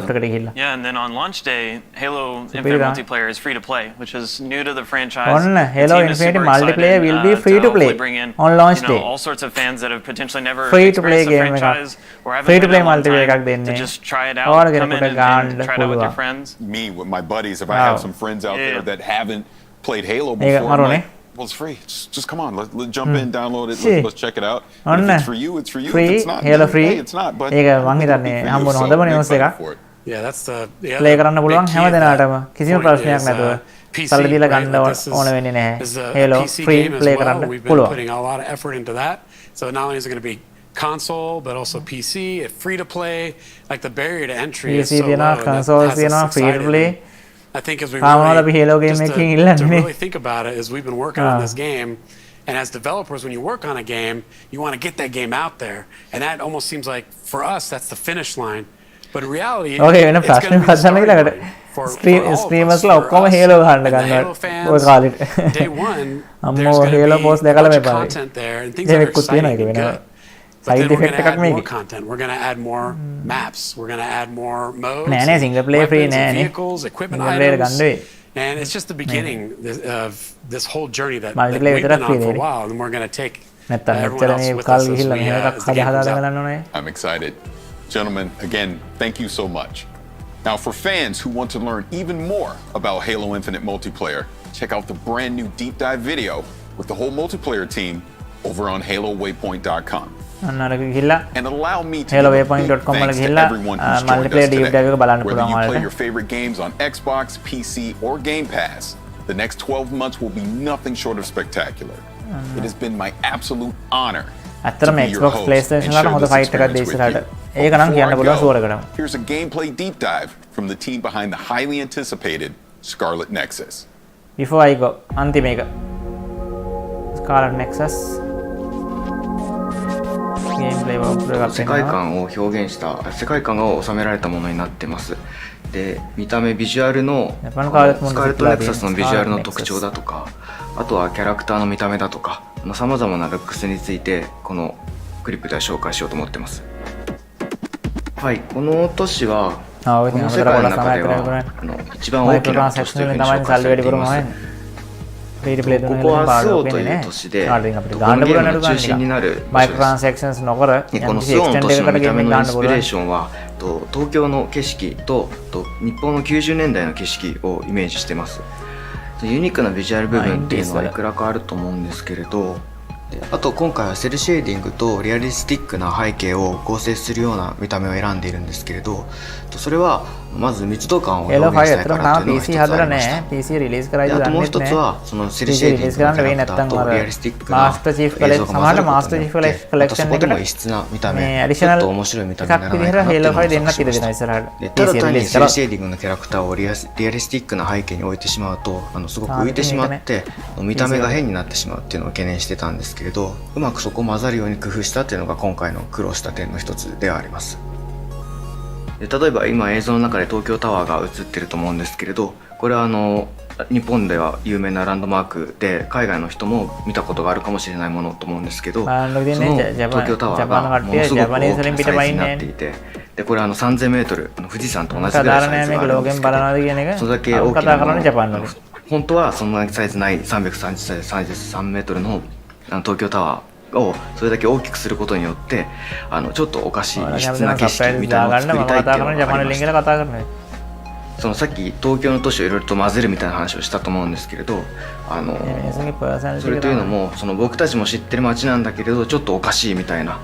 play the game. Yeah, and then on launch day, Halo Infinite multiplayer is free to play, which is new to the franchise. Halo Infinite multiplayer will be free to play on launch day. All sorts of fans that have potentially never experienced the franchise or haven't played it in a long time to just try it out, come in and try it out with your friends. Me, with my buddies, if I have some friends out there that haven't played Halo before, I'm like, well, it's free. Just come on, let's jump in, download it, let's check it out. And if it's for you, it's for you. Free, if it's not, Halo free. Hey, it's not. But yeah, that's the play කරන්න පුළුවන් හැම දෙනාටම කිසිම ප්‍රශ්නයක් නැතුව සල්ලි දීලා ගන්න ඕන වෙන්නේ නැහැ. Halo free play කරන්න We've been පුළුවන්. putting a lot of effort into that. So not only is it going to be console, but also PC, free to play. Like the barrier to entry is so low. Console, free to play. I think as we really, to really think about it, is we've been working on this game, and as developers, when you work on a game, you want to get that game out there, and that almost seems like for us that's the finish line. But in reality, it's going to be the starting line for streamers la okkoma Halo ගන්න ගන්නවා. ඔය කාලෙට. Day one, there's going to be a bunch of content there, and things that are exciting and good. But then we're going to add more content. We're going to add more maps. We're going to add more modes, weapons, vehicles, equipment items. And it's just the beginning of this whole journey that we've been on for a while, and we're going to take everyone else with us as the game comes out. I'm excited. Gentlemen, again, thank you so much. Now, for fans who want to learn even more about Halo Infinite multiplayer, check out the brand new deep dive video with the whole multiplayer team over on HaloWaypoint.com. And allow me to HaloWaypoint.com වල ගිහිල්ලා multiplayer deep dive එක බලන්න Whether පුළුවන් you play ඔයාලට. your favorite games on Xbox, PC, or Game Pass, the next 12 months will be nothing short of spectacular. It has been my absolute honor. ඇත්තටම Xbox PlayStation වල හොඳ fight එකක් දෙයි ඉස්සරහට. ඒක නම් කියන්න පුළුවන් සුවරකටම. Here's a gameplay deep dive from the team behind the highly anticipated Scarlet Nexus. Before I go, අන්තිම එක. Scarlet Nexus gameplay 世界観を表現した世界観が収められたものになってます。で、見た目ビジュアルのスカーレットネクサスのビジュアルの特徴だとか、あとはキャラクターの見た目だとか、さまざまなルックスについてこのクリップでは紹介しようと思ってます。はい、この都市はこの世界の中では一番大きな都市というふうに紹介されています。ここはスオという都市で、このゲームの中心になる場所です。このスオの都市の見た目のインスピレーションは東京の景色と日本の90年代の景色をイメージしてます。ユニークなビジュアル部分っていうのはいくらかあると思うんですけれど、あと今回はセルシェーディングとリアリスティックな背景を合成するような見た目を選んでいるんですけれど、それはまず密度感を表現したいからっていうのが一つありました。であともう一つはそのセルシェーディングのキャラクターとリアリスティックな映像が混ざることによってまたそこでも異質な見た目、ちょっと面白い見た目にならないかなっていうのを出しました。でただ単にセルシェーディングのキャラクターをリアリスティックな背景に置いてしまうとすごく浮いてしまって見た目が変になってしまうっていうのを懸念してたんですけれど、うまくそこを混ざるように工夫したっていうのが今回の苦労した点の一つではあります。で例えば今映像の中で東京タワーが映ってると思うんですけれど、これは日本では有名なランドマークで海外の人も見たことがあるかもしれないものと思うんですけど、その東京タワーがものすごく大きなサイズになっていて、でこれ3000m 富士山と同じぐらいサイズがあるんですけど、それだけ大きなもの、本当はそんなサイズない333メートルの東京タワーをそれだけ大きくすることによってちょっとおかしい異質な景色みたいなのを作りたいっていうのがありました。そのさっき東京の都市をいろいろと混ぜるみたいな話をしたと思うんですけれど、それというのも僕たちも知ってる街なんだけれどちょっとおかしいみたいな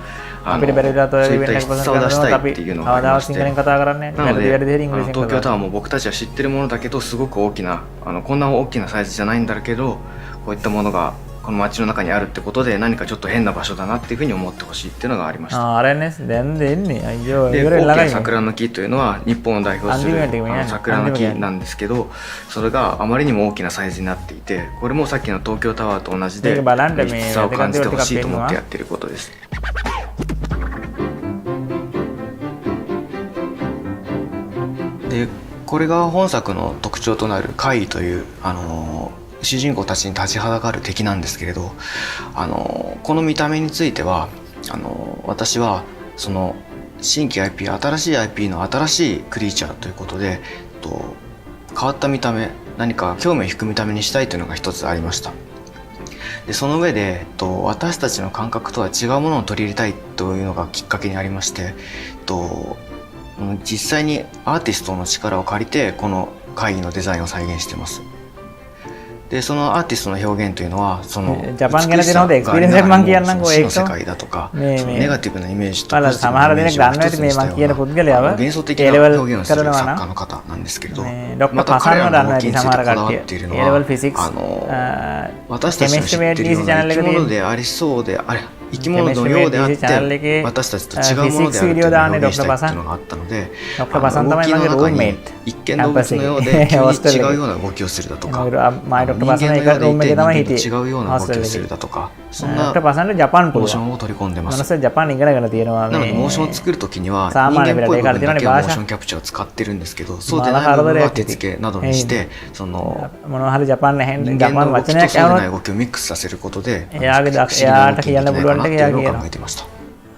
そういった異質さを出したいっていうのがありまして、なので東京タワーも僕たちは知ってるものだけどすごく大きなこんな大きなサイズじゃないんだけどこういったものがこの街の中にあるってことで何かちょっと変な場所だなっていうふうに思ってほしいっていうのがありました。で大きな桜の木というのは日本を代表する桜の木なんですけど、それがあまりにも大きなサイズになっていて、これもさっきの東京タワーと同じで異質さを感じてほしいと思ってやっていることです。でこれが本作の特徴となる怪異という主人公たちに立ちはだかる敵なんですけれど、この見た目については私はその新規 IP 新しい IP の新しいクリーチャーということで変わった見た目、何か興味を引く見た目にしたいというのが一つありました。でその上で私たちの感覚とは違うものを取り入れたいというのがきっかけにありまして、実際にアーティストの力を借りてこの会議のデザインを再現しています。でそのアーティストの表現というのはその美しさがありながらも死の世界だとかネガティブなイメージとポジティブなイメージを一つにしたような幻想的な表現をする作家の方なんですけれど、また彼らの動機についてこだわっているのは私たちの知っているような生き物でありそうで生き物のようであって私たちと違うものであるというのを表現したいというのがあったので、動きの中に一見動物のようで急に違うような動きをするだとか、人間の部屋でいて人間と違うような動きをするだとか、そんなモーションを取り込んでます。なのでモーションを作るときには人間っぽい部分だけをモーションキャプチャーを使ってるんですけど、そうでない部分は手付けなどにしてその人間の動きとそうでない動きをミックスさせることで不思議な動きにできないかなっていうのを考えていました。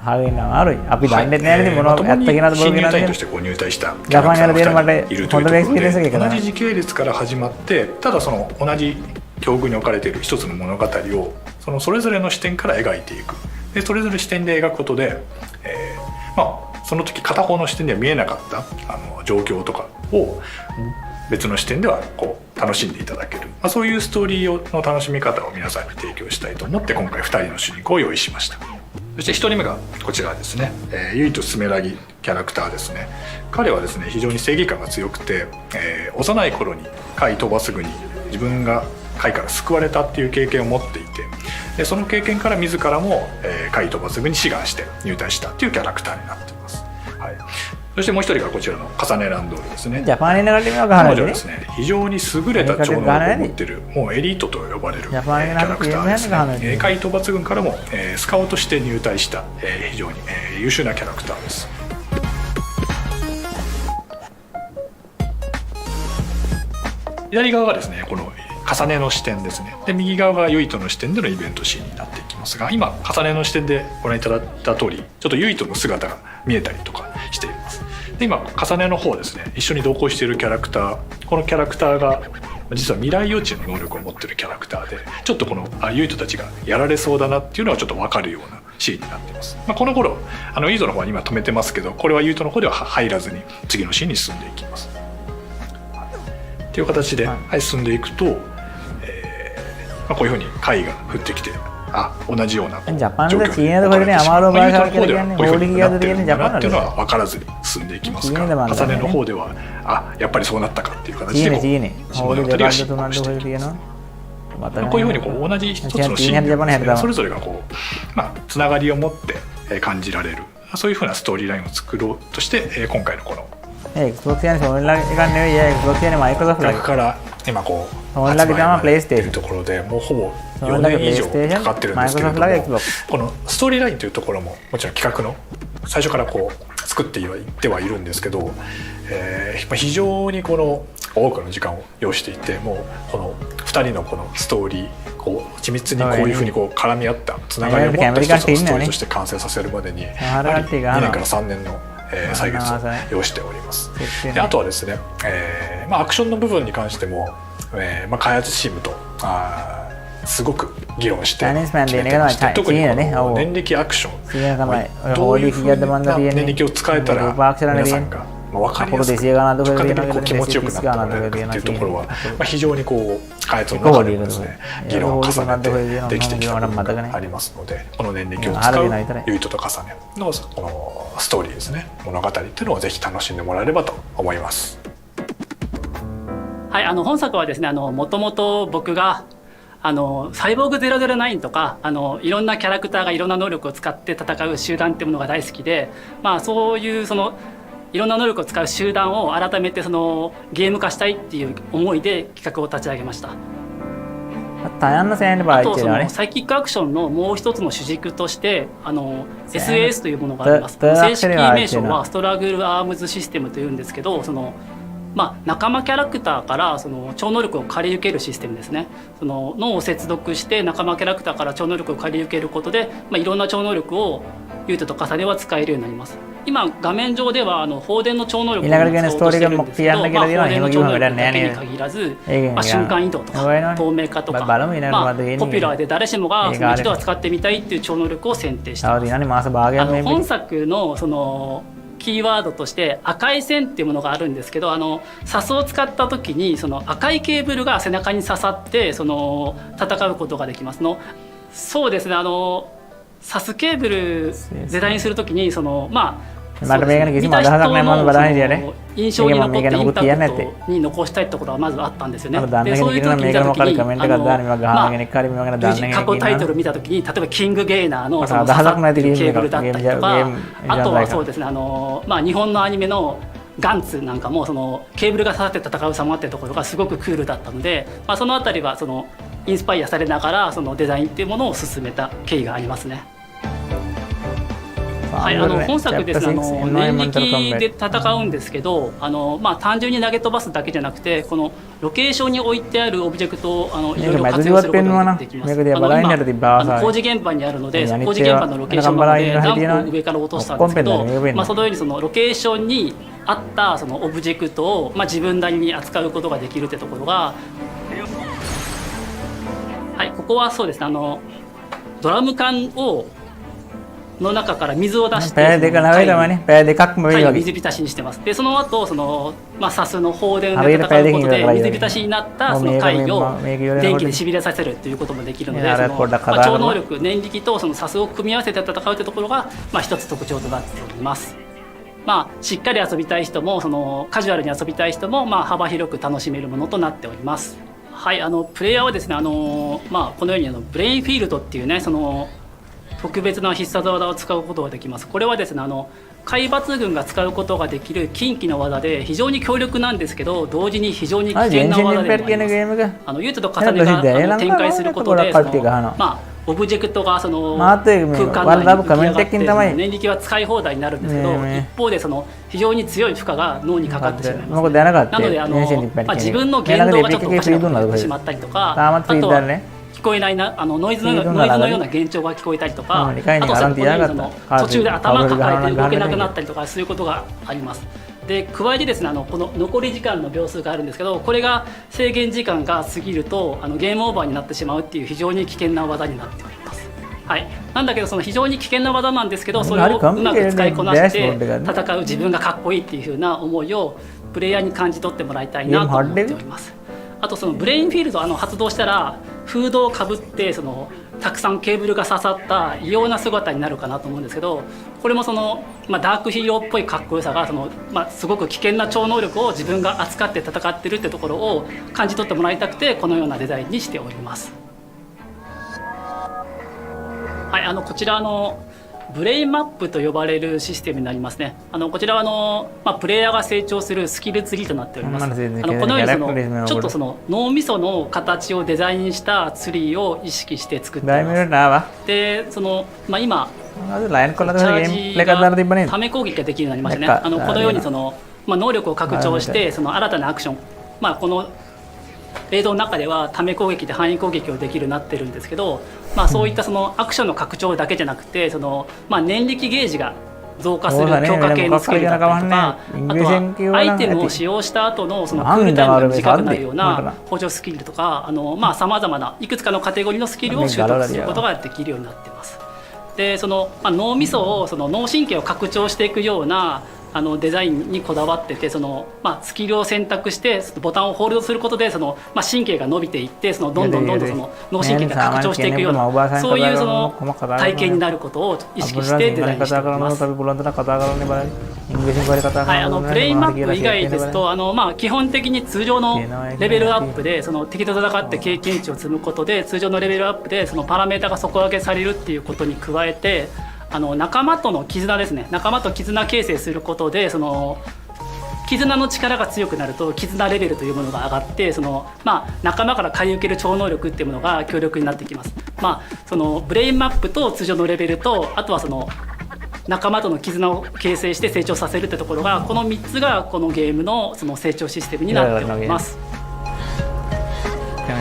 まともに新入隊員として入隊したキャラクターが2人いるというところで、同じ時系列から始まってただその同じ境遇に置かれている一つの物語をそれぞれの視点から描いていく。でそれぞれ視点で描くことで、その時片方の視点では見えなかった状況とかを別の視点では楽しんでいただける、そういうストーリーの楽しみ方を皆さんに提供したいと思って今回2人の主人公を用意しました。そして1人目がこちらですね、ゆいとすめらぎキャラクターですね。彼はですね非常に正義感が強くて、幼い頃に貝飛ばすぐに自分が貝から救われたっていう経験を持っていて、でその経験から自らも貝飛ばすぐに志願して入隊したっていうキャラクターになっています。はい、そしてもう一人がこちらのカサネランドールですね。彼女はですね非常に優れた超能力を持っているもうエリートと呼ばれるキャラクターですね。海討伐軍からもスカウトして入隊した非常に優秀なキャラクターです。左側がですねこの重ねの視点ですね。で右側がユイトの視点でのイベントシーンになっていきますが、今重ねの視点でご覧いただいた通りちょっとユイトの姿が見えたりとかしています。で今重ねの方ですね一緒に同行しているキャラクター、このキャラクターが実は未来予知の能力を持っているキャラクターで、ちょっとこのユイトたちがやられそうだなっていうのはちょっと分かるようなシーンになっています。この頃ユイトの方は今止めてますけど、これはユイトの方では入らずに次のシーンに進んでいきますという形で、進んでいくと、こういうふうに貝が降ってきて同じような状況でユイトの方ではこういうふうになってるんだなっていうのは分からずに進進んでいきますが、重ねの方ではやっぱりそうなったかっていう形でこう物語が進行していく。こういうふうにこう同じ一つのシーンでもですね、それぞれがこうつながりを持って感じられる、そういうふうなストーリーラインを作ろうとして今回のこの逆から今こう発売までっていうところでもうほぼ4年以上かかってるんですけれども、このストーリーラインというところももちろん企画の最初からこう作っていってはいるんですけど、非常にこの多くの時間を要していて、もうこの2人のこのストーリーこう緻密にこういうふうにこう絡み合ったつながりを持った一つのストーリーとして完成させるまでにやはり2年から3年の歳月を要しております。であとはですね、アクションの部分に関しても、開発チームとすごく議論して決めてまして、特にこの念力アクションどういうふうな念力を使えたら皆さんが分かりやすく直感的にこう気持ちよくなってもらえるかっていうところは、非常にこう開発の中でもですね議論を重ねてできてきた部分がありますので、この念力を使うユイトと重ねのこのストーリーですね、物語っていうのをぜひ楽しんでもらえればと思います。はい、本作はですねもともと僕がサイボーグ009とかいろんなキャラクターがいろんな能力を使って戦う集団っていうものが大好きで、そういういろんな能力を使う集団を改めてゲーム化したいっていう思いで企画を立ち上げました。あとサイキックアクションのもう一つの主軸としてSAS というものがあります。正式名称はストラグルアームズシステムというんですけど、仲間キャラクターから超能力を借り受けるシステムですね。脳を接続して仲間キャラクターから超能力を借り受けることで、いろんな超能力をユートと重ねは使えるようになります。今画面上では放電の超能力を使おうとしてるんですけど、放電の超能力だけに限らず、瞬間移動とか透明化とか、ポピュラーで誰しもが一度は使ってみたいっていう超能力を選定しています。本作のキーワードとして赤い線っていうものがあるんですけど、サスを使った時に赤いケーブルが背中に刺さって戦うことができますの。そうですね、サスケーブルデザインする時に印象に残ってインパクトに残したいってことがまずあったんですよね。でそういう時に見た時に過去タイトル見た時に、例えばキングゲイナーの刺さってるケーブルだったりとか、あとはそうですね日本のアニメのガンツなんかもケーブルが刺さって戦う様っていうところがすごくクールだったので、そのあたりはインスパイアされながらデザインっていうものを進めた経緯がありますね。はい、本作ですね念力で戦うんですけど、単純に投げ飛ばすだけじゃなくて、このロケーションに置いてあるオブジェクトをいろいろ活用することができます。今工事現場にあるので、工事現場のロケーションなのでダンプを上から落としたんですけど、そのようにロケーションに合ったオブジェクトを自分なりに扱うことができるってところが、はい、ここはそうですねドラム缶の中から水を出して貝を水浸しにしてます。でその後サスの放電で戦うことで水浸しになった貝を電気でしびれさせるということもできるので、超能力念力とサスを組み合わせて戦うというところが一つ特徴となっております。しっかり遊びたい人もカジュアルに遊びたい人も幅広く楽しめるものとなっております。はい、プレイヤーはですねこのようにブレインフィールドっていうね特別な必殺技を使うことができます。これはですね海抜軍が使うことができる近畿の技で非常に強力なんですけど、同時に非常に危険な技でもあります。ユートと重ねが展開することでオブジェクトが空間内に浮き上がって念力は使い放題になるんですけど、一方で非常に強い負荷が脳にかかってしまいます。なので自分の言動がちょっとおかしくなってしまってしまったりとか、あとは聞こえないノイズのような幻聴が聞こえたりとか、あと途中で頭抱えて動けなくなったりとかそういうことがあります。で加えてですねこの残り時間の秒数があるんですけど、これが制限時間が過ぎるとゲームオーバーになってしまうっていう非常に危険な技になっております。はい、なんだけど非常に危険な技なんですけど、それをうまく使いこなして戦う自分がかっこいいっていう風な思いをプレイヤーに感じ取ってもらいたいなと思っております。あとブレインフィールド発動したらフードをかぶってたくさんケーブルが刺さった異様な姿になるかなと思うんですけど、これもその、ダークヒーローっぽいかっこよさがその、すごく危険な超能力を自分が扱って戦ってるってところを感じ取ってもらいたくてこのようなデザインにしております。はい、こちらブレインマップと呼ばれるシステムになりますね。こちらはプレイヤーが成長するスキルツリーとなっております。このようにちょっとその脳みその形をデザインしたツリーを意識して作っています。で、その今チャージがため攻撃ができるようになりましたね。このようにその能力を拡張してその新たなアクション、この映像の中ではため攻撃で範囲攻撃をできるようになってるんですけど、そういったそのアクションの拡張だけじゃなくてその、念力ゲージが増加する強化系のスキルだったりとか、あとはアイテムを使用した後のそのクールタイムが短くなるような補助スキルとかさまざまないくつかのカテゴリーのスキルを習得することができるようになっています。でその、脳みそをその脳神経を拡張していくようなデザインにこだわってて、その、スキルを選択してボタンをホールドすることでその、神経が伸びていってそのどんどんその脳神経が拡張していくようなそういうその体験になることを意識してデザインしております。プレインマップ以外ですと基本的に通常のレベルアップでその敵と戦って経験値を積むことで通常のレベルアップでそのパラメータが底上げされるっていうことに加えて仲間との絆ですね。仲間と絆形成することでその絆の力が強くなると絆レベルというものが上がってその、仲間から買い受ける超能力っていうものが強力になってきます。そのブレインマップと通常のレベルとあとはその仲間との絆を形成して成長させるってところがこの3つがこのゲームのその成長システムになっております。こ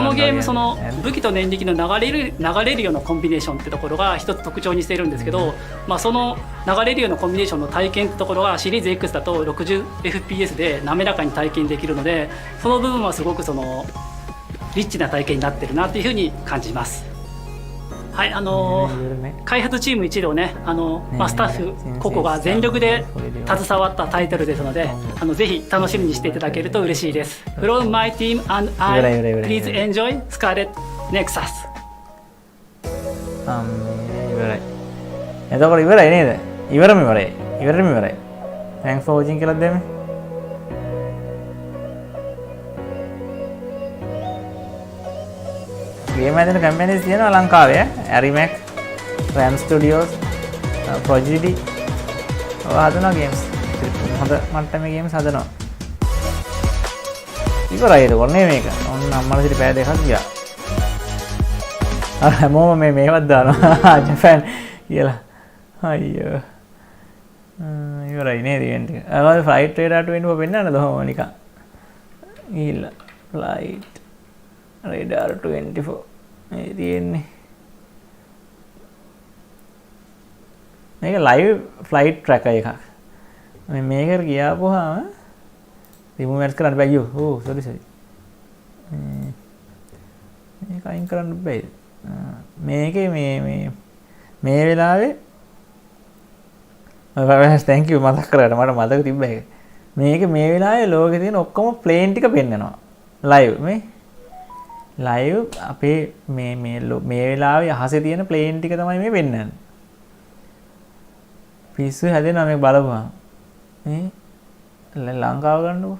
のゲームその武器と念力の流れるようなコンビネーションってところが一つ特徴にしているんですけど、その流れるようなコンビネーションの体験ってところがシリーズ X だと 60fps で滑らかに体験できるのでその部分はすごくそのリッチな体験になってるなというふうに感じます。はい、開発チーム一同ねスタッフ個々が全力で携わったタイトルですのでぜひ楽しみにしていただけると嬉しいです。From my team and I, please enjoy Scarlet Nexus. එතකොට ඉවරයි නේද? ඉවරම ඉවරයි. Thanks for watching කියලා දෙන්න. Game හැදෙන companies තියෙනවා ලංකාවේ ඇරිමැක් RAM Studios Prodigy ඔය හදනවා ගේම්ස් හොඳ මට්ටමේ ගේම්ස් හදනවා ඉවරයි ඒක ඔන්නේ මේක ඔන්න අම්මලා සිට පෑ දෙකක් ගියා අර හැමෝම මේවත් දානවා ජපාන් කියලා අයියෝ ඉවරයි නේද ඉවෙන්ට් එක අර ෆ්ලයිට් රේඩාර් 24 පෙන්නන්නද ඔහොම නිකන් ගිහිල්ලා ෆ්ලයිට් රේඩාර් 24 මේ තියෙන්නේ මේක ලයිව් ෆ්ලයිට් ට්‍රැකර් එකක් මේකට ගියාපුවාම රිමූව් ඇඩ්ස් කරන්න බෑ යෝ සෝරි මේක අයින් කරන්න බෑ මේකේ මේ වෙලාවේ thank you මතක් කරාට මට මතක තිබ්බ එක මේක මේ වෙලාවේ ලෝකේ තියෙන ඔක්කොම ප්ලේන් ටික පෙන්නනවා ලයිව් මේ ලයිව් අපේ මේ වෙලාවේ අහසේ තියෙන ප්ලේන් ටික තමයි මේ පෙන්නන්නේ පිස්සු හැදෙනවා මේක බලපුවා මේ ලංකාව ගන්නකො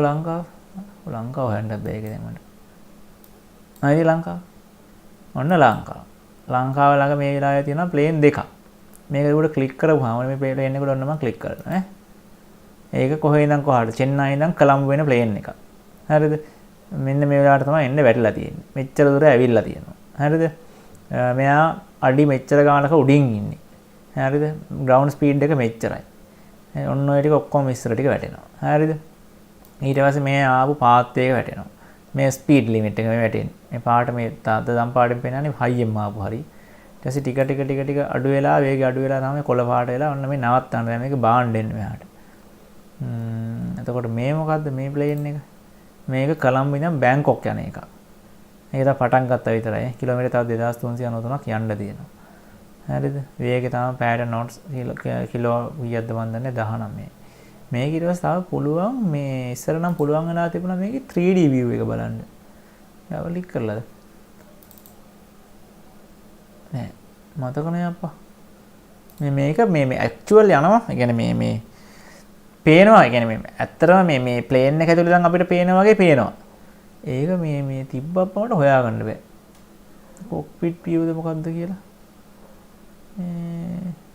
ලංකාව හොයන්නත් බෑ ඒක දැන් මට අයිති ලංකාව ඔන්න ලංකාව ළඟ මේ වෙලාවේ තියෙනවා ප්ලේන් දෙකක් මේක උඩ ක්ලික් කරපුවාම මේ ප්ලේන් එකට ඔන්න මම ක්ලික් කරනවා ඒක කොහේ ඉඳන් කොහාට චෙන්නයි ඉඳන් කොළඹ වෙන ප්ලේන් එකක් හරිද මෙන්න මේ වෙලාවට තමයි එන්න වැටිලා තියෙන්නේ. මෙච්චර දුර ඇවිල්ලා තියෙනවා. හරිද? මෙයා අඩි මෙච්චර ගානක උඩින් ඉන්නේ. හරිද? ග්‍රවුන්ඩ් ස්පීඩ් එක මෙච්චරයි. ඔන්න ඔය ටික ඔක්කොම ඉස්සර ටික වැටෙනවා. හරිද? ඊට පස්සේ මේ ආපු පාත් එක වැටෙනවා. මේ ස්පීඩ් ලිමිට් එක මේ වැටෙන්නේ. මේ පාට මේ දම් පාටෙන් පෙන්නන්නේ හයියෙන් ආපු හරි. ඊට පස්සේ ටික අඩු වෙලා වේගය අඩු වෙලා තමයි කොළ පාට වෙලා ඔන්න මේ නවත්තන්න. දැන් මේක බාන්ඩ් එන්නේ මෙහාට. එතකොට මේ මොකද්ද මේ ප්ලේන් එක? මේක කොළඹ ඉඳන් බැංකොක් යන එක. මේක තමයි පටන් ගත්තා විතරයි. කිලෝමීටර් තව 2393ක් යන්න තියෙනවා. හරිද? වේගය තමයි පැයට නොට්ස් කිලෝ කීයක්ද මන් දන්නේ 19. මේක ඊට පස්සේ තව පුළුවන් මේ ඉස්සර නම් පුළුවන් වෙලා තිබුණා මේකේ 3D view එක බලන්න. ඩබල් ක්ලික් කරලාද? නෑ මතක නෑ අප්පා. මේක මේ ඇක්චුවල් යනවා. ඒ කියන්නේ මේ පේනවා. ඒ කියන්නේ මේ ඇත්තටම මේ ප්ලේන් එක ඇතුළේ ඉඳන් අපිට පේනා වගේ පේනවා. ඒක මේ තිබ්බප්ප මට හොයාගන්න බෑ. කොක්පිට් view ද මොකක්ද කියලා.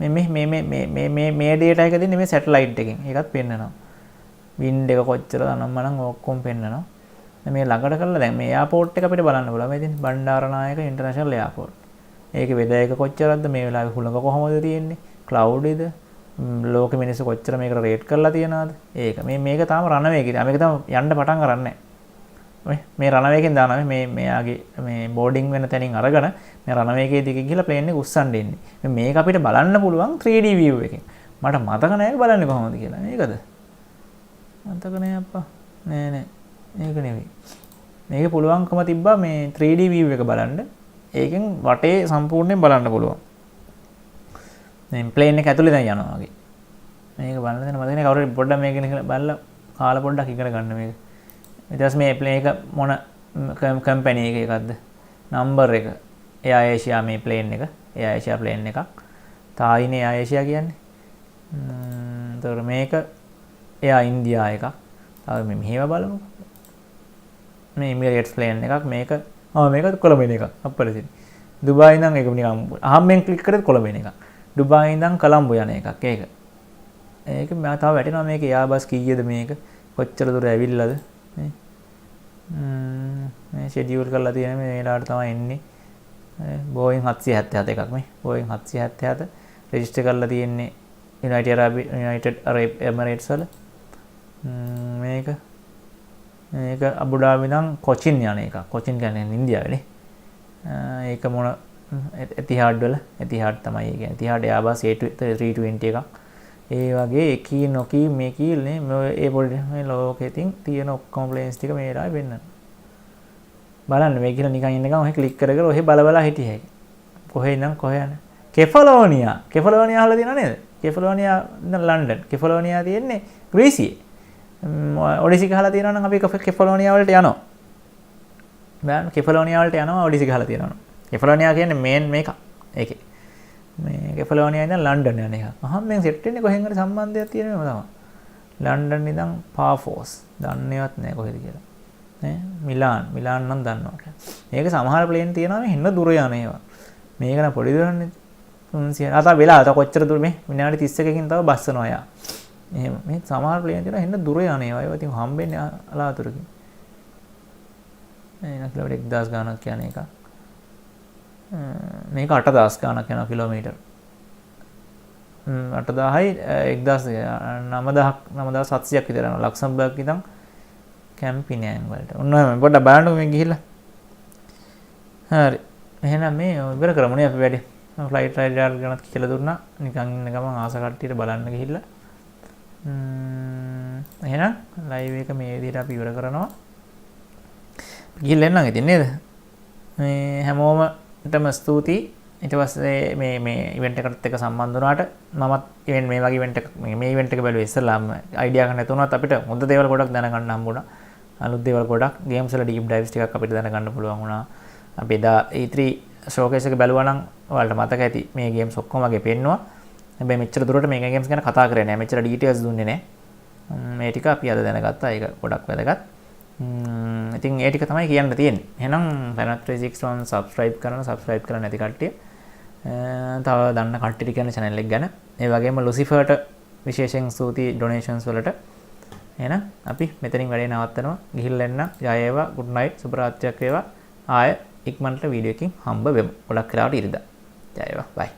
මේ data එක දෙන්නේ මේ සැටලයිට් එකෙන්. ඒකත් පෙන්නනවා. wind එක කොච්චර අනම්මනම් ඔක්කොම පෙන්නනවා. මේ ළඟට කරලා දැන් මේ එයාපෝට් එක අපිට බලන්න පුළුවන්. මේ ඉතින් බණ්ඩාරනායක ඉන්ටර්නැෂනල් එයාපෝට්. ඒකේ වෙද එක කොච්චරද මේ වෙලාවේ හුලඟ කොහමද තියෙන්නේ? ක්ලවුඩ් ඉද? ලෝක මිනිස්සු කොච්චර මේකට රේට් කරලා තියනවාද? ඒක මේක තාම රනවේ එකේ. මේක තාම යන්න පටන් ගන්නෑ. මේ රනවේ එකෙන් දානවා මෙයාගේ මේ බෝඩින් වෙන තැනින් අරගෙන මේ රනවේ එකේ දිගේ ගිහලා ප්ලේන් එක උස්සන්න ඉන්නේ. මේක අපිට බලන්න පුළුවන් 3D view එකෙන්. මට මතක නෑ බලන්නේ කොහොමද කියලා. මේකද? මතක නෑ අප්පා. නෑ. මේක නෙවෙයි. මේක පුළුවන්කම තිබ්බා මේ 3D view එක බලන්න. ඒකෙන් වටේ සම්පූර්ණයෙන් බලන්න පුළුවන්. මේ ප්ලේන් එක ඇතුලේ දැන් යනවා වගේ. මේක බලන්න දෙන්න මතක නෑ කවුරු පොඩ්ඩක් මේක ඉගෙන බලලා කාලා පොඩ්ඩක් ඉගෙන ගන්න මේක. ඊට පස්සේ මේ ප්ලේන් එක මොන කම්පැනි එකකද? නම්බර් එක. එයා ඒෂියා මේ ප්ලේන් එක. එයා ඒෂියා ප්ලේන් එකක්. තායිනේ එයා ඒෂියා කියන්නේ. එතකොට මේක එයා ඉන්දියා එකක්. තව මේ මෙහෙම බලමු. මේ ඉමිරේට්ස් ප්ලේන් එකක්. මේක මේක කොළඹ එකක්. අප්පල තියෙන. දුබායි ඉඳන් ඒක නිකන් අහම්ෙන් ක්ලික් කරේත් කොළඹ එකක්. දුබායි ඉඳන් කොළඹ යන එකක්. ඒක මම තව වැටෙනවා මේක එයා බස් කීයද මේක? කොච්චර දුර ඇවිල්ලාද? මේ ෂෙඩියුල් කරලා තියෙන මේ වෙලාවට තමයි එන්නේ. Boeing 777 එකක් මේ. Boeing 777 රෙජිස්ටර් කරලා තියෙන්නේ United Arab Emirates වල. මේක අබු ඩාබි නම් කොචින් යන එකක්. කොචින් කියන්නේ ඉන්දියාවේනේ. ඒක මොන එතිහාඩ් වල එතිහාඩ් තමයි ඒ කියන්නේ. එතිහාඩ් එයාබස් A320 එකක්. ඒ වගේ එකී නොකී මේකී නේ ඒ පොඩි මේ ලෝකෙ තියෙන ඔක්කොම ප්ලේන්ස් ටික මේ වෙලාවේ වෙන්න. බලන්න මේ කියලා නිකන් ඉන්න ගමන් ඔහෙ ක්ලික් කර කර ඔහෙ බල බල හිටියේ. කොහේ ඉඳන් කොහේ යන්නේ? කෙෆලෝනියා අහලා තියෙනව නේද? කෙෆලෝනියා ඉඳන් ලන්ඩන්. කෙෆලෝනියා තියෙන්නේ ග්‍රීසියේ. ඔඩිසි ගහලා තියෙනවා නම් අපි කෙෆලෝනියා වලට යනවා. බෑන් කෙෆලෝනියා වලට යනවා ඔඩිසි ගහලා තියෙනවා. කෙෆලෝනියා කියන්නේ මේන් මේක. ඒකේ. මේ කෙෆලෝනියා ඉඳන් ලන්ඩන් යන එක. අහම් මම සෙට් වෙන්නේ කොහෙන් හරි සම්බන්ධයක් තියෙනවම තමයි. ලන්ඩන් ඉඳන් පාෆෝස්. දන්නේවත් නැහැ කොහෙද කියලා. නේ මිලාන් නම් දන්නවා. මේක සමහර ප්ලේන් තියෙනවා මේ හෙන්න දුර යන ඒවා. මේක නම් පොඩි දුරන්නේ 300. අත වෙලා අත කොච්චර දුර මේ විනාඩි 31කින් තව බස්සනවා යා. එහෙම මේ සමහර ප්ලේන් තියෙනවා හෙන්න දුර යන ඒවා. ඒවා ඉතින් හම්බෙන්නේ අලාතුරකින්. මේ කිලෝමීටර් 1000 ගානක් යන එක. මේක 8000 ගානක් යනවා කිලෝමීටර්. 8000යි 9700ක් විතර යනවා. ලක්සම්බර්ග් ඉඳන් කැම්පිනෑන් වලට. ඔන්න ඔය පොඩ්ඩක් බලන්නකෝ මේ ගිහිල්ලා. හරි. එහෙනම් මේ ඉවර කරමුනේ අපි වැඩේ. ෆ්ලයිට් රයිඩ් එකක් ගැනත් කියලා දුන්නා. නිකන් ඉන්න ගමන් ආස කට්ටියට බලන්න ගිහිල්ලා. එහෙනම් ලයිව් එක මේ විදිහට අපි ඉවර කරනවා. ගිහිල්ලා එන්නම් ඉතින් නේද? මේ හැමෝමටම ස්තුතියි. ඊට පස්සේ මේ ඉවෙන්ට් එකකට එක්ක සම්බන්ධ වුණාට මමත් මේ වගේ ඉවෙන්ට් එකක් මේ ඉවෙන්ට් එක බැලුවේ ඉස්සෙල්ලාම අයිඩියා ගන්න නැතුණත් අපිට හොඳ දේවල් ගොඩක් දැනගන්න හම්බුණා. අලුත් දේවල් ගොඩක් ගේම්ස් වල ඩීප් ඩයිව්ස් ටිකක් අපිට දැනගන්න පුළුවන් වුණා. අපි එදා E3 ෂෝකේස් එක බැලුවා නම් ඔයාලට මතක ඇති මේ ගේම්ස් ඔක්කොම වගේ පෙන්නවා. හැබැයි මෙච්චර දුරට මේ ගේම්ස් ගැන කතා කරේ නැහැ. මෙච්චර ඩීටේල්ස් දුන්නේ නැහැ. මේ ටික අපි අද දැනගත්තා. ඒක ගොඩක් වැදගත්. ඉතින් ඒ ටික තමයි කියන්න තියෙන්නේ. එහෙනම් Planet 361 subscribe කරන්න නැති කට්ටිය තව දන්න කට්ටියට කියන channel එක ගැන. ඒ වගේම Luciferට විශේෂයෙන් ස්තුතියි donations වලට. එහෙනම් අපි මෙතනින් වැඩේ නවත්තනවා. ගිහිල්ලා එන්න. ජය වේවා. good night. සුබ රාත්‍රියක් වේවා. ආය ඉක්මනට වීඩියෝ එකකින් හම්බ වෙමු. ගොඩක් වෙලාවට ඉරිදා. ජය වේවා. bye.